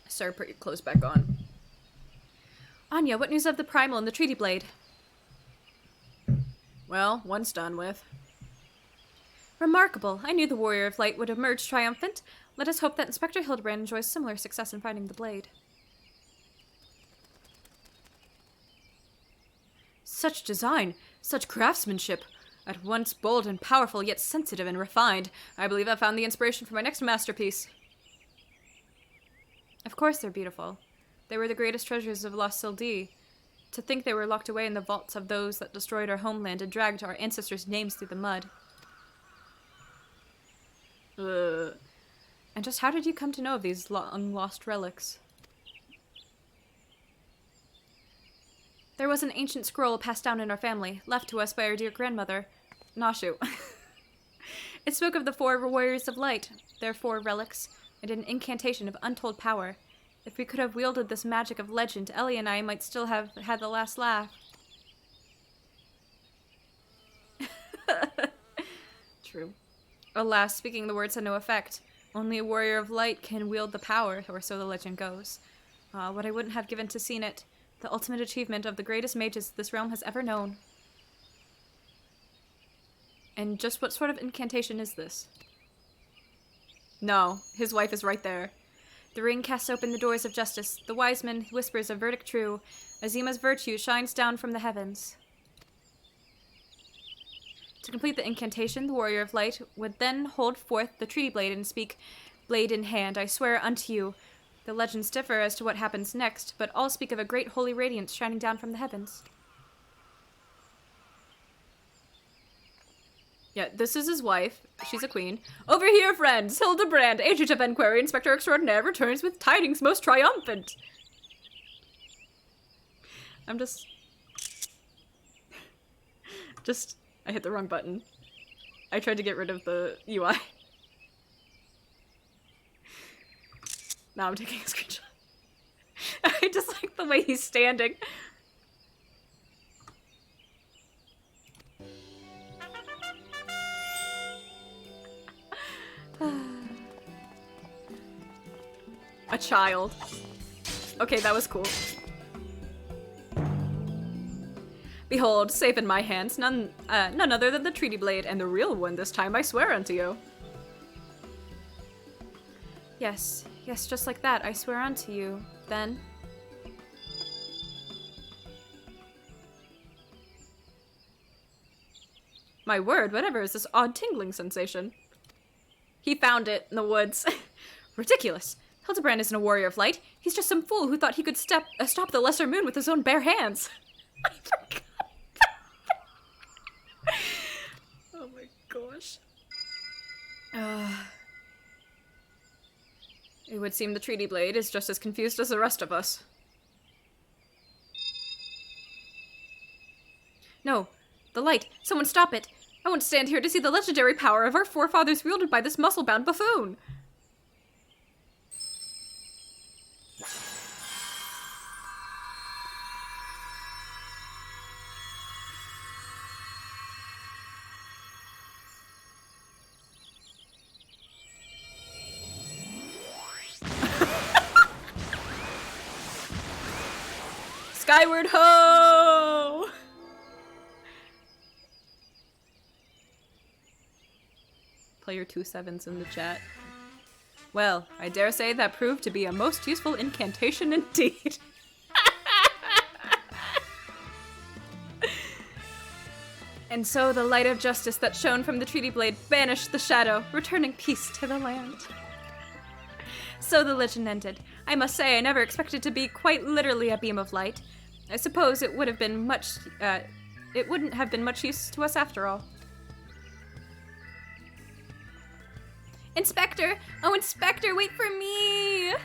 Sorry, put your clothes back on. Anya, what news of the Primal and the Treaty Blade? Well, one's done with. Remarkable. I knew the Warrior of Light would emerge triumphant. Let us hope that Inspector Hildebrand enjoys similar success in finding the blade. Such design, such craftsmanship. At once bold and powerful, yet sensitive and refined. I believe I found the inspiration for my next masterpiece. Of course they're beautiful. They were the greatest treasures of Lost Sildee. To think they were locked away in the vaults of those that destroyed our homeland and dragged our ancestors' names through the mud. And just how did you come to know of these long-lost relics? There was an ancient scroll passed down in our family, left to us by our dear grandmother, Nashu. It spoke of the 4 warriors of light, their 4 relics, and an incantation of untold power. If we could have wielded this magic of legend, Ellie and I might still have had the last laugh. True. Alas, speaking the words had no effect. Only a warrior of light can wield the power, or so the legend goes. What I wouldn't have given to seen it. The ultimate achievement of the greatest mages this realm has ever known. And just what sort of incantation is this? No, his wife is right there. The ring casts open the doors of justice. The wise man whispers a verdict true. Azima's virtue shines down from the heavens. To complete the incantation, the warrior of light would then hold forth the treaty blade and speak, "Blade in hand, I swear unto you." The legends differ as to what happens next, but all speak of a great holy radiance shining down from the heavens. Yeah, this is his wife. She's a queen. Over here, friends! Hildebrand, agent of Enquiry, Inspector Extraordinaire, returns with tidings most triumphant! I'm just... I hit the wrong button. I tried to get rid of the UI. Now I'm taking a screenshot. I just like the way he's standing. A child. Okay, that was cool. Behold, safe in my hands, none other than the treaty blade, and the real one this time, I swear unto you. Yes, just like that, I swear unto you. Then... My word, whatever is this odd tingling sensation? He found it in the woods. Ridiculous. Hildebrand isn't a warrior of light. He's just some fool who thought he could stop the lesser moon with his own bare hands. I forgot. Oh my gosh. It would seem the treaty blade is just as confused as the rest of us. No, the light. Someone stop it. I won't stand here to see the legendary power of our forefathers wielded by this muscle-bound buffoon. Skyward ho! Player 27's in the chat. Well, I dare say that proved to be a most useful incantation indeed. And so the light of justice that shone from the treaty blade banished the shadow, returning peace to the land. So the legend ended. I must say I never expected to be quite literally a beam of light. I suppose it would have been much, it wouldn't have been much use to us after all. Inspector! Oh, Inspector, wait for me!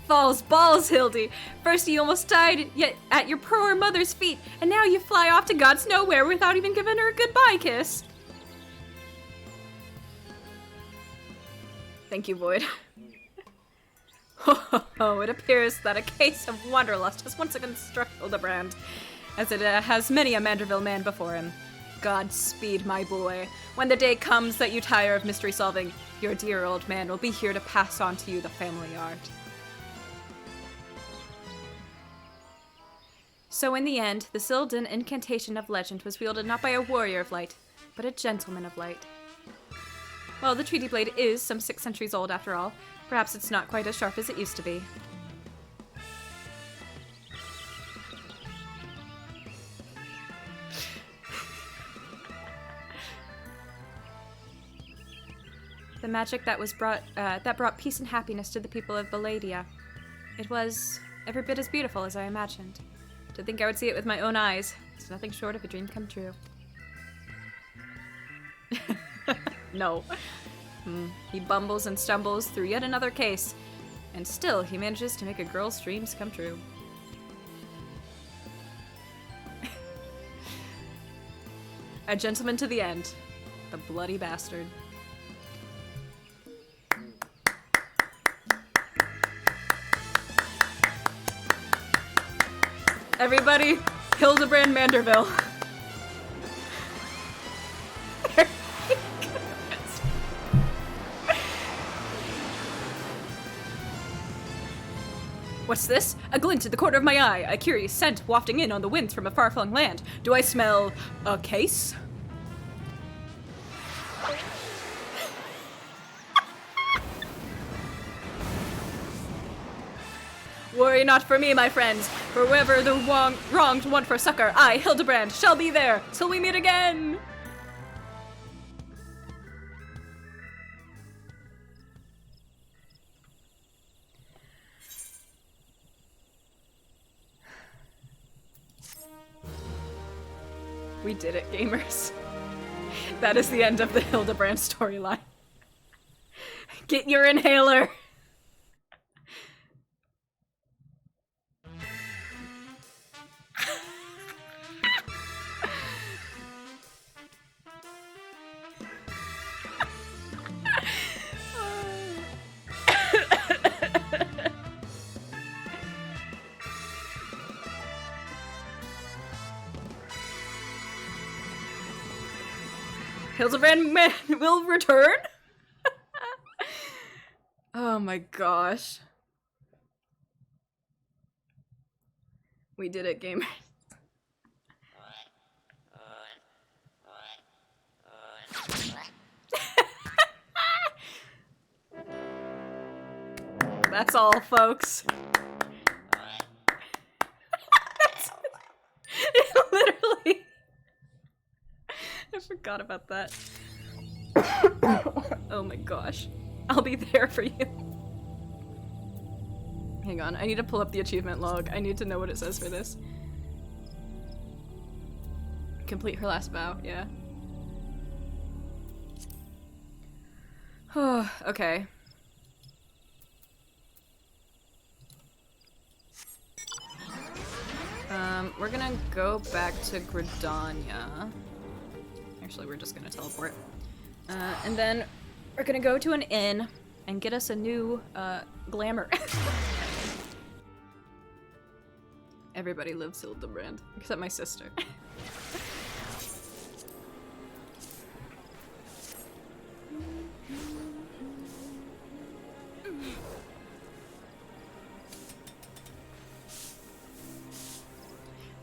Falls balls, Hildy! First you almost died yet at your poor mother's feet, and now you fly off to God's nowhere without even giving her a goodbye kiss. Thank you, Void. Oh, it appears that a case of wanderlust has once again struck Hildebrand, as it has many a Manderville man before him. Godspeed, my boy. When the day comes that you tire of mystery solving, your dear old man will be here to pass on to you the family art. So in the end, the Sylvan incantation of legend was wielded not by a warrior of light, but a gentleman of light. Well, the treaty blade is some 6 centuries old after all. Perhaps it's not quite as sharp as it used to be. The magic that was brought peace and happiness to the people of Baladia. It was every bit as beautiful as I imagined. To think I would see it with my own eyes. It's nothing short of a dream come true. No. He bumbles and stumbles through yet another case, and still he manages to make a girl's dreams come true. A gentleman to the end. The bloody bastard. Everybody, Hildebrand Manderville. There he goes. What's this? A glint in the corner of my eye, a curious scent wafting in on the winds from a far-flung land. Do I smell a case? Worry not for me, my friends, for wherever the wronged want for succor, I, Hildebrand, shall be there till we meet again! We did it, gamers. That is the end of the Hildebrand storyline. Get your inhaler! Hildebrand man will return? Oh my gosh. We did it, gamers. That's all, folks. That's literally. I forgot about that. Oh my gosh. I'll be there for you. Hang on, I need to pull up the achievement log. I need to know what it says for this. Complete her last vow, yeah. Oh, okay. We're gonna go back to Gridania. Actually, we're just gonna teleport. And then we're gonna go to an inn and get us a new, glamour. Everybody loves Hildebrand, except my sister.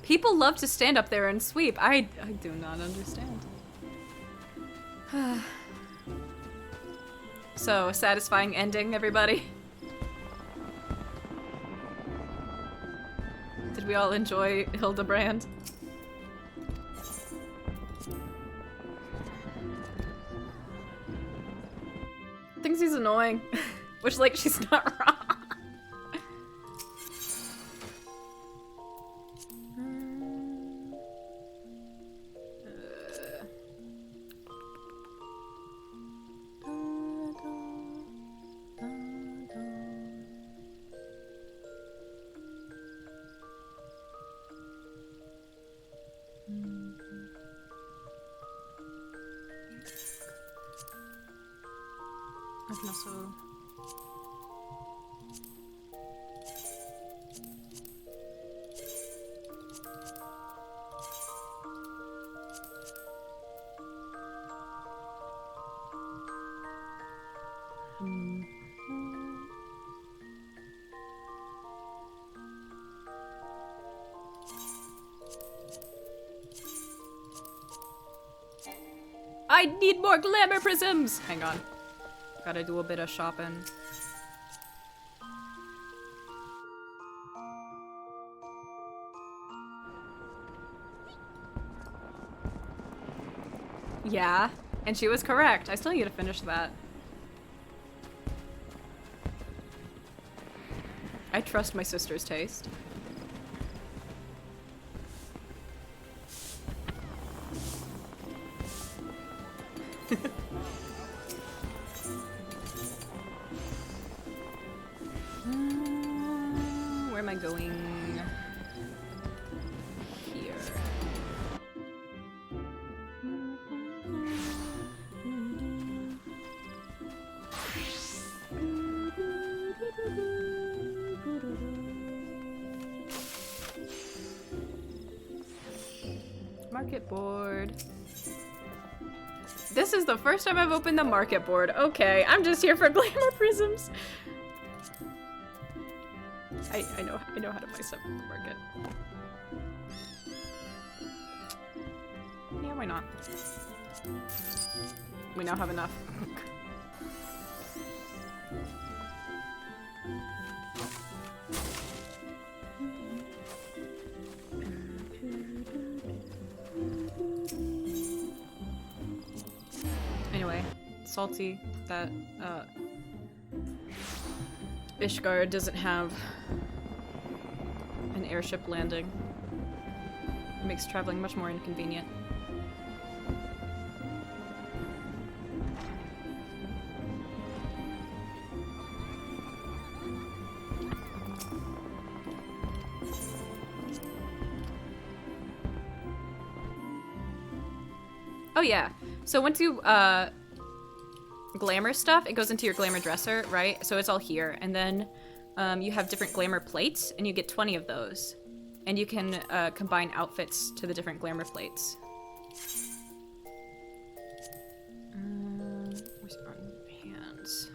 People love to stand up there and sweep. I do not understand. So, satisfying ending, everybody. Did we all enjoy Hildebrand? Thinks he's annoying. Which, like, she's not wrong. I can also... I need more glamour prisms! Hang on. Gotta do a bit of shopping. Yeah, and she was correct. I still need to finish that. I trust my sister's taste. Where am I going? Here. Market board. This is the first time I've opened the market board. Okay, I'm just here for glamour prisms. I know how to buy stuff from the market. Yeah, why not? We now have enough. Anyway, salty that Ishgard doesn't have an airship landing. It makes traveling much more inconvenient. Oh yeah, so once you glamour stuff, it goes into your glamour dresser, right? So it's all here, and then you have different glamour plates, and you get 20 of those. And you can combine outfits to the different glamour plates. Where's our hands?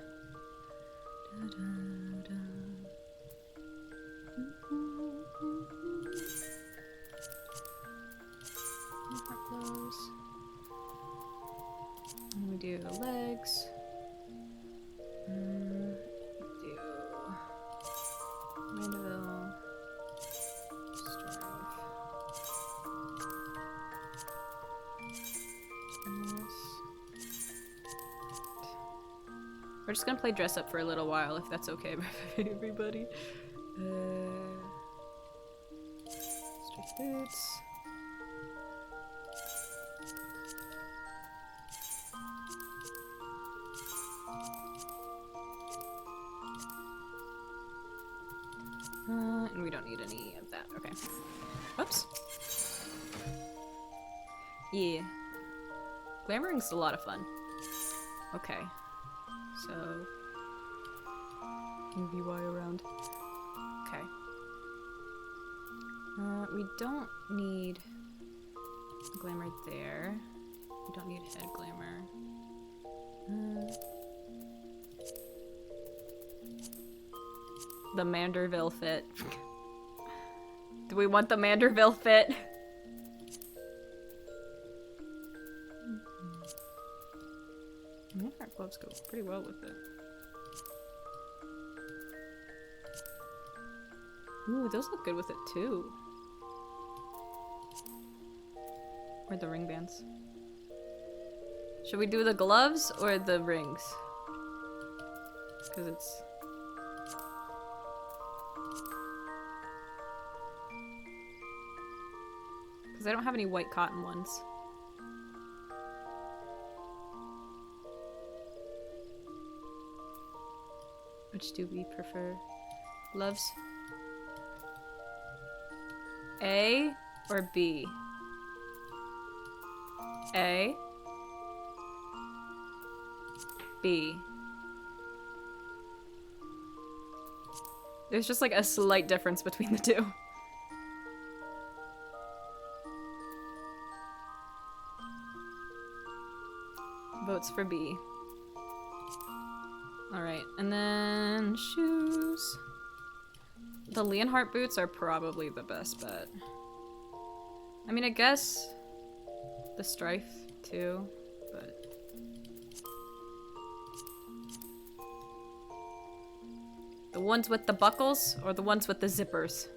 Those. And we do the legs. Do Mandeville. Strive. We're just gonna play dress up for a little while, if that's okay with everybody. Striped boots. And we don't need any of that. Okay. Oops. Yeah. Glamouring's a lot of fun. Okay. So... move UI around. Okay. We don't need glamour there. We don't need head glamour. The Manderville fit. Do we want the Manderville fit? Our gloves go pretty well with it. Ooh, those look good with it too. Or the ring bands. Should we do the gloves or the rings? Because it's... Because I don't have any white cotton ones. Which do we prefer? Gloves? A or B? A. B. There's just like a slight difference between the two. Votes for B. Alright, and then shoes. The Leonhardt boots are probably the best bet. I mean, I guess the Strife too, but... The ones with the buckles or the ones with the zippers?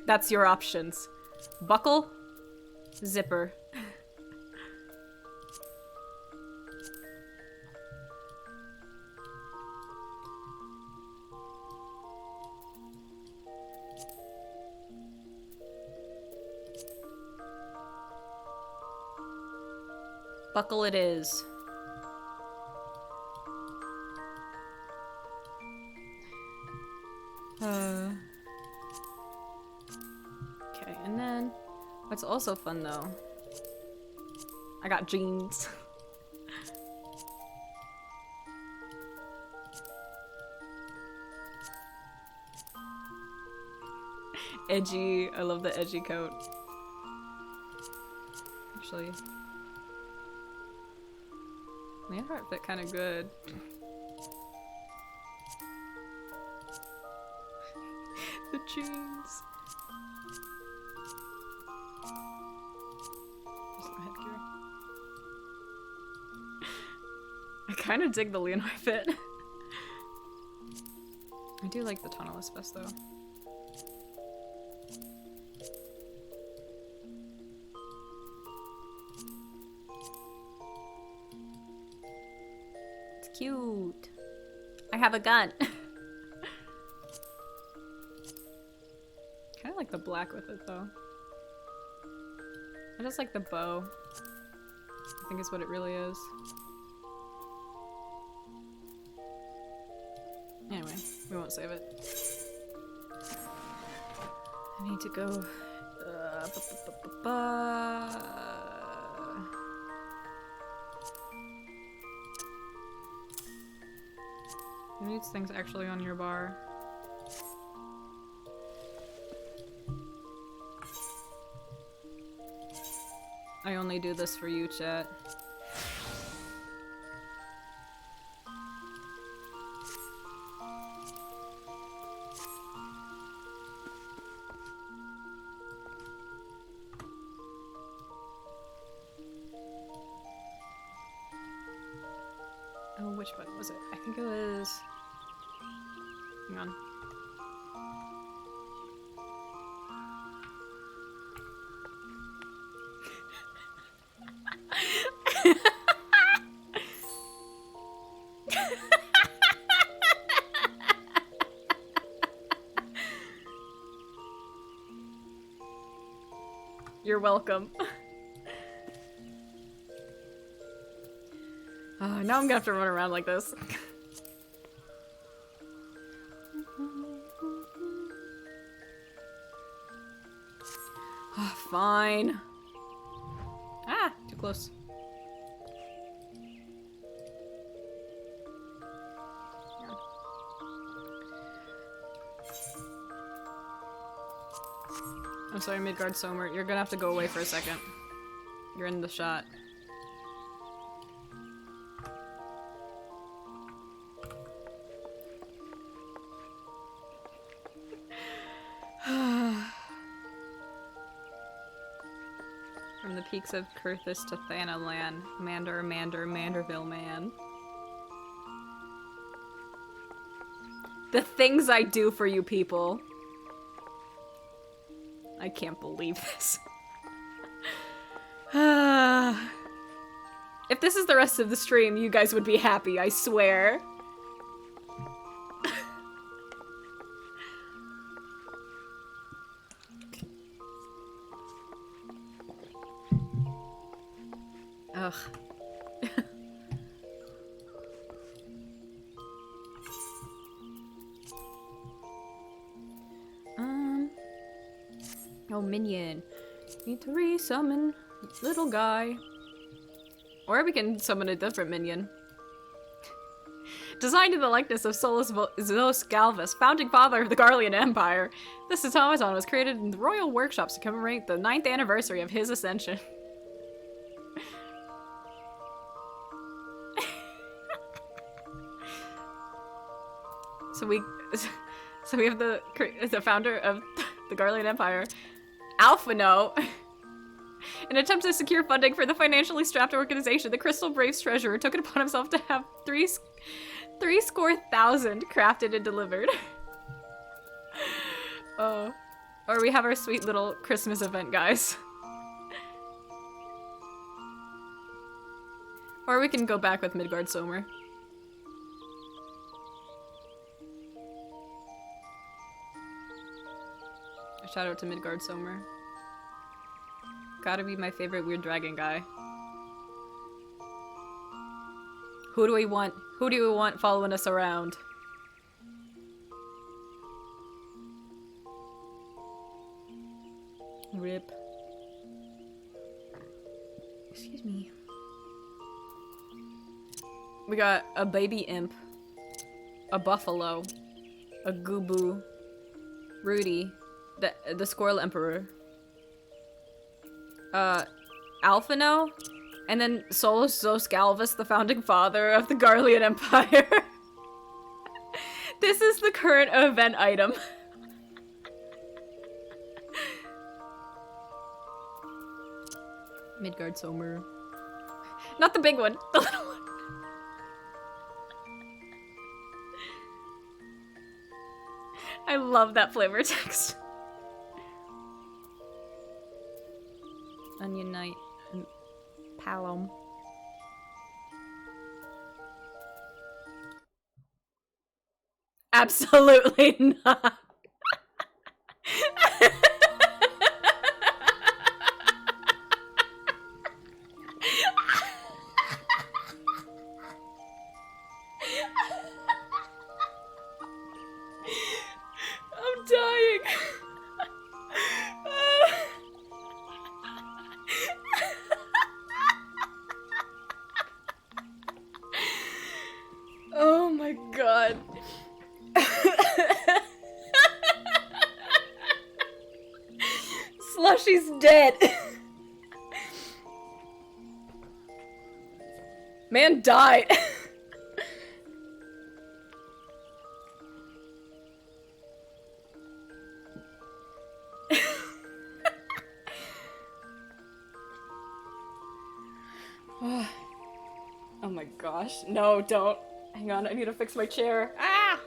That's your options. Buckle, zipper. Buckle it is. Okay, and then what's also fun though? I got jeans. Edgy. I love the edgy coat. Actually, Leonhardt fit kind of good. The jeans. There's some headgear. I kind of dig the Leonhardt fit. I do like the tonalist vest though. It's cute. I have a gun. Kind of like the black with it though. I just like the bow. I think is what it really is. Anyway, we won't save it. I need to go. Who needs things actually on your bar? I only do this for you, chat. Oh, which button was it? I think it was... Hang on. You're welcome. Now I'm gonna have to run around like this. Fine. Ah, too close. Yeah. I'm sorry, Midgard Somer. You're gonna have to go away for a second. You're in the shot. Peaks of Kurthus to Thanalan. Manderville man. The things I do for you people. I can't believe this. If this is the rest of the stream, you guys would be happy, I swear. Ugh. Oh, minion. Need to re-summon little guy. Or we can summon a different minion. Designed in the likeness of Solus Zos Galvus, founding father of the Garlean Empire, this automaton was created in the royal workshops to commemorate the 9th anniversary of his ascension. So we have the founder of the Garlean Empire, Alphino. In an attempt to secure funding for the financially strapped organization, the Crystal Braves treasurer took it upon himself to have 3,000 crafted and delivered. Oh. Or we have our sweet little Christmas event, guys. Or we can go back with Midgard Somer. Shout out to Midgard Somer. Gotta be my favorite weird dragon guy. Who do we want? Who do we want following us around? Rip. Excuse me. We got a baby imp, a buffalo, a Gubu, Rudy, the Squirrel Emperor, Alphino, and then Solus Zos Galvus, the founding father of the Garlean Empire. This is the current event item. Midgard Somer. Not the big one, the little one. I love that flavor text. Onion Knight. Palom. Absolutely not. I'm dying. Oh my god. Slushy's dead. Man died. Oh my gosh. No, don't. Hang on, I need to fix my chair. Ah!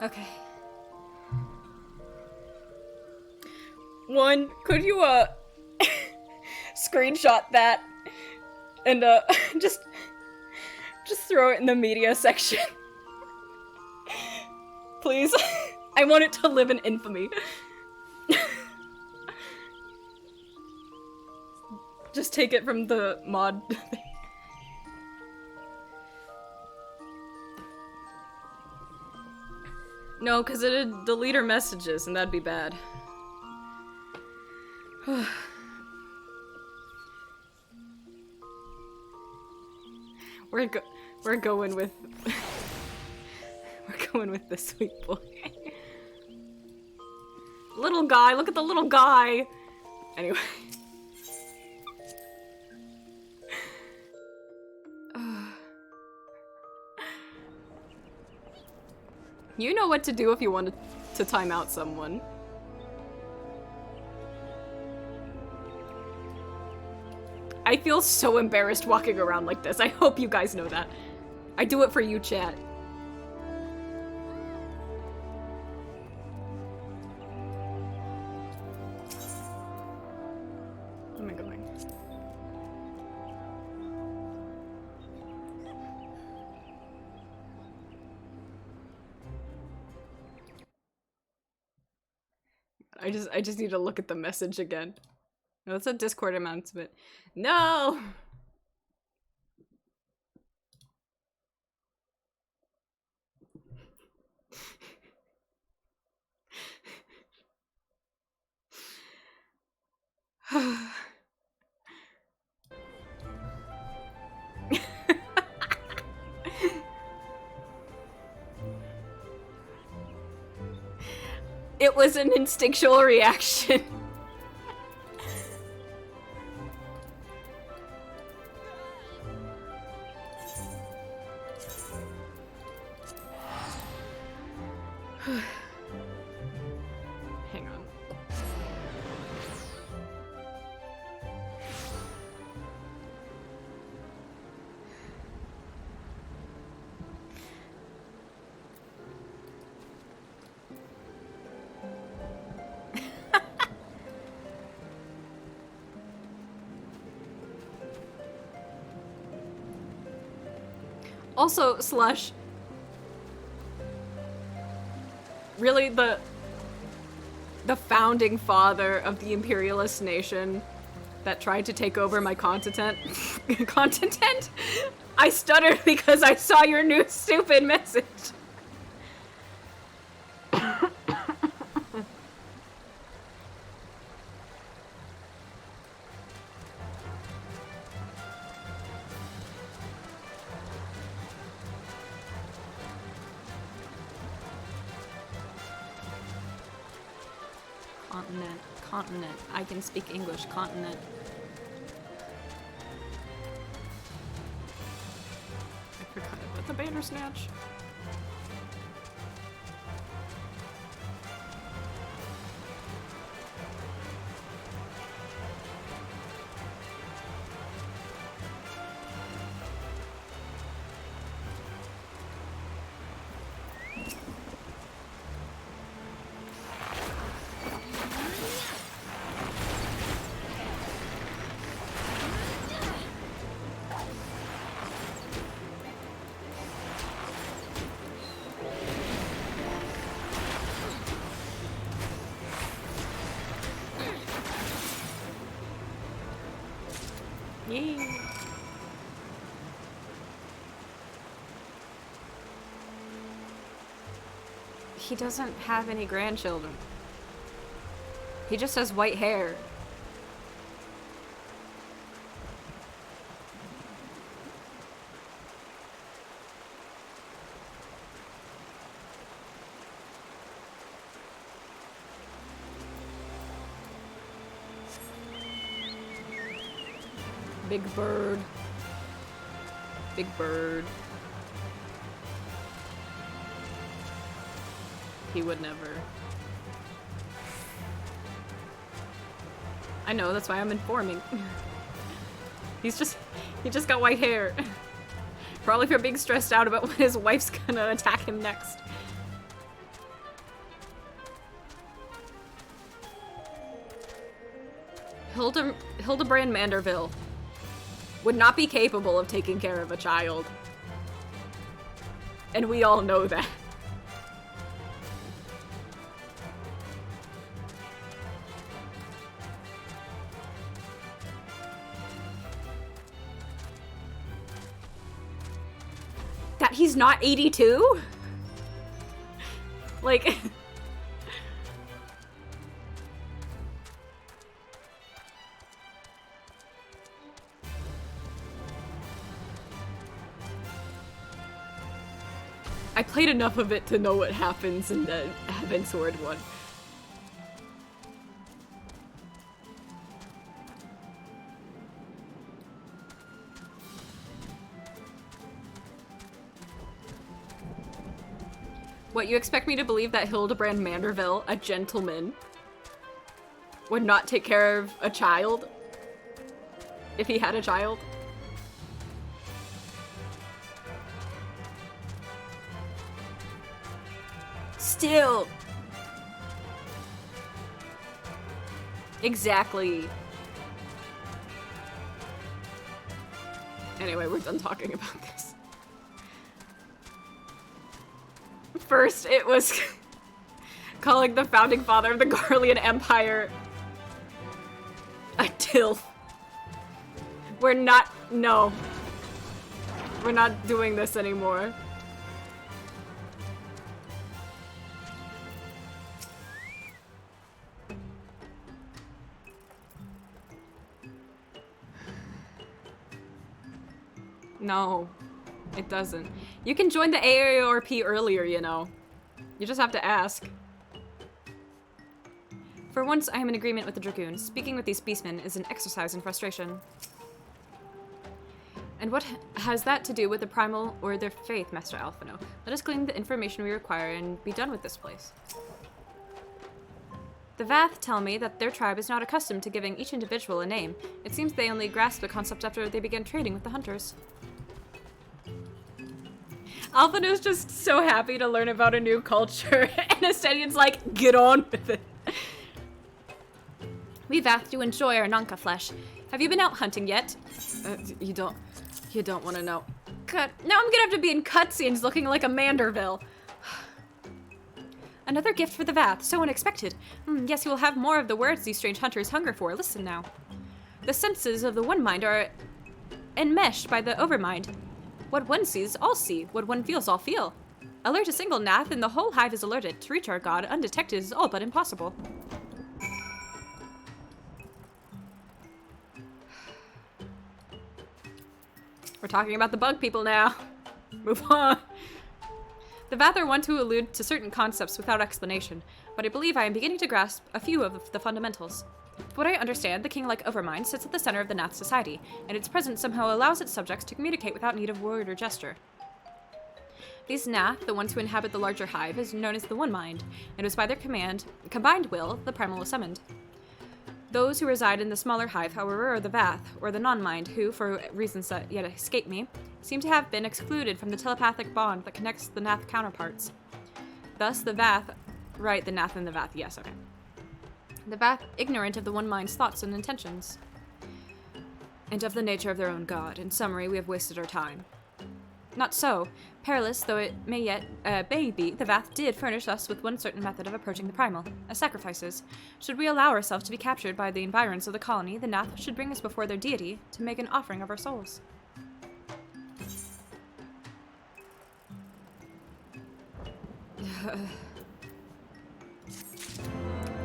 Okay. One, could you, screenshot that and, just throw it in the media section? Please. I want it to live in infamy. Just take it from the mod. No, because it'd delete her messages, and that'd be bad. We're going with... We're going with the sweet boy. Little guy, look at the little guy! Anyway. You know what to do if you want to time out someone. I feel so embarrassed walking around like this. I hope you guys know that. I do it for you, chat. Where am I going? I just need to look at the message again. No, it's a Discord announcement. No! It was an instinctual reaction. Hang on. Also, Slush, really the founding father of the imperialist nation that tried to take over my continent. Continent? I stuttered because I saw your new stupid message. Continent. I can speak English. Continent. I forgot about the Bandersnatch. Yay. He doesn't have any grandchildren. He just has white hair. Big bird. Big bird. He would never. I know, that's why I'm informing. He just got white hair. Probably for being stressed out about when his wife's gonna attack him next. Hildebrand Manderville would not be capable of taking care of a child. And we all know that. That he's not 82? Like... I played enough of it to know what happens in the Heavensward one. What, you expect me to believe that Hildebrand Manderville, a gentleman, would not take care of a child? If he had a child? Still. Exactly. Anyway, we're done talking about this. First, it was calling the founding father of the Garlean Empire a tilth. We're not doing this anymore. No, it doesn't. You can join the AARP earlier, you know. You just have to ask. For once, I am in agreement with the Dragoon. Speaking with these beastmen is an exercise in frustration. And what has that to do with the primal or their faith, Master Alphino? Let us glean the information we require and be done with this place. The Vath tell me that their tribe is not accustomed to giving each individual a name. It seems they only grasp the concept after they began trading with the hunters. Alphino's just so happy to learn about a new culture, and Estedian's like, get on with it. We Vath do enjoy our Nanka flesh. Have you been out hunting yet? You don't want to know. God, now I'm gonna have to be in cutscenes looking like a Manderville. Another gift for the Vath, so unexpected. Yes, you will have more of the words these strange hunters hunger for. Listen now. The senses of the One Mind are enmeshed by the Overmind. What one sees, all see. What one feels, all feel. Alert a single Nath, and the whole hive is alerted. To reach our god undetected is all but impossible. We're talking about the bug people now. Move on. The Vath are one to allude to certain concepts without explanation, but I believe I am beginning to grasp a few of the fundamentals. From what I understand, the king-like Overmind sits at the center of the Nath society, and its presence somehow allows its subjects to communicate without need of word or gesture. These Nath, the ones who inhabit the larger hive, is known as the One Mind, and it was by their combined will, the primal was summoned. Those who reside in the smaller hive, however, are the Vath, or the Non-Mind, who, for reasons that yet escape me, seem to have been excluded from the telepathic bond that connects the Nath counterparts. Thus, the Vath... Right, the Nath and the Vath, yes, okay. The Vath, ignorant of the One Mind's thoughts and intentions, and of the nature of their own god. In summary, we have wasted our time. Not so. Perilous though it may be, the Vath did furnish us with one certain method of approaching the primal, as sacrifices. Should we allow ourselves to be captured by the environs of the colony, the Nath should bring us before their deity to make an offering of our souls.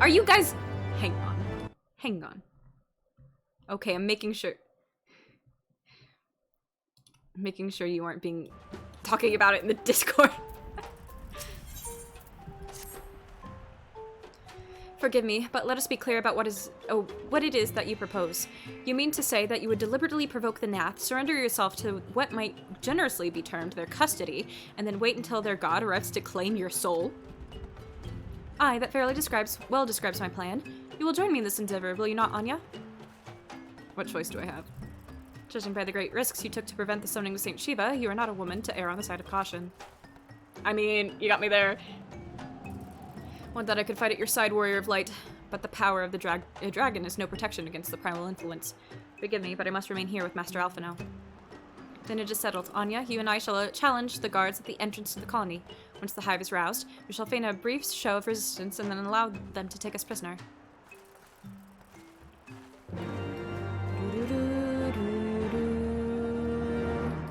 Are you guys... Hang on. Hang on. Okay, I'm making sure... Making sure you aren't talking about it in the Discord. Forgive me, but let us be clear about what it is that you propose. You mean to say that you would deliberately provoke the Nath, surrender yourself to what might generously be termed their custody, and then wait until their god arrives to claim your soul? Aye, that fairly describes my plan. You will join me in this endeavor, will you not, Anya? What choice do I have? Judging by the great risks you took to prevent the summoning of Saint Shiva, you are not a woman to err on the side of caution. I mean, you got me there. Would that I could fight at your side, warrior of light, but the power of the dragon is no protection against the primal influence. Forgive me, but I must remain here with Master Alphino. Then it is settled. Anya, you and I shall challenge the guards at the entrance to the colony. Once the hive is roused, we shall feign a brief show of resistance and then allow them to take us prisoner. Where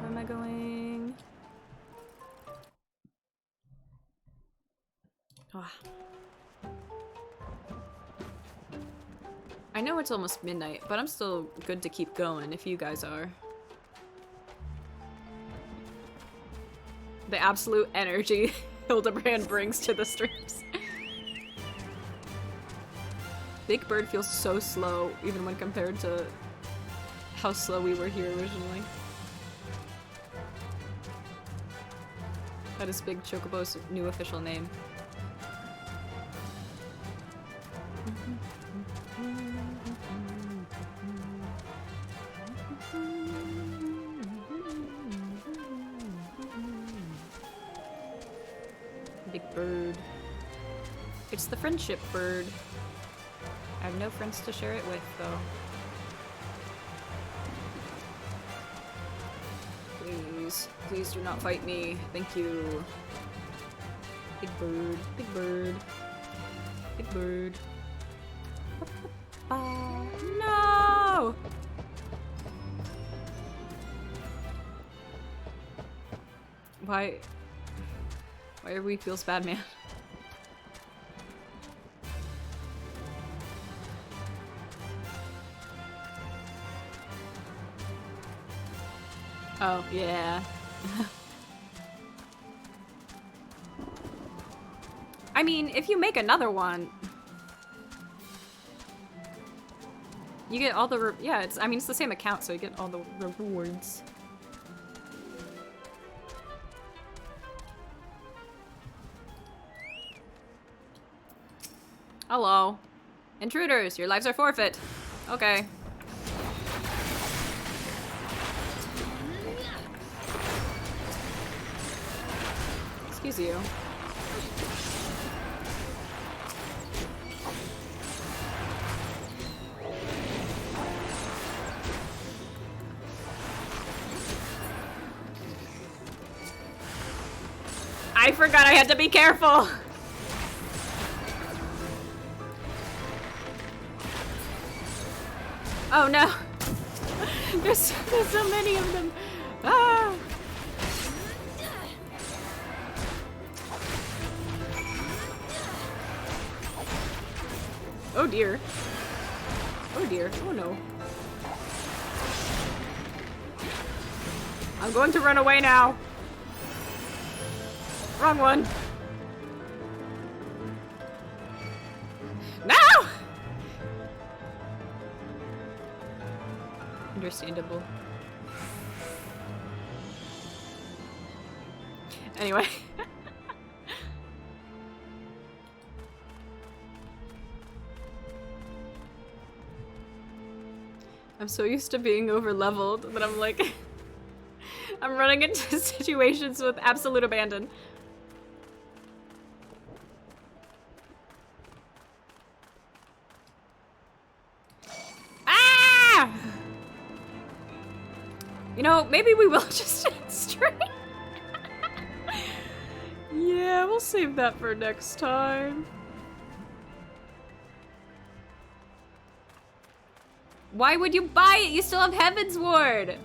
am I going? Oh. I know it's almost midnight, but I'm still good to keep going if you guys are. The absolute energy Hildebrand brings to the streams. Big Bird feels so slow, even when compared to how slow we were here originally. That is Big Chocobo's new official name. Big bird. It's the friendship bird. I have no friends to share it with, though. Please. Please do not fight me. Thank you. Big bird. Big bird. Big bird. No! Why are we feels bad, man? Oh, yeah. I mean, if you make another one, you get all the yeah, I mean, it's the same account, so you get all the rewards. Hello. Intruders, your lives are forfeit. Okay. Excuse you. I forgot I had to be careful! Oh no! There's so many of them! Ah! Oh dear. Oh dear. Oh no. I'm going to run away now. Wrong one. No! Understandable. Anyway. I'm so used to being over-leveled that I'm like... I'm running into situations with absolute abandon. Ah! You know, maybe we will just straight. Yeah, we'll save that for next time. Why would you buy it? You still have Heaven's Ward!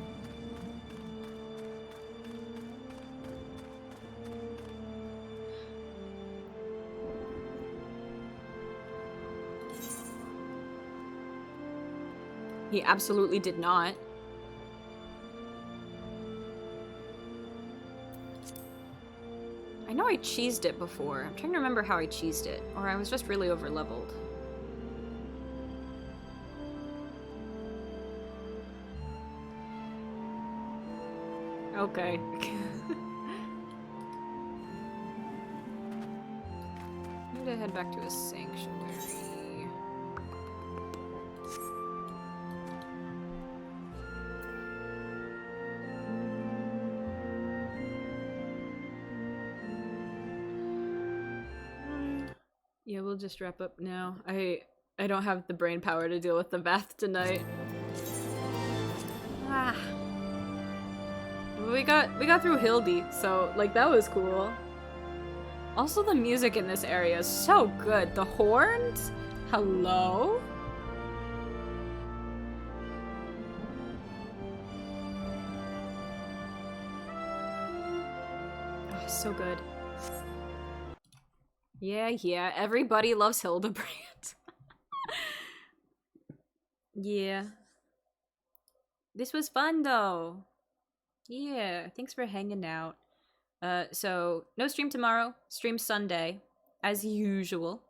He absolutely did not. I know I cheesed it before. I'm trying to remember how I cheesed it. Or I was just really over-leveled. Okay. Need to head back to a sanctuary. Yeah, we'll just wrap up now. I don't have the brain power to deal with the bath tonight. Ah. We got through Hildy, so like that was cool. Also, the music in this area is so good. The horns? Hello? Oh, so good. Yeah, everybody loves Hildebrand. Yeah. This was fun though. Yeah, thanks for hanging out. So no stream tomorrow, stream Sunday, as usual.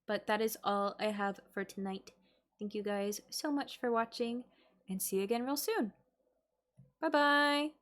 But that is all I have for tonight. Thank you guys so much for watching, and see you again real soon. Bye-bye!